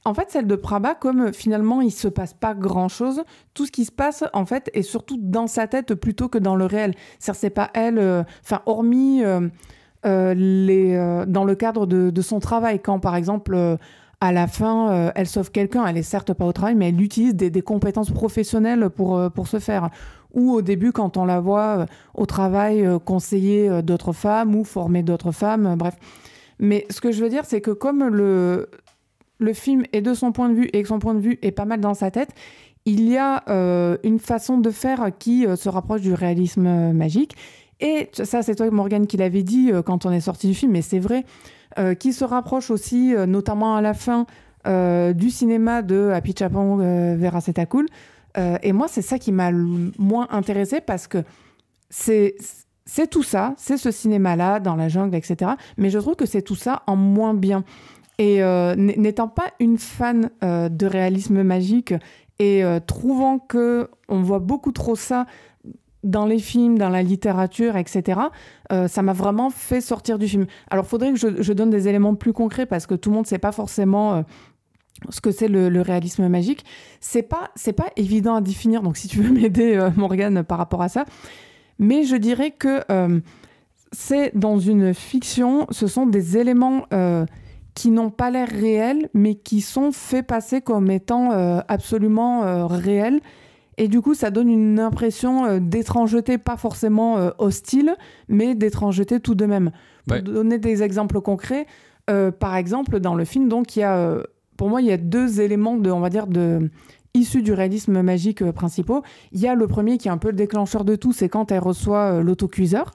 en fait, celle de Prabha, comme finalement, il ne se passe pas grand-chose, tout ce qui se passe, en fait, est surtout dans sa tête plutôt que dans le réel. C'est-à-dire, c'est pas elle... hormis dans le cadre de son travail, quand, par exemple, à la fin, elle sauve quelqu'un, elle est certes pas au travail, mais elle utilise des compétences professionnelles pour ce faire. Ou au début, quand on la voit au travail, conseiller d'autres femmes ou former d'autres femmes, bref. Mais ce que je veux dire, c'est que comme le film est de son point de vue et que son point de vue est pas mal dans sa tête, il y a une façon de faire qui se rapproche du réalisme magique. Et ça, c'est toi, Morgane, qui l'avais dit quand on est sorti du film, mais c'est vrai, qui se rapproche aussi, notamment à la fin, du cinéma de Apichatpong Veerasettakul. Et moi, c'est ça qui m'a moins intéressée parce que c'est tout ça, c'est ce cinéma-là, dans la jungle, etc. Mais je trouve que c'est tout ça en moins bien. Et n'étant pas une fan de réalisme magique et trouvant qu'on voit beaucoup trop ça dans les films, dans la littérature, etc., ça m'a vraiment fait sortir du film. Alors, il faudrait que je donne des éléments plus concrets parce que tout le monde ne sait pas forcément ce que c'est le réalisme magique. C'est pas évident à définir, donc si tu veux m'aider, Morgane, par rapport à ça. Mais je dirais que c'est dans une fiction, ce sont des éléments... qui n'ont pas l'air réels, mais qui sont faits passer comme étant absolument réels. Et du coup, ça donne une impression d'étrangeté, pas forcément hostile, mais d'étrangeté tout de même. Pour donner des exemples concrets, par exemple, dans le film, donc, pour moi, il y a deux éléments issus du réalisme magique principaux. Il y a le premier qui est un peu le déclencheur de tout, c'est quand elle reçoit l'autocuiseur.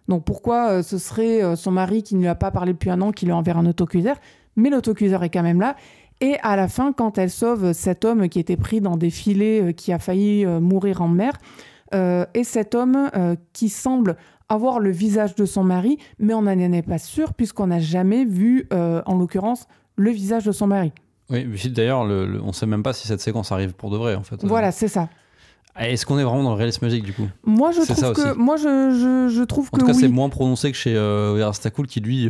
Donc pourquoi ce serait son mari qui ne lui a pas parlé depuis un an qui lui enverra un autocuiseur, mais l'autocuiseur est quand même là. Et à la fin, quand elle sauve cet homme qui était pris dans des filets, qui a failli mourir en mer, et cet homme qui semble avoir le visage de son mari, mais on n'en est pas sûr puisqu'on n'a jamais vu, en l'occurrence, le visage de son mari. Oui, d'ailleurs, on ne sait même pas si cette séquence arrive pour de vrai, en fait. Voilà, c'est ça. Est-ce qu'on est vraiment dans le réalisme magique, du coup ? Moi, je trouve que en tout cas, oui. c'est moins prononcé que chez Veerasettakul, qui lui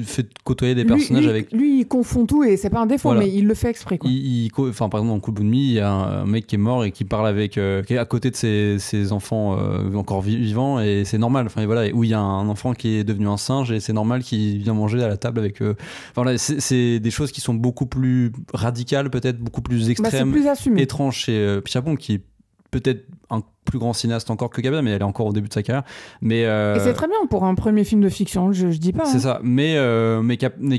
fait côtoyer des personnages avec... Lui, il confond tout et c'est pas un défaut, voilà. Mais il le fait exprès, quoi. Par exemple, dans Cool Bunmi, il y a un mec qui est mort et qui parle avec... qui est à côté de ses enfants encore vivants, et c'est normal. Enfin, voilà, où il y a un enfant qui est devenu un singe et c'est normal qu'il vient manger à la table avec... Voilà, c'est des choses qui sont beaucoup plus radicales, peut-être beaucoup plus extrêmes, c'est plus assumé. Étranges chez Apichatpong, qui est peut-être un plus grand cinéaste encore que Kabada, mais elle est encore au début de sa carrière. Mais et c'est très bien pour un premier film de fiction, je dis pas. C'est ça. Mais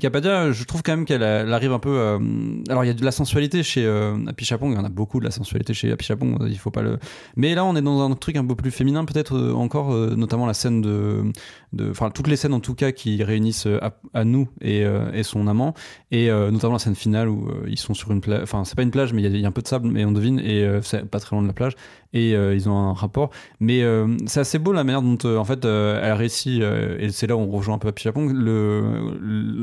Kapadia, je trouve quand même qu'elle arrive un peu... Alors, il y a de la sensualité chez Apichatpong, il y en a beaucoup de la sensualité chez Apichatpong, il faut pas le... Mais là, on est dans un truc un peu plus féminin, peut-être encore, notamment la scène Enfin, toutes les scènes, en tout cas, qui réunissent Anu et son amant, et notamment la scène finale où ils sont sur une plage... Enfin, c'est pas une plage, mais il y a un peu de sable, mais on devine, et c'est pas très loin de la plage, et ils ont un rapport. Mais c'est assez beau la manière dont, en fait, elle réussit, et c'est là où on rejoint un peu Apichatpong,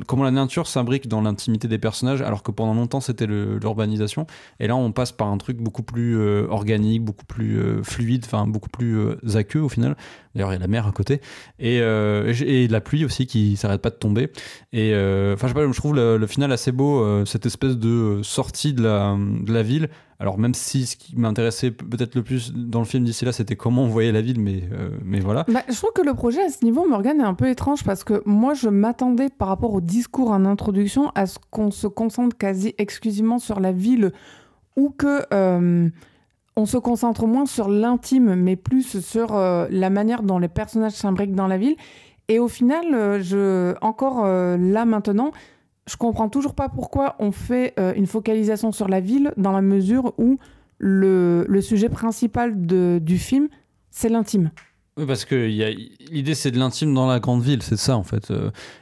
comment la nature s'imbrique dans l'intimité des personnages, alors que pendant longtemps, c'était l'urbanisation. Et là, on passe par un truc beaucoup plus organique, beaucoup plus fluide, enfin, beaucoup plus aqueux, au final. D'ailleurs, il y a la mer à côté. Et de la pluie aussi qui s'arrête pas de tomber. Et enfin, je sais pas, je trouve le final assez beau, cette espèce de sortie de la ville. Alors, même si ce qui m'intéressait peut-être le plus dans le film d'ici là, c'était comment on voyait la ville, mais voilà. Je trouve que le projet à ce niveau, Morgane, est un peu étrange parce que moi, je m'attendais par rapport au discours en introduction à ce qu'on se concentre quasi exclusivement sur la ville ou que on se concentre moins sur l'intime, mais plus sur la manière dont les personnages s'imbriquent dans la ville. Et au final, là maintenant, je comprends toujours pas pourquoi on fait une focalisation sur la ville dans la mesure où le sujet principal du film, c'est l'intime. Oui, parce que l'idée, c'est de l'intime dans la grande ville, c'est ça, en fait.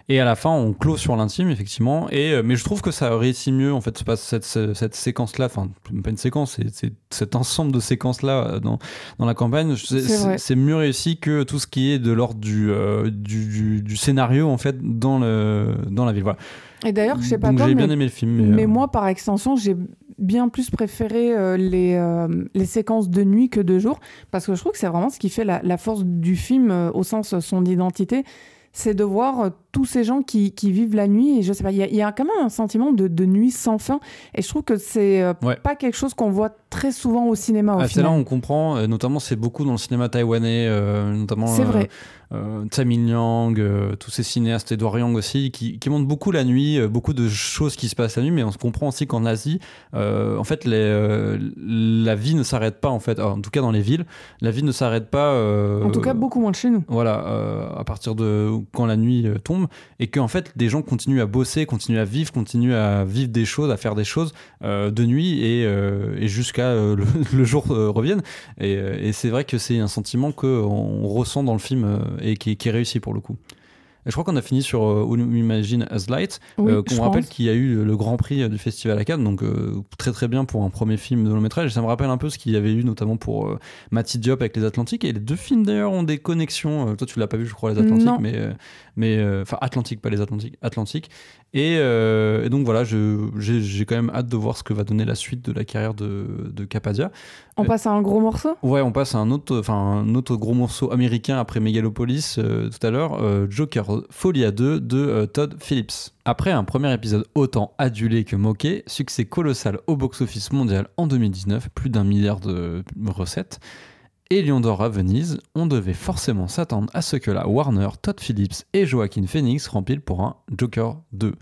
Et à la fin, on clôt sur l'intime, effectivement. Mais je trouve que ça réussit mieux, en fait, cette séquence-là, enfin, pas une séquence, c'est cet ensemble de séquences-là dans la campagne. C'est mieux réussi que tout ce qui est de l'ordre du scénario, en fait, dans la ville. Voilà. Et d'ailleurs, je sais pas toi, j'ai bien aimé le film. Mais moi, par extension, j'ai bien plus préféré les séquences de nuit que de jour, parce que je trouve que c'est vraiment ce qui fait la force du film, au sens son identité, c'est de voir tous ces gens qui vivent la nuit. Et je sais pas, il y a quand même un sentiment de nuit sans fin. Et je trouve que c'est pas quelque chose qu'on voit très souvent au cinéma. Au final. C'est là on comprend, notamment c'est beaucoup dans le cinéma taïwanais, notamment c'est vrai. Tsai Ming-liang, tous ces cinéastes, Edward Yang aussi, qui montrent beaucoup la nuit, beaucoup de choses qui se passent la nuit, mais on se comprend aussi qu'en Asie, en fait, la vie ne s'arrête pas, en fait. Alors, en tout cas, dans les villes, la vie ne s'arrête pas. En tout cas, beaucoup moins de chez nous. Voilà, à partir de quand la nuit tombe, et qu'en fait, des gens continuent à bosser, continuent à vivre des choses, à faire des choses de nuit et jusqu'à le jour revienne. Et c'est vrai que c'est un sentiment qu'on ressent dans le film et qui est réussi pour le coup. Et je crois qu'on a fini sur We Imagine As Light, qu'on rappelle qu'il y a eu le Grand Prix du Festival à Cannes, donc très très bien pour un premier film de long métrage. Et ça me rappelle un peu ce qu'il y avait eu notamment pour Mati Diop avec Les Atlantiques. Et les deux films d'ailleurs ont des connexions. Toi tu l'as pas vu, je crois, Les Atlantiques, enfin Atlantique, pas Les Atlantiques, Atlantique. Et donc voilà, j'ai quand même hâte de voir ce que va donner la suite de la carrière de Capadia. On passe à un gros morceau ? Ouais, on passe à un autre gros morceau américain après Megalopolis tout à l'heure, Joker Folie à deux de Todd Phillips. Après un premier épisode autant adulé que moqué, succès colossal au box-office mondial en 2019, plus d'1 milliard de recettes, et Lion d'Or à Venise, on devait forcément s'attendre à ce que la Warner, Todd Phillips et Joaquin Phoenix remplissent pour un Joker 2.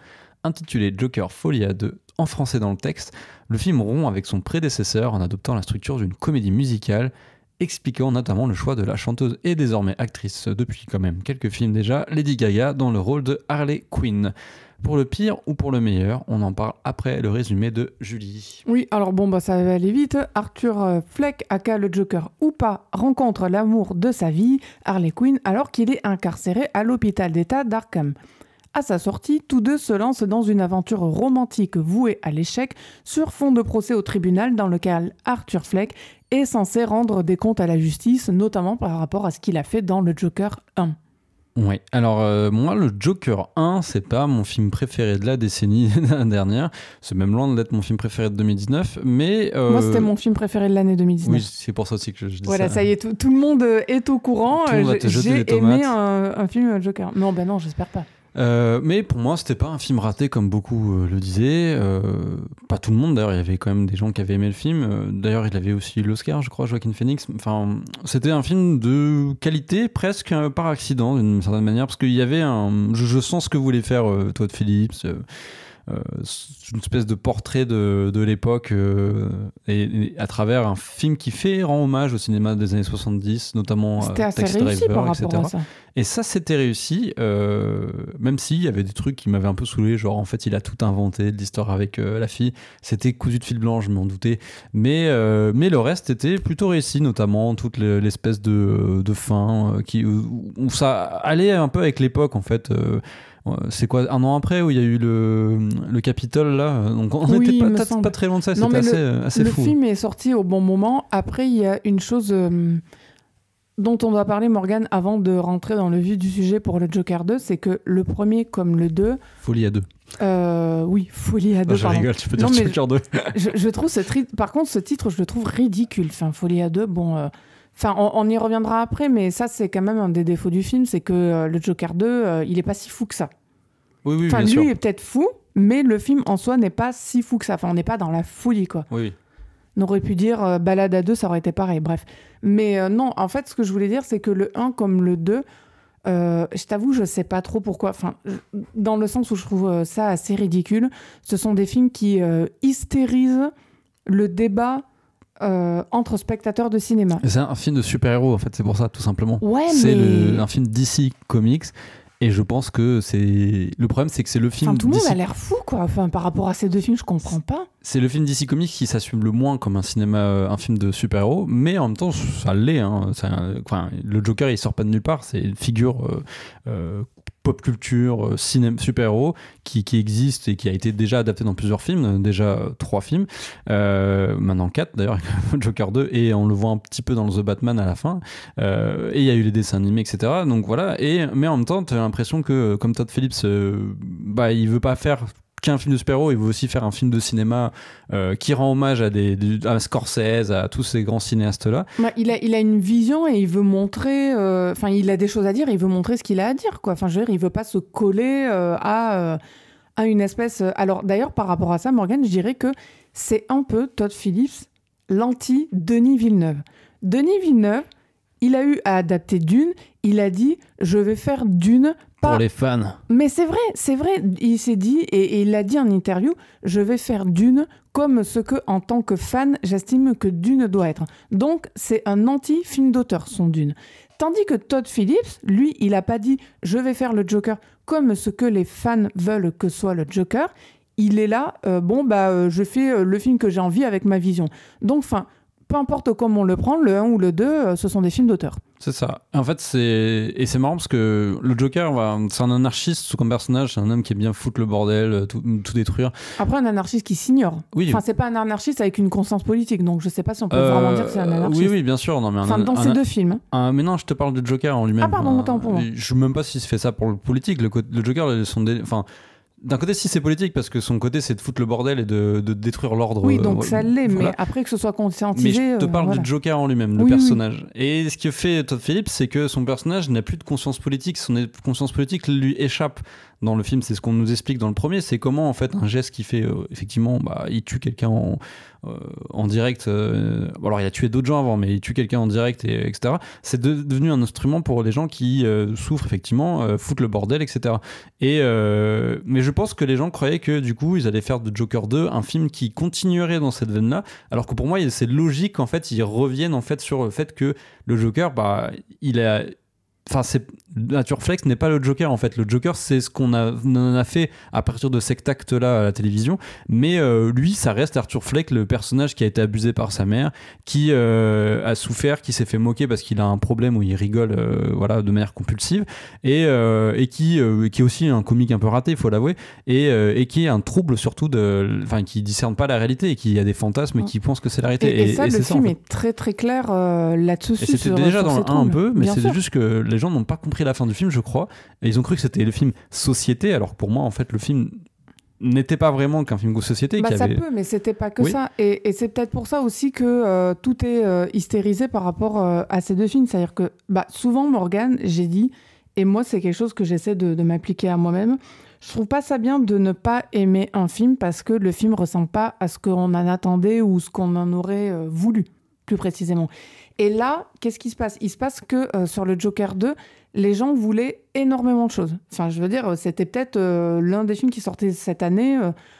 Intitulé Joker Folie à deux, en français dans le texte, le film rompt avec son prédécesseur en adoptant la structure d'une comédie musicale, expliquant notamment le choix de la chanteuse et désormais actrice depuis quand même quelques films déjà, Lady Gaga dans le rôle de Harley Quinn. Pour le pire ou pour le meilleur, on en parle après le résumé de Julie. Oui, alors ça va aller vite. Arthur Fleck, aka le Joker ou pas, rencontre l'amour de sa vie, Harley Quinn, alors qu'il est incarcéré à l'hôpital d'État d'Arkham. À sa sortie, tous deux se lancent dans une aventure romantique vouée à l'échec sur fond de procès au tribunal dans lequel Arthur Fleck est censé rendre des comptes à la justice, notamment par rapport à ce qu'il a fait dans le Joker 1. Oui, alors moi le Joker 1, c'est pas mon film préféré de la décennie dernière, c'est même loin d'être mon film préféré de 2019, mais... Moi c'était mon film préféré de l'année 2019. Oui, c'est pour ça aussi que je dis voilà, ça. ça y est, tout le monde est au courant, j'ai aimé un film Joker. Non, j'espère pas. Mais pour moi c'était pas un film raté comme beaucoup le disaient, pas tout le monde d'ailleurs, il y avait quand même des gens qui avaient aimé le film, d'ailleurs il avait aussi eu l'Oscar je crois, Joaquin Phoenix, enfin c'était un film de qualité presque par accident d'une certaine manière, parce qu'il y avait je sens ce que voulait faire Todd Phillips, une espèce de portrait de l'époque et à travers un film qui rend hommage au cinéma des années 70, notamment Taxi Driver, etc. Et ça c'était réussi, même s'il y avait des trucs qui m'avaient un peu saoulé, genre en fait il a tout inventé, l'histoire avec la fille, c'était cousu de fil blanc, je m'en doutais, mais le reste était plutôt réussi, notamment toute l'espèce de fin où ça allait un peu avec l'époque en fait. C'est quoi, un an après où il y a eu le Capitole là, donc on n'était pas très loin de ça, c'était assez fou. Le film est sorti au bon moment. Après il y a une chose dont on doit parler, Morgane, avant de rentrer dans le vif du sujet pour le Joker 2, c'est que le premier comme le 2... Folie à deux. Oui, Folie à deux, je rigole, tu peux dire Joker 2. je trouve par contre ce titre je le trouve ridicule, enfin Folie à deux, bon... Enfin, on y reviendra après, mais ça, c'est quand même un des défauts du film, c'est que le Joker 2, il est pas si fou que ça. Oui, enfin, bien lui sûr. est peut-être fou, mais le film en soi n'est pas si fou que ça. Enfin, on n'est pas dans la folie, quoi. Oui. On aurait pu dire Balade à deux, ça aurait été pareil, bref. Mais non, en fait, ce que je voulais dire, c'est que le 1 comme le 2, je t'avoue, je sais pas trop pourquoi. Enfin, dans le sens où je trouve ça assez ridicule, ce sont des films qui hystérisent le débat entre spectateurs de cinéma. C'est un film de super-héros en fait, c'est pour ça tout simplement. Ouais, c'est mais... un film DC Comics Et je pense que le problème, c'est que c'est le film. Enfin, tout le monde a l'air fou, quoi. Enfin, par rapport à ces deux films, je comprends pas. C'est le film DC Comics qui s'assume le moins comme un film de super-héros, mais en même temps, ça l'est. Hein. Le Joker, il sort pas de nulle part. C'est une figure pop culture, super-héros qui existe et qui a été déjà adapté dans plusieurs films, déjà 3 films, maintenant 4 d'ailleurs, avec Joker 2, et on le voit un petit peu dans The Batman à la fin, et il y a eu les dessins animés, etc. Donc voilà, mais en même temps, tu as l'impression que, comme Todd Phillips, il veut pas faire qu'un film de super-héros, il veut aussi faire un film de cinéma qui rend hommage à Scorsese, à tous ces grands cinéastes-là. Il a une vision et il veut montrer... il a des choses à dire et il veut montrer ce qu'il a à dire, quoi. Enfin, je veux dire, il veut pas se coller à une espèce... Alors, d'ailleurs, par rapport à ça, Morgane, je dirais que c'est un peu Todd Phillips, l'anti-Denis Villeneuve. Denis Villeneuve, il a eu à adapter Dune, il a dit « Je vais faire Dune... » Pour les fans. Mais c'est vrai, il s'est dit, et il l'a dit en interview, je vais faire Dune comme ce que, en tant que fan, j'estime que Dune doit être. Donc, c'est un anti-film d'auteur, son Dune. Tandis que Todd Phillips, lui, il n'a pas dit, je vais faire le Joker comme ce que les fans veulent que soit le Joker. Il est là, je fais le film que j'ai envie avec ma vision. Donc, peu importe comment on le prend, le 1 ou le 2, ce sont des films d'auteur. C'est ça. En fait, c'est marrant parce que le Joker, c'est un anarchiste comme personnage, c'est un homme qui aime bien foutre le bordel, tout détruire. Après, un anarchiste qui s'ignore. Oui. Enfin, c'est pas un anarchiste avec une conscience politique, donc je sais pas si on peut vraiment dire que c'est un anarchiste. Oui, bien sûr. Non, mais dans ces deux films. Mais non, je te parle du Joker en lui-même. Ah, pardon, autant pour moi. Je ne sais même pas s'il se fait ça pour le politique. Le Joker, d'un côté, si c'est politique, parce que son côté, c'est de foutre le bordel et de détruire l'ordre. Oui, donc ça l'est, voilà. Mais après que ce soit conscientisé... Mais je te parle du Joker en lui-même, le personnage. Oui. Et ce que fait Todd Phillips, c'est que son personnage n'a plus de conscience politique. Son conscience politique lui échappe. Dans le film, c'est ce qu'on nous explique dans le premier, c'est comment, en fait, un geste qui fait, effectivement, il tue quelqu'un en direct. Alors, il a tué d'autres gens avant, mais il tue quelqu'un en direct, etc. C'est devenu un instrument pour les gens qui souffrent, effectivement, foutent le bordel, etc. Mais je pense que les gens croyaient que, du coup, ils allaient faire de Joker 2 un film qui continuerait dans cette veine-là, alors que pour moi, c'est logique, en fait, ils reviennent, en fait, sur le fait que le Joker, il a... Arthur Fleck n'est pas le Joker en fait. Le Joker, c'est ce qu'on en a fait à partir de cet acte-là à la télévision. Mais lui, ça reste Arthur Fleck, le personnage qui a été abusé par sa mère, qui a souffert, qui s'est fait moquer parce qu'il a un problème où il rigole de manière compulsive et qui est aussi un comique un peu raté, il faut l'avouer, et qui est un trouble surtout qui discerne pas la réalité et qui a des fantasmes et qui pense que c'est la réalité. Et ça, le film est très très clair là-dessus. Et c'était déjà dans le 1 un peu, mais c'est juste que les gens n'ont pas compris la fin du film, je crois, et ils ont cru que c'était le film Société, alors que pour moi, en fait, le film n'était pas vraiment qu'un film de société. Ça peut, mais c'était pas que ça. Et c'est peut-être pour ça aussi que tout est hystérisé par rapport à ces deux films. C'est-à-dire que souvent, Morgane, j'ai dit, et moi, c'est quelque chose que j'essaie de m'appliquer à moi-même, je trouve pas ça bien de ne pas aimer un film parce que le film ressemble pas à ce qu'on en attendait ou ce qu'on en aurait voulu, plus précisément. Et là, qu'est-ce qui se passe ? Il se passe que sur le Joker 2, les gens voulaient énormément de choses. Enfin, je veux dire, c'était peut-être l'un des films qui sortait cette année,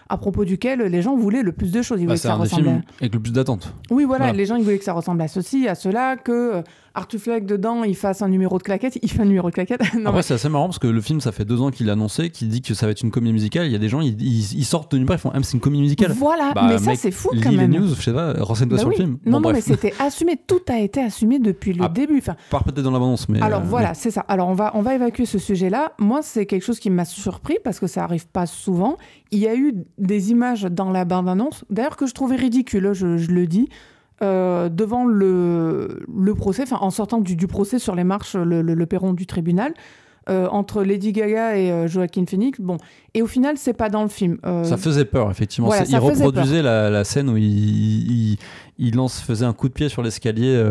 à propos duquel les gens voulaient le plus de choses. Ils voulaient que ça ressemble avec le plus d'attentes. Oui, voilà, les gens ils voulaient que ça ressemble à ceci, à cela, que Arthur Fleck dedans, il fasse un numéro de claquette. Il fait un numéro de claquette. Après, c'est assez marrant parce que le film, ça fait 2 ans qu'il l'a annoncé, qu'il dit que ça va être une comédie musicale. Il y a des gens, ils sortent de nulle part, ils font « Ah, mais c'est une comédie musicale ». Voilà, mais ça, c'est fou quand même. Lis les news, je sais pas, renseigne-toi sur le film. Non, mais c'était assumé. Tout a été assumé depuis le début. Part peut-être dans l'abondance, mais... Alors voilà, c'est ça. Alors on va évacuer ce sujet-là. Moi, c'est quelque chose qui m'a surpris parce que ça arrive pas souvent. Il y a eu des images dans la bande-annonce, d'ailleurs que je trouvais ridicule, je le dis, devant le procès, en sortant du procès sur les marches, le perron du tribunal, entre Lady Gaga et Joaquin Phoenix. Bon, et au final, c'est pas dans le film. Ça faisait peur, effectivement. Voilà, il reproduisait la scène où il faisait un coup de pied sur l'escalier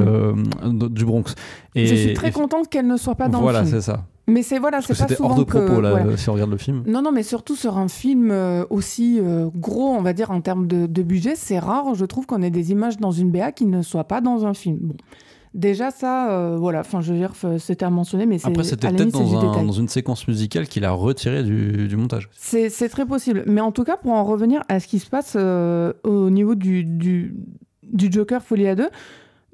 du Bronx. Et, je suis très contente qu'elle ne soit pas dans le film. Voilà, c'est ça. Mais c'est pas c'était souvent hors de propos, que, si on regarde le film. Non, mais surtout sur un film aussi gros, on va dire, en termes de budget, c'est rare, je trouve, qu'on ait des images dans une BA qui ne soient pas dans un film. Bon. Déjà, ça, je veux dire, c'était à mentionner, mais c'est... Après, c'était peut-être dans une séquence musicale qu'il a retiré du montage. C'est très possible. Mais en tout cas, pour en revenir à ce qui se passe au niveau du Joker Folie à 2,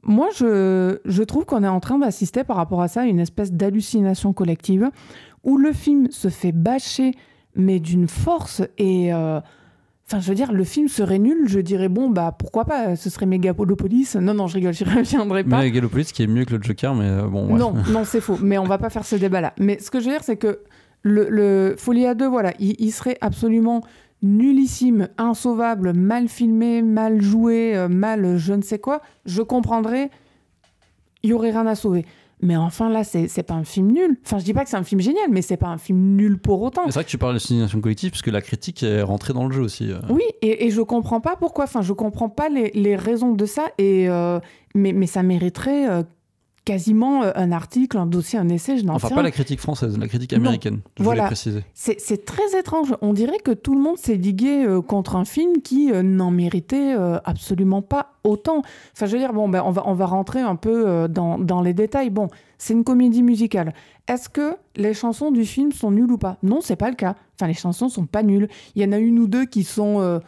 moi, je trouve qu'on est en train d'assister par rapport à ça à une espèce d'hallucination collective où le film se fait bâcher, mais d'une force, et... Enfin, je veux dire, le film serait nul, je dirais, bon, bah, pourquoi pas, ce serait Megalopolis. Non, je rigole, j'y reviendrai pas. Megalopolis qui est mieux que le Joker, mais bon, ouais. Non, c'est faux, mais on va pas faire ce débat-là. Mais ce que je veux dire, c'est que le Folie à deux, voilà, il serait absolument nullissime, insauvable, mal filmé, mal joué, mal je ne sais quoi. Je comprendrais, il y aurait rien à sauver. Mais enfin, là, c'est pas un film nul. Enfin, je dis pas que c'est un film génial, mais c'est pas un film nul pour autant. C'est vrai que tu parles de simulation collective, parce que la critique est rentrée dans le jeu aussi. Oui, et je comprends pas pourquoi. Enfin, je comprends pas les raisons de ça. Mais ça mériterait quasiment un article, un dossier, un essai, je n'en sais rien. Enfin, pas la critique française, la critique américaine, je voulais préciser. C'est très étrange. On dirait que tout le monde s'est ligué contre un film qui n'en méritait absolument pas autant. Enfin, je veux dire, bon, ben, on va rentrer un peu dans les détails. Bon, c'est une comédie musicale. Est-ce que les chansons du film sont nulles ou pas? Non, c'est pas le cas. Enfin, les chansons sont pas nulles. Il y en a une ou deux qui sont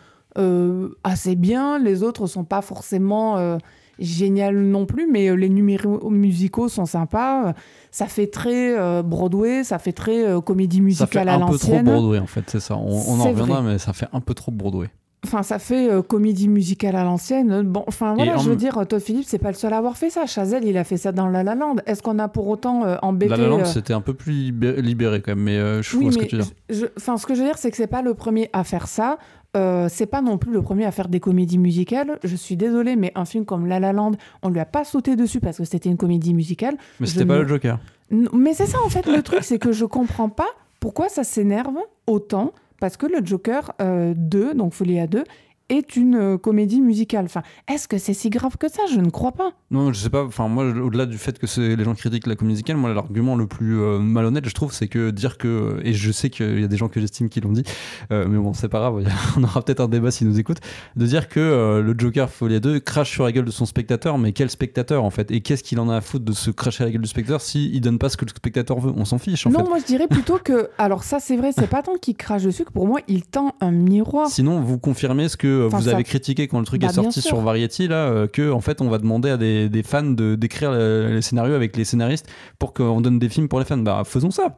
assez bien. Les autres sont pas forcément... génial non plus, mais les numéros musicaux sont sympas. Ça fait très Broadway, ça fait très comédie musicale à l'ancienne. Ça fait un peu trop Broadway, en fait, c'est ça. On en reviendra, mais ça fait un peu trop Broadway. Enfin, ça fait comédie musicale à l'ancienne. Bon, enfin, voilà, je veux dire, Todd Phillips, c'est pas le seul à avoir fait ça. Chazelle, il a fait ça dans La La Land. Est-ce qu'on a pour autant embêté... La La Land, c'était un peu plus libéré, quand même, mais je vois ce que tu veux dire. Enfin, ce que je veux dire, c'est que c'est pas le premier à faire ça. C'est pas non plus le premier à faire des comédies musicales. Je suis désolée, mais un film comme La La Land, on lui a pas sauté dessus parce que c'était une comédie musicale. Mais c'était pas le Joker. Mais c'est ça, en fait, le truc, c'est que je comprends pas pourquoi ça s'énerve autant, parce que le Joker 2, donc Folie à deux, est une comédie musicale. Enfin, est-ce que c'est si grave que ça? Je ne crois pas. Non, je sais pas. Enfin, moi, au-delà du fait que les gens critiquent la comédie musicale, moi, l'argument le plus malhonnête, je trouve, c'est que dire que, et je sais qu'il y a des gens que j'estime qui l'ont dit, mais bon, c'est pas grave, on aura peut-être un débat s'ils nous écoutent, de dire que le Joker Folie à deux crache sur la gueule de son spectateur, mais quel spectateur, en fait? Et qu'est-ce qu'il en a à foutre de se cracher à la gueule du spectateur s'il donne pas ce que le spectateur veut? On s'en fiche, en fait. Non, moi, je dirais plutôt que, alors ça, c'est vrai, c'est pas tant qu'il crache dessus que pour moi, il tend un miroir. Sinon, vous confirmez ce que vous avez critiqué quand le truc est sorti sur Variety, là, que en fait on va demander à des fans d'écrire les scénarios avec les scénaristes pour qu'on donne des films pour les fans. Bah faisons ça,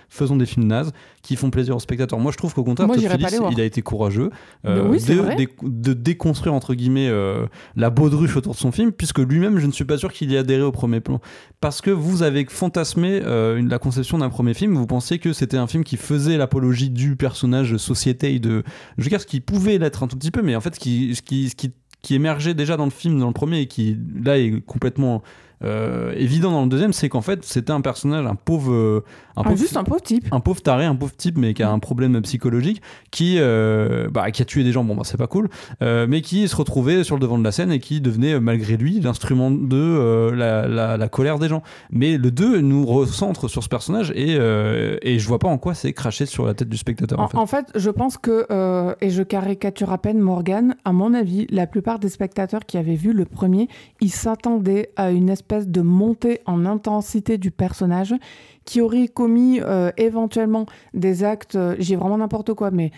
faisons des films nazes qui font plaisir aux spectateurs. Moi je trouve qu'au contraire, Todd Phillips, il a été courageux de déconstruire entre guillemets la baudruche autour de son film, puisque lui-même je ne suis pas sûr qu'il y ait adhéré au premier plan, parce que vous avez fantasmé la conception d'un premier film. Vous pensiez que c'était un film qui faisait l'apologie du personnage société de Joker, ce qui pouvait l'être un tout petit peu, mais en fait ce qui émergeait déjà dans le film, dans le premier, et qui là est complètement évident dans le deuxième, c'est qu'en fait c'était un personnage, un pauvre type, un pauvre taré, un pauvre type, mais qui a un problème psychologique, qui a tué des gens, bon bah c'est pas cool, mais qui se retrouvait sur le devant de la scène et qui devenait malgré lui l'instrument de la colère des gens. Mais le 2 nous recentre sur ce personnage et je vois pas en quoi c'est craché sur la tête du spectateur. En fait, je pense que, et je caricature à peine Morgane, à mon avis, la plupart des spectateurs qui avaient vu le premier, ils s'attendaient à une espèce de montée en intensité du personnage qui aurait commis éventuellement des actes, j'ai vraiment n'importe quoi, mais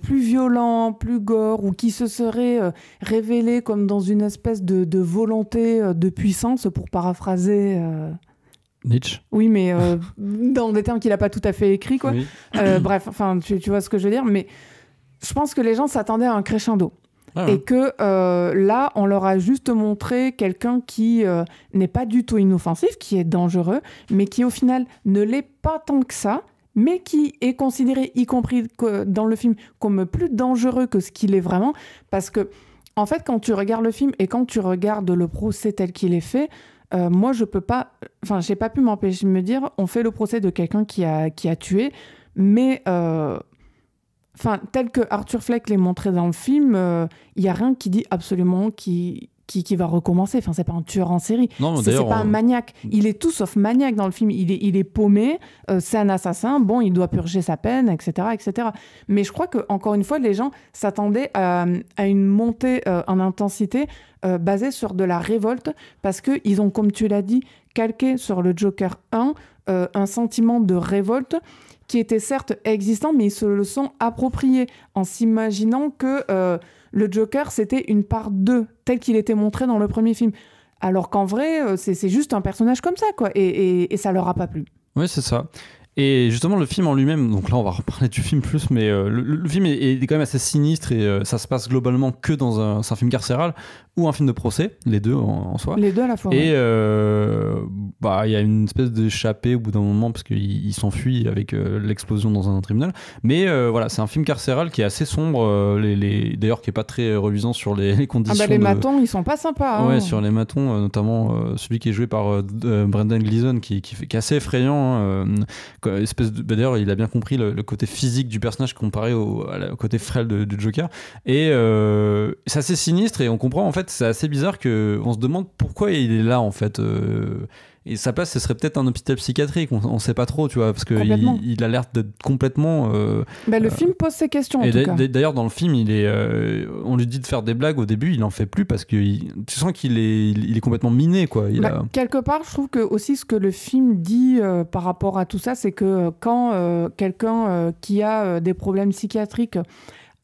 plus violents, plus gore, ou qui se serait révélé comme dans une espèce de volonté de puissance, pour paraphraser... Nietzsche. Oui, mais dans des termes qu'il n'a pas tout à fait écrits, quoi. Oui. Bref, enfin, tu vois ce que je veux dire, mais je pense que les gens s'attendaient à un crescendo. Et que là, on leur a juste montré quelqu'un qui n'est pas du tout inoffensif, qui est dangereux, mais qui au final ne l'est pas tant que ça, mais qui est considéré, y compris dans le film, comme plus dangereux que ce qu'il est vraiment. Parce que, en fait, quand tu regardes le film et quand tu regardes le procès tel qu'il est fait, moi, je peux pas... Enfin, j'ai pas pu m'empêcher de me dire, on fait le procès de quelqu'un qui a tué, mais... Enfin, tel que Arthur Fleck l'est montré dans le film, il n'y a rien qui dit absolument qui va recommencer. Enfin, c'est pas un tueur en série. Non, c'est pas un maniaque. Il est tout sauf maniaque dans le film. Il est paumé. C'est un assassin. Bon, il doit purger sa peine, etc., etc. Mais je crois que encore une fois, les gens s'attendaient à une montée en intensité basée sur de la révolte, parce que ils ont, comme tu l'as dit, calqué sur le Joker 1 un sentiment de révolte qui était certes existant, mais ils se le sont appropriés en s'imaginant que le Joker, c'était une part d'eux, tel qu'il était montré dans le premier film. Alors qu'en vrai, c'est juste un personnage comme ça, quoi. Et ça leur a pas plu. Oui, c'est ça. Et justement, le film en lui-même, donc là on va reparler du film plus, mais le film est quand même assez sinistre et ça se passe globalement que c'est un film carcéral ou un film de procès, les deux en soi. Les deux à la fois. Et il y a une espèce d'échappée au bout d'un moment parce qu'il s'enfuit avec l'explosion dans un tribunal. Mais voilà, c'est un film carcéral qui est assez sombre, d'ailleurs qui est pas très reluisant sur les conditions. Les matons, ils sont pas sympas. Ouais, sur les matons, notamment celui qui est joué par Brendan Gleeson, qui est assez effrayant. D'ailleurs, il a bien compris le côté physique du personnage comparé au côté frêle du Joker. Et c'est assez sinistre et on comprend, en fait, c'est assez bizarre qu'on se demande pourquoi il est là, en fait. Et sa place, ce serait peut-être un hôpital psychiatrique, on sait pas trop, tu vois, parce qu'il a l'air d'être complètement... le film pose ces questions, en tout cas. D'ailleurs, dans le film, on lui dit de faire des blagues au début, il en fait plus parce que tu sens qu'il est complètement miné, quoi. Quelque part, je trouve que aussi ce que le film dit par rapport à tout ça, c'est que quand quelqu'un qui a des problèmes psychiatriques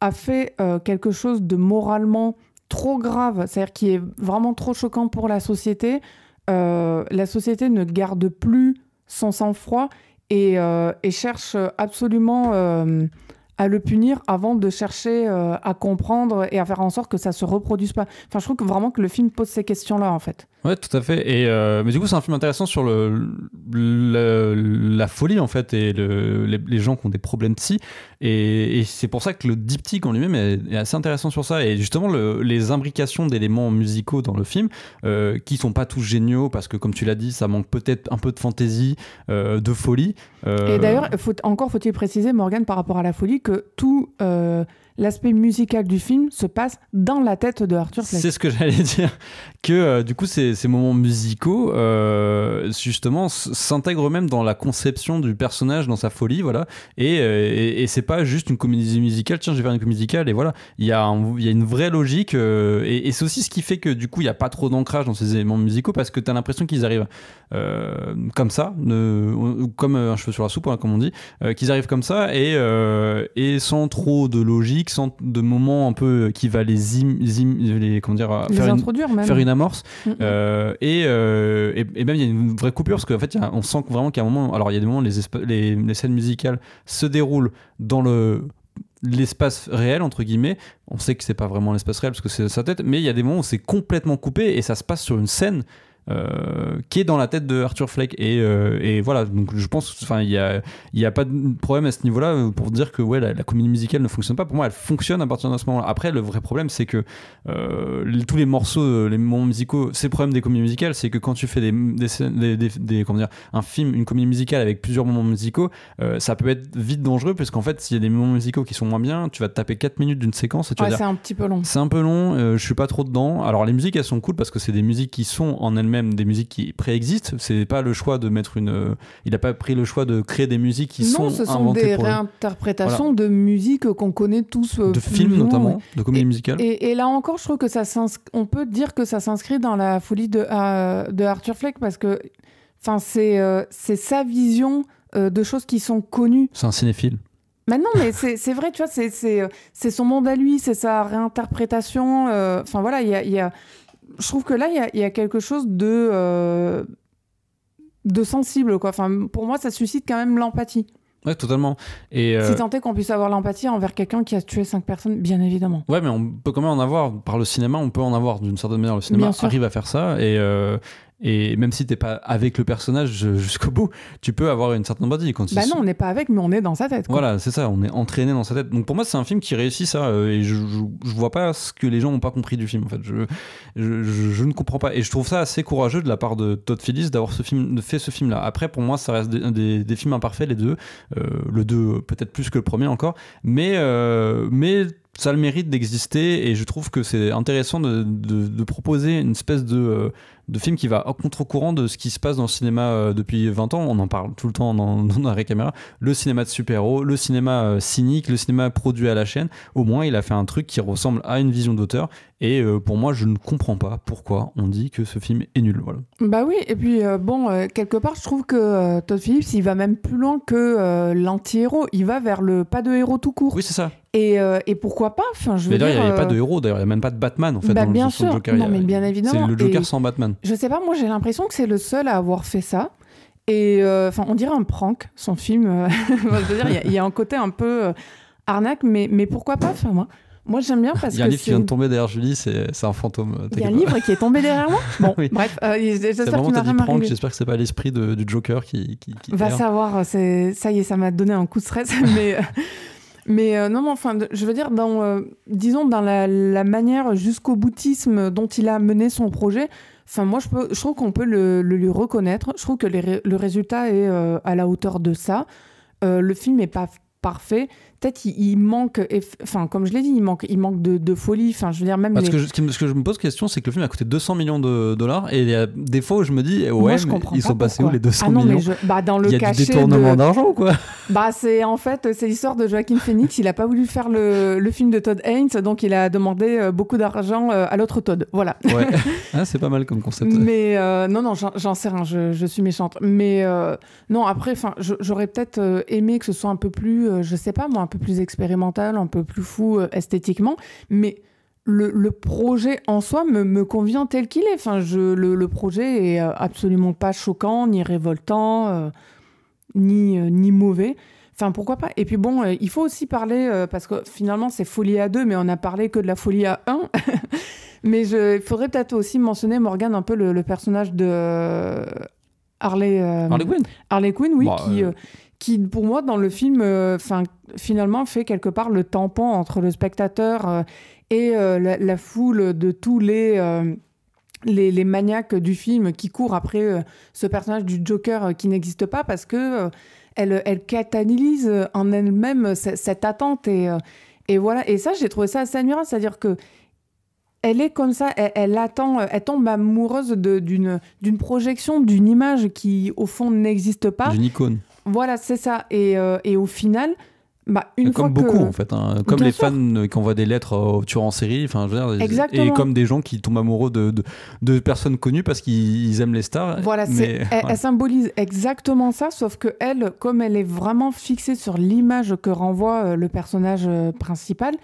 a fait quelque chose de moralement trop grave, c'est-à-dire qui est vraiment trop choquant pour la société ne garde plus son sang-froid et cherche absolument à le punir avant de chercher à comprendre et à faire en sorte que ça se reproduise pas. Enfin, je trouve vraiment que le film pose ces questions-là, en fait. Ouais, tout à fait. Mais du coup, c'est un film intéressant sur la folie, en fait, et les gens qui ont des problèmes psy. Et c'est pour ça que le diptyque en lui-même est assez intéressant sur ça. Et justement, les imbrications d'éléments musicaux dans le film, qui sont pas tous géniaux, parce que, comme tu l'as dit, ça manque peut-être un peu de fantaisie, de folie. Et d'ailleurs, faut-il préciser, Morgane, par rapport à la folie, que tout... l'aspect musical du film se passe dans la tête de Arthur Fleck. C'est ce que j'allais dire, que du coup ces moments musicaux justement s'intègrent même dans la conception du personnage, dans sa folie, voilà. Et c'est pas juste une comédie musicale, tiens je vais faire une comédie musicale, et voilà, il y a une vraie logique, et c'est aussi ce qui fait que du coup il y a pas trop d'ancrage dans ces éléments musicaux, parce que t'as l'impression qu'ils arrivent comme ça, comme un cheveu sur la soupe, hein, comme on dit, qu'ils arrivent comme ça et sans trop de logique, sans de moments un peu qui va les introduire même. Faire une amorce. Et même il y a une vraie coupure, parce qu'en fait on sent vraiment qu'à un moment, alors il y a des moments les scènes musicales se déroulent dans l'espace réel, entre guillemets. On sait que c'est pas vraiment l'espace réel parce que c'est sa tête, mais il y a des moments où c'est complètement coupé et ça se passe sur une scène qui est dans la tête de Arthur Fleck, et voilà, donc je pense, enfin il y a pas de problème à ce niveau-là pour dire que ouais la comédie musicale ne fonctionne pas. Pour moi elle fonctionne à partir de ce moment-là. Après le vrai problème c'est que tous les morceaux, les moments musicaux, c'est le problème des comédies musicales, c'est que quand tu fais comment dire, un film, une comédie musicale avec plusieurs moments musicaux, ça peut être vite dangereux, parce qu'en fait s'il y a des moments musicaux qui sont moins bien, tu vas te taper 4 minutes d'une séquence et tu vas dire, c'est un petit peu long. C'est un peu long, je suis pas trop dedans. Alors les musiques elles sont cool parce que c'est des musiques qui sont en elles-mêmes des musiques qui préexistent. C'est pas le choix de mettre il a pas pris le choix de créer des musiques qui sont inventées. Non, ce sont des réinterprétations de musique qu'on connaît tous. De films notamment, de comédies musicales. Et là encore, je trouve que on peut dire que ça s'inscrit dans la folie de Arthur Fleck, parce que c'est sa vision de choses qui sont connues. C'est un cinéphile. Mais non, mais c'est vrai, tu vois, c'est son monde à lui, c'est sa réinterprétation. Enfin voilà, je trouve que là, il y a quelque chose de sensible, quoi. Enfin, pour moi, ça suscite quand même l'empathie. Ouais, totalement. Et si tant est qu'on puisse avoir l'empathie envers quelqu'un qui a tué 5 personnes, bien évidemment. Ouais, mais on peut quand même en avoir par le cinéma, on peut en avoir d'une certaine manière. Le cinéma arrive à faire ça, et même si t'es pas avec le personnage jusqu'au bout, tu peux avoir une certaine empathie. Non, on n'est pas avec, mais on est dans sa tête, quoi. Voilà, c'est ça, on est entraîné dans sa tête. Donc pour moi, c'est un film qui réussit ça, et je vois pas ce que les gens n'ont pas compris du film, en fait. Je ne comprends pas, et je trouve ça assez courageux de la part de Todd Phillips d'avoir fait ce film-là. Après, pour moi, ça reste des films imparfaits, les deux. Le 2 peut-être plus que le premier encore, mais ça a le mérite d'exister, et je trouve que c'est intéressant de proposer une espèce de film qui va à contre-courant de ce qui se passe dans le cinéma depuis 20 ans. On en parle tout le temps dans Arrêt Caméra. Le cinéma de super-héros, le cinéma cynique, le cinéma produit à la chaîne. Au moins, il a fait un truc qui ressemble à une vision d'auteur. Et pour moi, je ne comprends pas pourquoi on dit que ce film est nul. Voilà. Bah oui, et puis quelque part, je trouve que Todd Phillips, il va même plus loin que l'anti-héros. Il va vers le pas de héros tout court. Oui, c'est ça. Et pourquoi pas, enfin, je veux dire... D'ailleurs, il n'y a pas de héros, d'ailleurs, il n'y a même pas de Batman, en fait, dans bien le sûr. Joker. Non, mais bien évidemment. C'est le Joker sans Batman. Je sais pas, moi j'ai l'impression que c'est le seul à avoir fait ça. Et on dirait un prank, son film. Je veux dire, il y a un côté un peu arnaque, mais pourquoi pas? Moi, j'aime bien parce que. Il y a un livre qui vient de tomber derrière Julie, c'est un fantôme. Il y a un livre qui est tombé derrière moi? Bon, oui. Bref, j'espère qu'il m'a rien arrivé. J'espère que c'est pas l'esprit du Joker qui va savoir, ça y est, ça m'a donné un coup de stress. Non, je veux dire, disons, dans la manière jusqu'au boutisme dont il a mené son projet, moi, je trouve qu'on peut le lui reconnaître. Je trouve que le résultat est à la hauteur de ça. Le film n'est pas parfait. Peut-être il manque, comme je l'ai dit, il manque de folie. Je veux dire, même ce que je me pose question, c'est que le film a coûté 200 millions de dollars et il y a des fois où je me dis, ouais, mais ils sont passés où les 200 millions? Dans le il y a du détournement d'argent, quoi. C'est l'histoire de Joaquin Phoenix. Il a pas voulu faire le film de Todd Haynes, donc il a demandé beaucoup d'argent à l'autre Todd. Voilà. Ouais. C'est pas mal comme concept. Mais non, j'en sais rien. Je suis méchante. Mais non, après, j'aurais peut-être aimé que ce soit un peu plus, je sais pas moi, un peu plus expérimental, un peu plus fou esthétiquement, mais le projet en soi me convient tel qu'il est. Le projet est absolument pas choquant, ni révoltant, ni mauvais. Pourquoi pas? Et puis bon, il faut aussi parler, parce que finalement c'est Folie à 2, mais on n'a parlé que de la Folie à 1. Mais il faudrait peut-être aussi mentionner, Morgane, un peu le personnage de Harley Quinn. Harley Quinn, oui, qui, pour moi, dans le film, finalement, fait quelque part le tampon entre le spectateur et la foule de tous les maniaques du film qui courent après ce personnage du Joker qui n'existe pas, parce que elle catalyse en elle-même cette attente. Et voilà. Et ça, j'ai trouvé ça assez admirable. C'est-à-dire que elle est comme ça, elle attend, elle tombe amoureuse d'une projection, d'une image qui, au fond, n'existe pas. D'une icône. Voilà, c'est ça. Et au final, une fois comme beaucoup, en fait. Comme les fans qui envoient des lettres aux tueurs en série. Exactement. Et comme des gens qui tombent amoureux de personnes connues parce qu'ils aiment les stars. Voilà, elle symbolise exactement ça, sauf que elle, comme elle est vraiment fixée sur l'image que renvoie le personnage principal,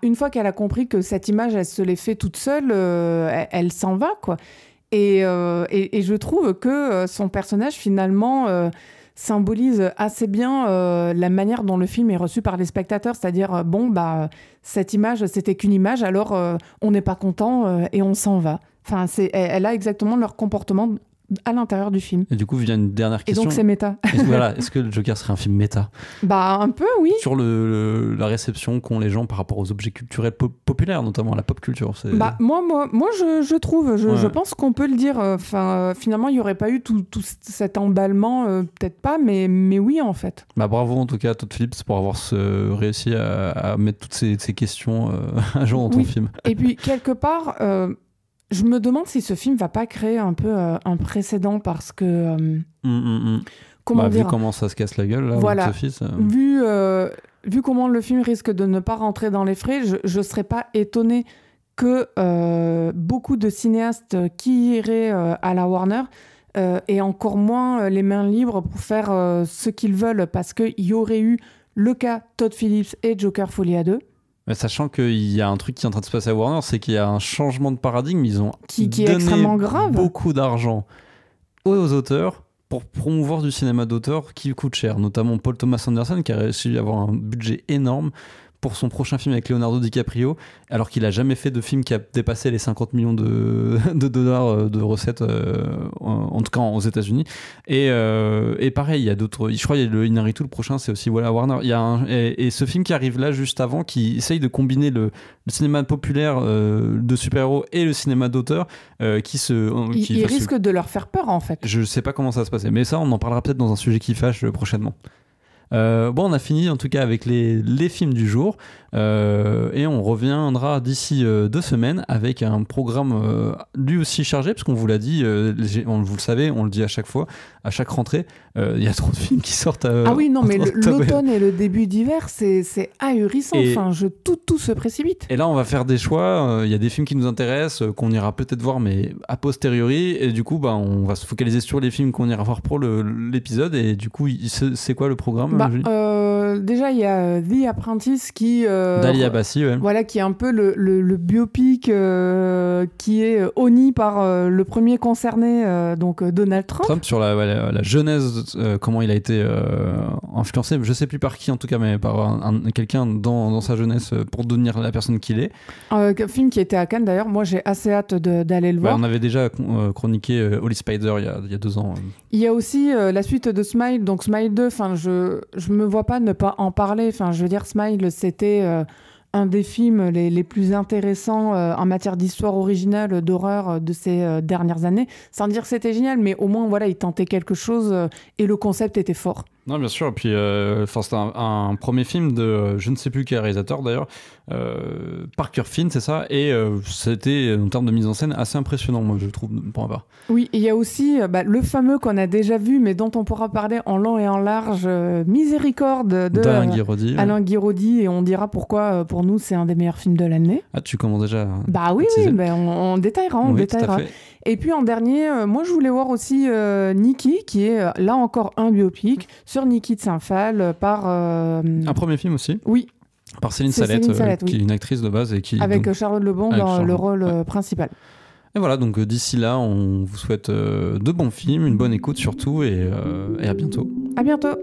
une fois qu'elle a compris que cette image, elle se l'est fait toute seule, elle s'en va, quoi. Et je trouve que son personnage, finalement, symbolise assez bien la manière dont le film est reçu par les spectateurs. C'est-à-dire, cette image, c'était qu'une image, alors on n'est pas content et on s'en va. Elle a exactement leur comportement à l'intérieur du film. Et du coup, vient une dernière question. Et donc, c'est méta. Est-ce que le Joker serait un film méta? Un peu, oui. Sur la réception qu'ont les gens par rapport aux objets culturels populaires, notamment à la pop culture. Moi, je trouve. Je pense qu'on peut le dire. Finalement, il n'y aurait pas eu tout cet emballement, peut-être pas, mais oui, en fait. Bravo, en tout cas, à Todd Phillips pour avoir réussi à mettre toutes ces questions à jour dans ton film. Et puis, quelque part... je me demande si ce film va pas créer un peu un précédent, parce que comment dire, vu comment ça se casse la gueule là, voilà, box-office, vu comment le film risque de ne pas rentrer dans les frais, je serais pas étonnée que beaucoup de cinéastes qui iraient à la Warner aient encore moins les mains libres pour faire ce qu'ils veulent, parce qu'il y aurait eu le cas Todd Phillips et Joker Folie à 2. Sachant qu'il y a un truc qui est en train de se passer à Warner, c'est qu'il y a un changement de paradigme. Ils ont qui est extrêmement grave. Beaucoup d'argent aux auteurs pour promouvoir du cinéma d'auteur qui coûte cher. Notamment Paul Thomas Anderson, qui a réussi à avoir un budget énorme pour son prochain film avec Leonardo DiCaprio, alors qu'il n'a jamais fait de film qui a dépassé les 50 millions de dollars de recettes, en tout cas aux États-Unis. Et pareil, il y a d'autres. Je crois qu'il y a le Inaritu, le prochain, c'est aussi Warner. Il y a et ce film qui arrive là juste avant, qui essaye de combiner le cinéma populaire de super-héros et le cinéma d'auteur, il risque de leur faire peur, en fait. Je sais pas comment ça va se passer, mais ça, on en parlera peut-être dans un sujet qui fâche prochainement. On a fini en tout cas avec les films du jour, et on reviendra d'ici 2 semaines avec un programme lui aussi chargé, parce qu'on vous l'a dit, vous le savez, on le dit à chaque fois, à chaque rentrée, il y a trop de films qui sortent. Ah oui, non, mais l'automne et le début d'hiver, c'est ahurissant. Tout se précipite. Et là, on va faire des choix. Il y a des films qui nous intéressent, qu'on ira peut-être voir, mais a posteriori. Et du coup, on va se focaliser sur les films qu'on ira voir pour l'épisode. Et du coup, c'est quoi le programme, Julie ? déjà, il y a The Apprentice qui... d'Ali Abbasi, ouais. Voilà, qui est un peu le biopic qui est honni par le premier concerné, donc Donald Trump. Sur la genèse, comment il a été influencé, je sais plus par qui en tout cas, mais par quelqu'un dans sa jeunesse pour devenir la personne qu'il est. Film qui était à Cannes d'ailleurs, moi j'ai assez hâte d'aller le voir. On avait déjà chroniqué Holy Spider il y a 2 ans. Il y a aussi la suite de Smile, donc Smile 2, je me vois pas ne pas en parler, je veux dire Smile c'était un des films les plus intéressants en matière d'histoire originale, d'horreur de ces dernières années, sans dire que c'était génial, mais au moins voilà, il tentait quelque chose et le concept était fort. Non, bien sûr. Et puis, c'était un premier film de je ne sais plus quel réalisateur d'ailleurs, Parker Finn, c'est ça. Et c'était, en termes de mise en scène, assez impressionnant, moi, je trouve, pour ma part. Oui, il y a aussi le fameux qu'on a déjà vu, mais dont on pourra parler en long et en large, Miséricorde d'Alain Guiraudy. Alain Guiraudy, et on dira pourquoi, pour nous, c'est un des meilleurs films de l'année. Ah, tu commences déjà Bah oui, on détaillera, on détaillera. Tout à fait. Et puis en dernier, moi je voulais voir aussi Nikki, qui est là encore un biopic sur Nikki de Saint-Phal par... Un premier film aussi. Oui. Par Céline Salette, qui est une actrice de base. Avec Charlotte Lebon dans le rôle principal. Et voilà, donc d'ici là, on vous souhaite de bons films, une bonne écoute surtout, et à bientôt. À bientôt.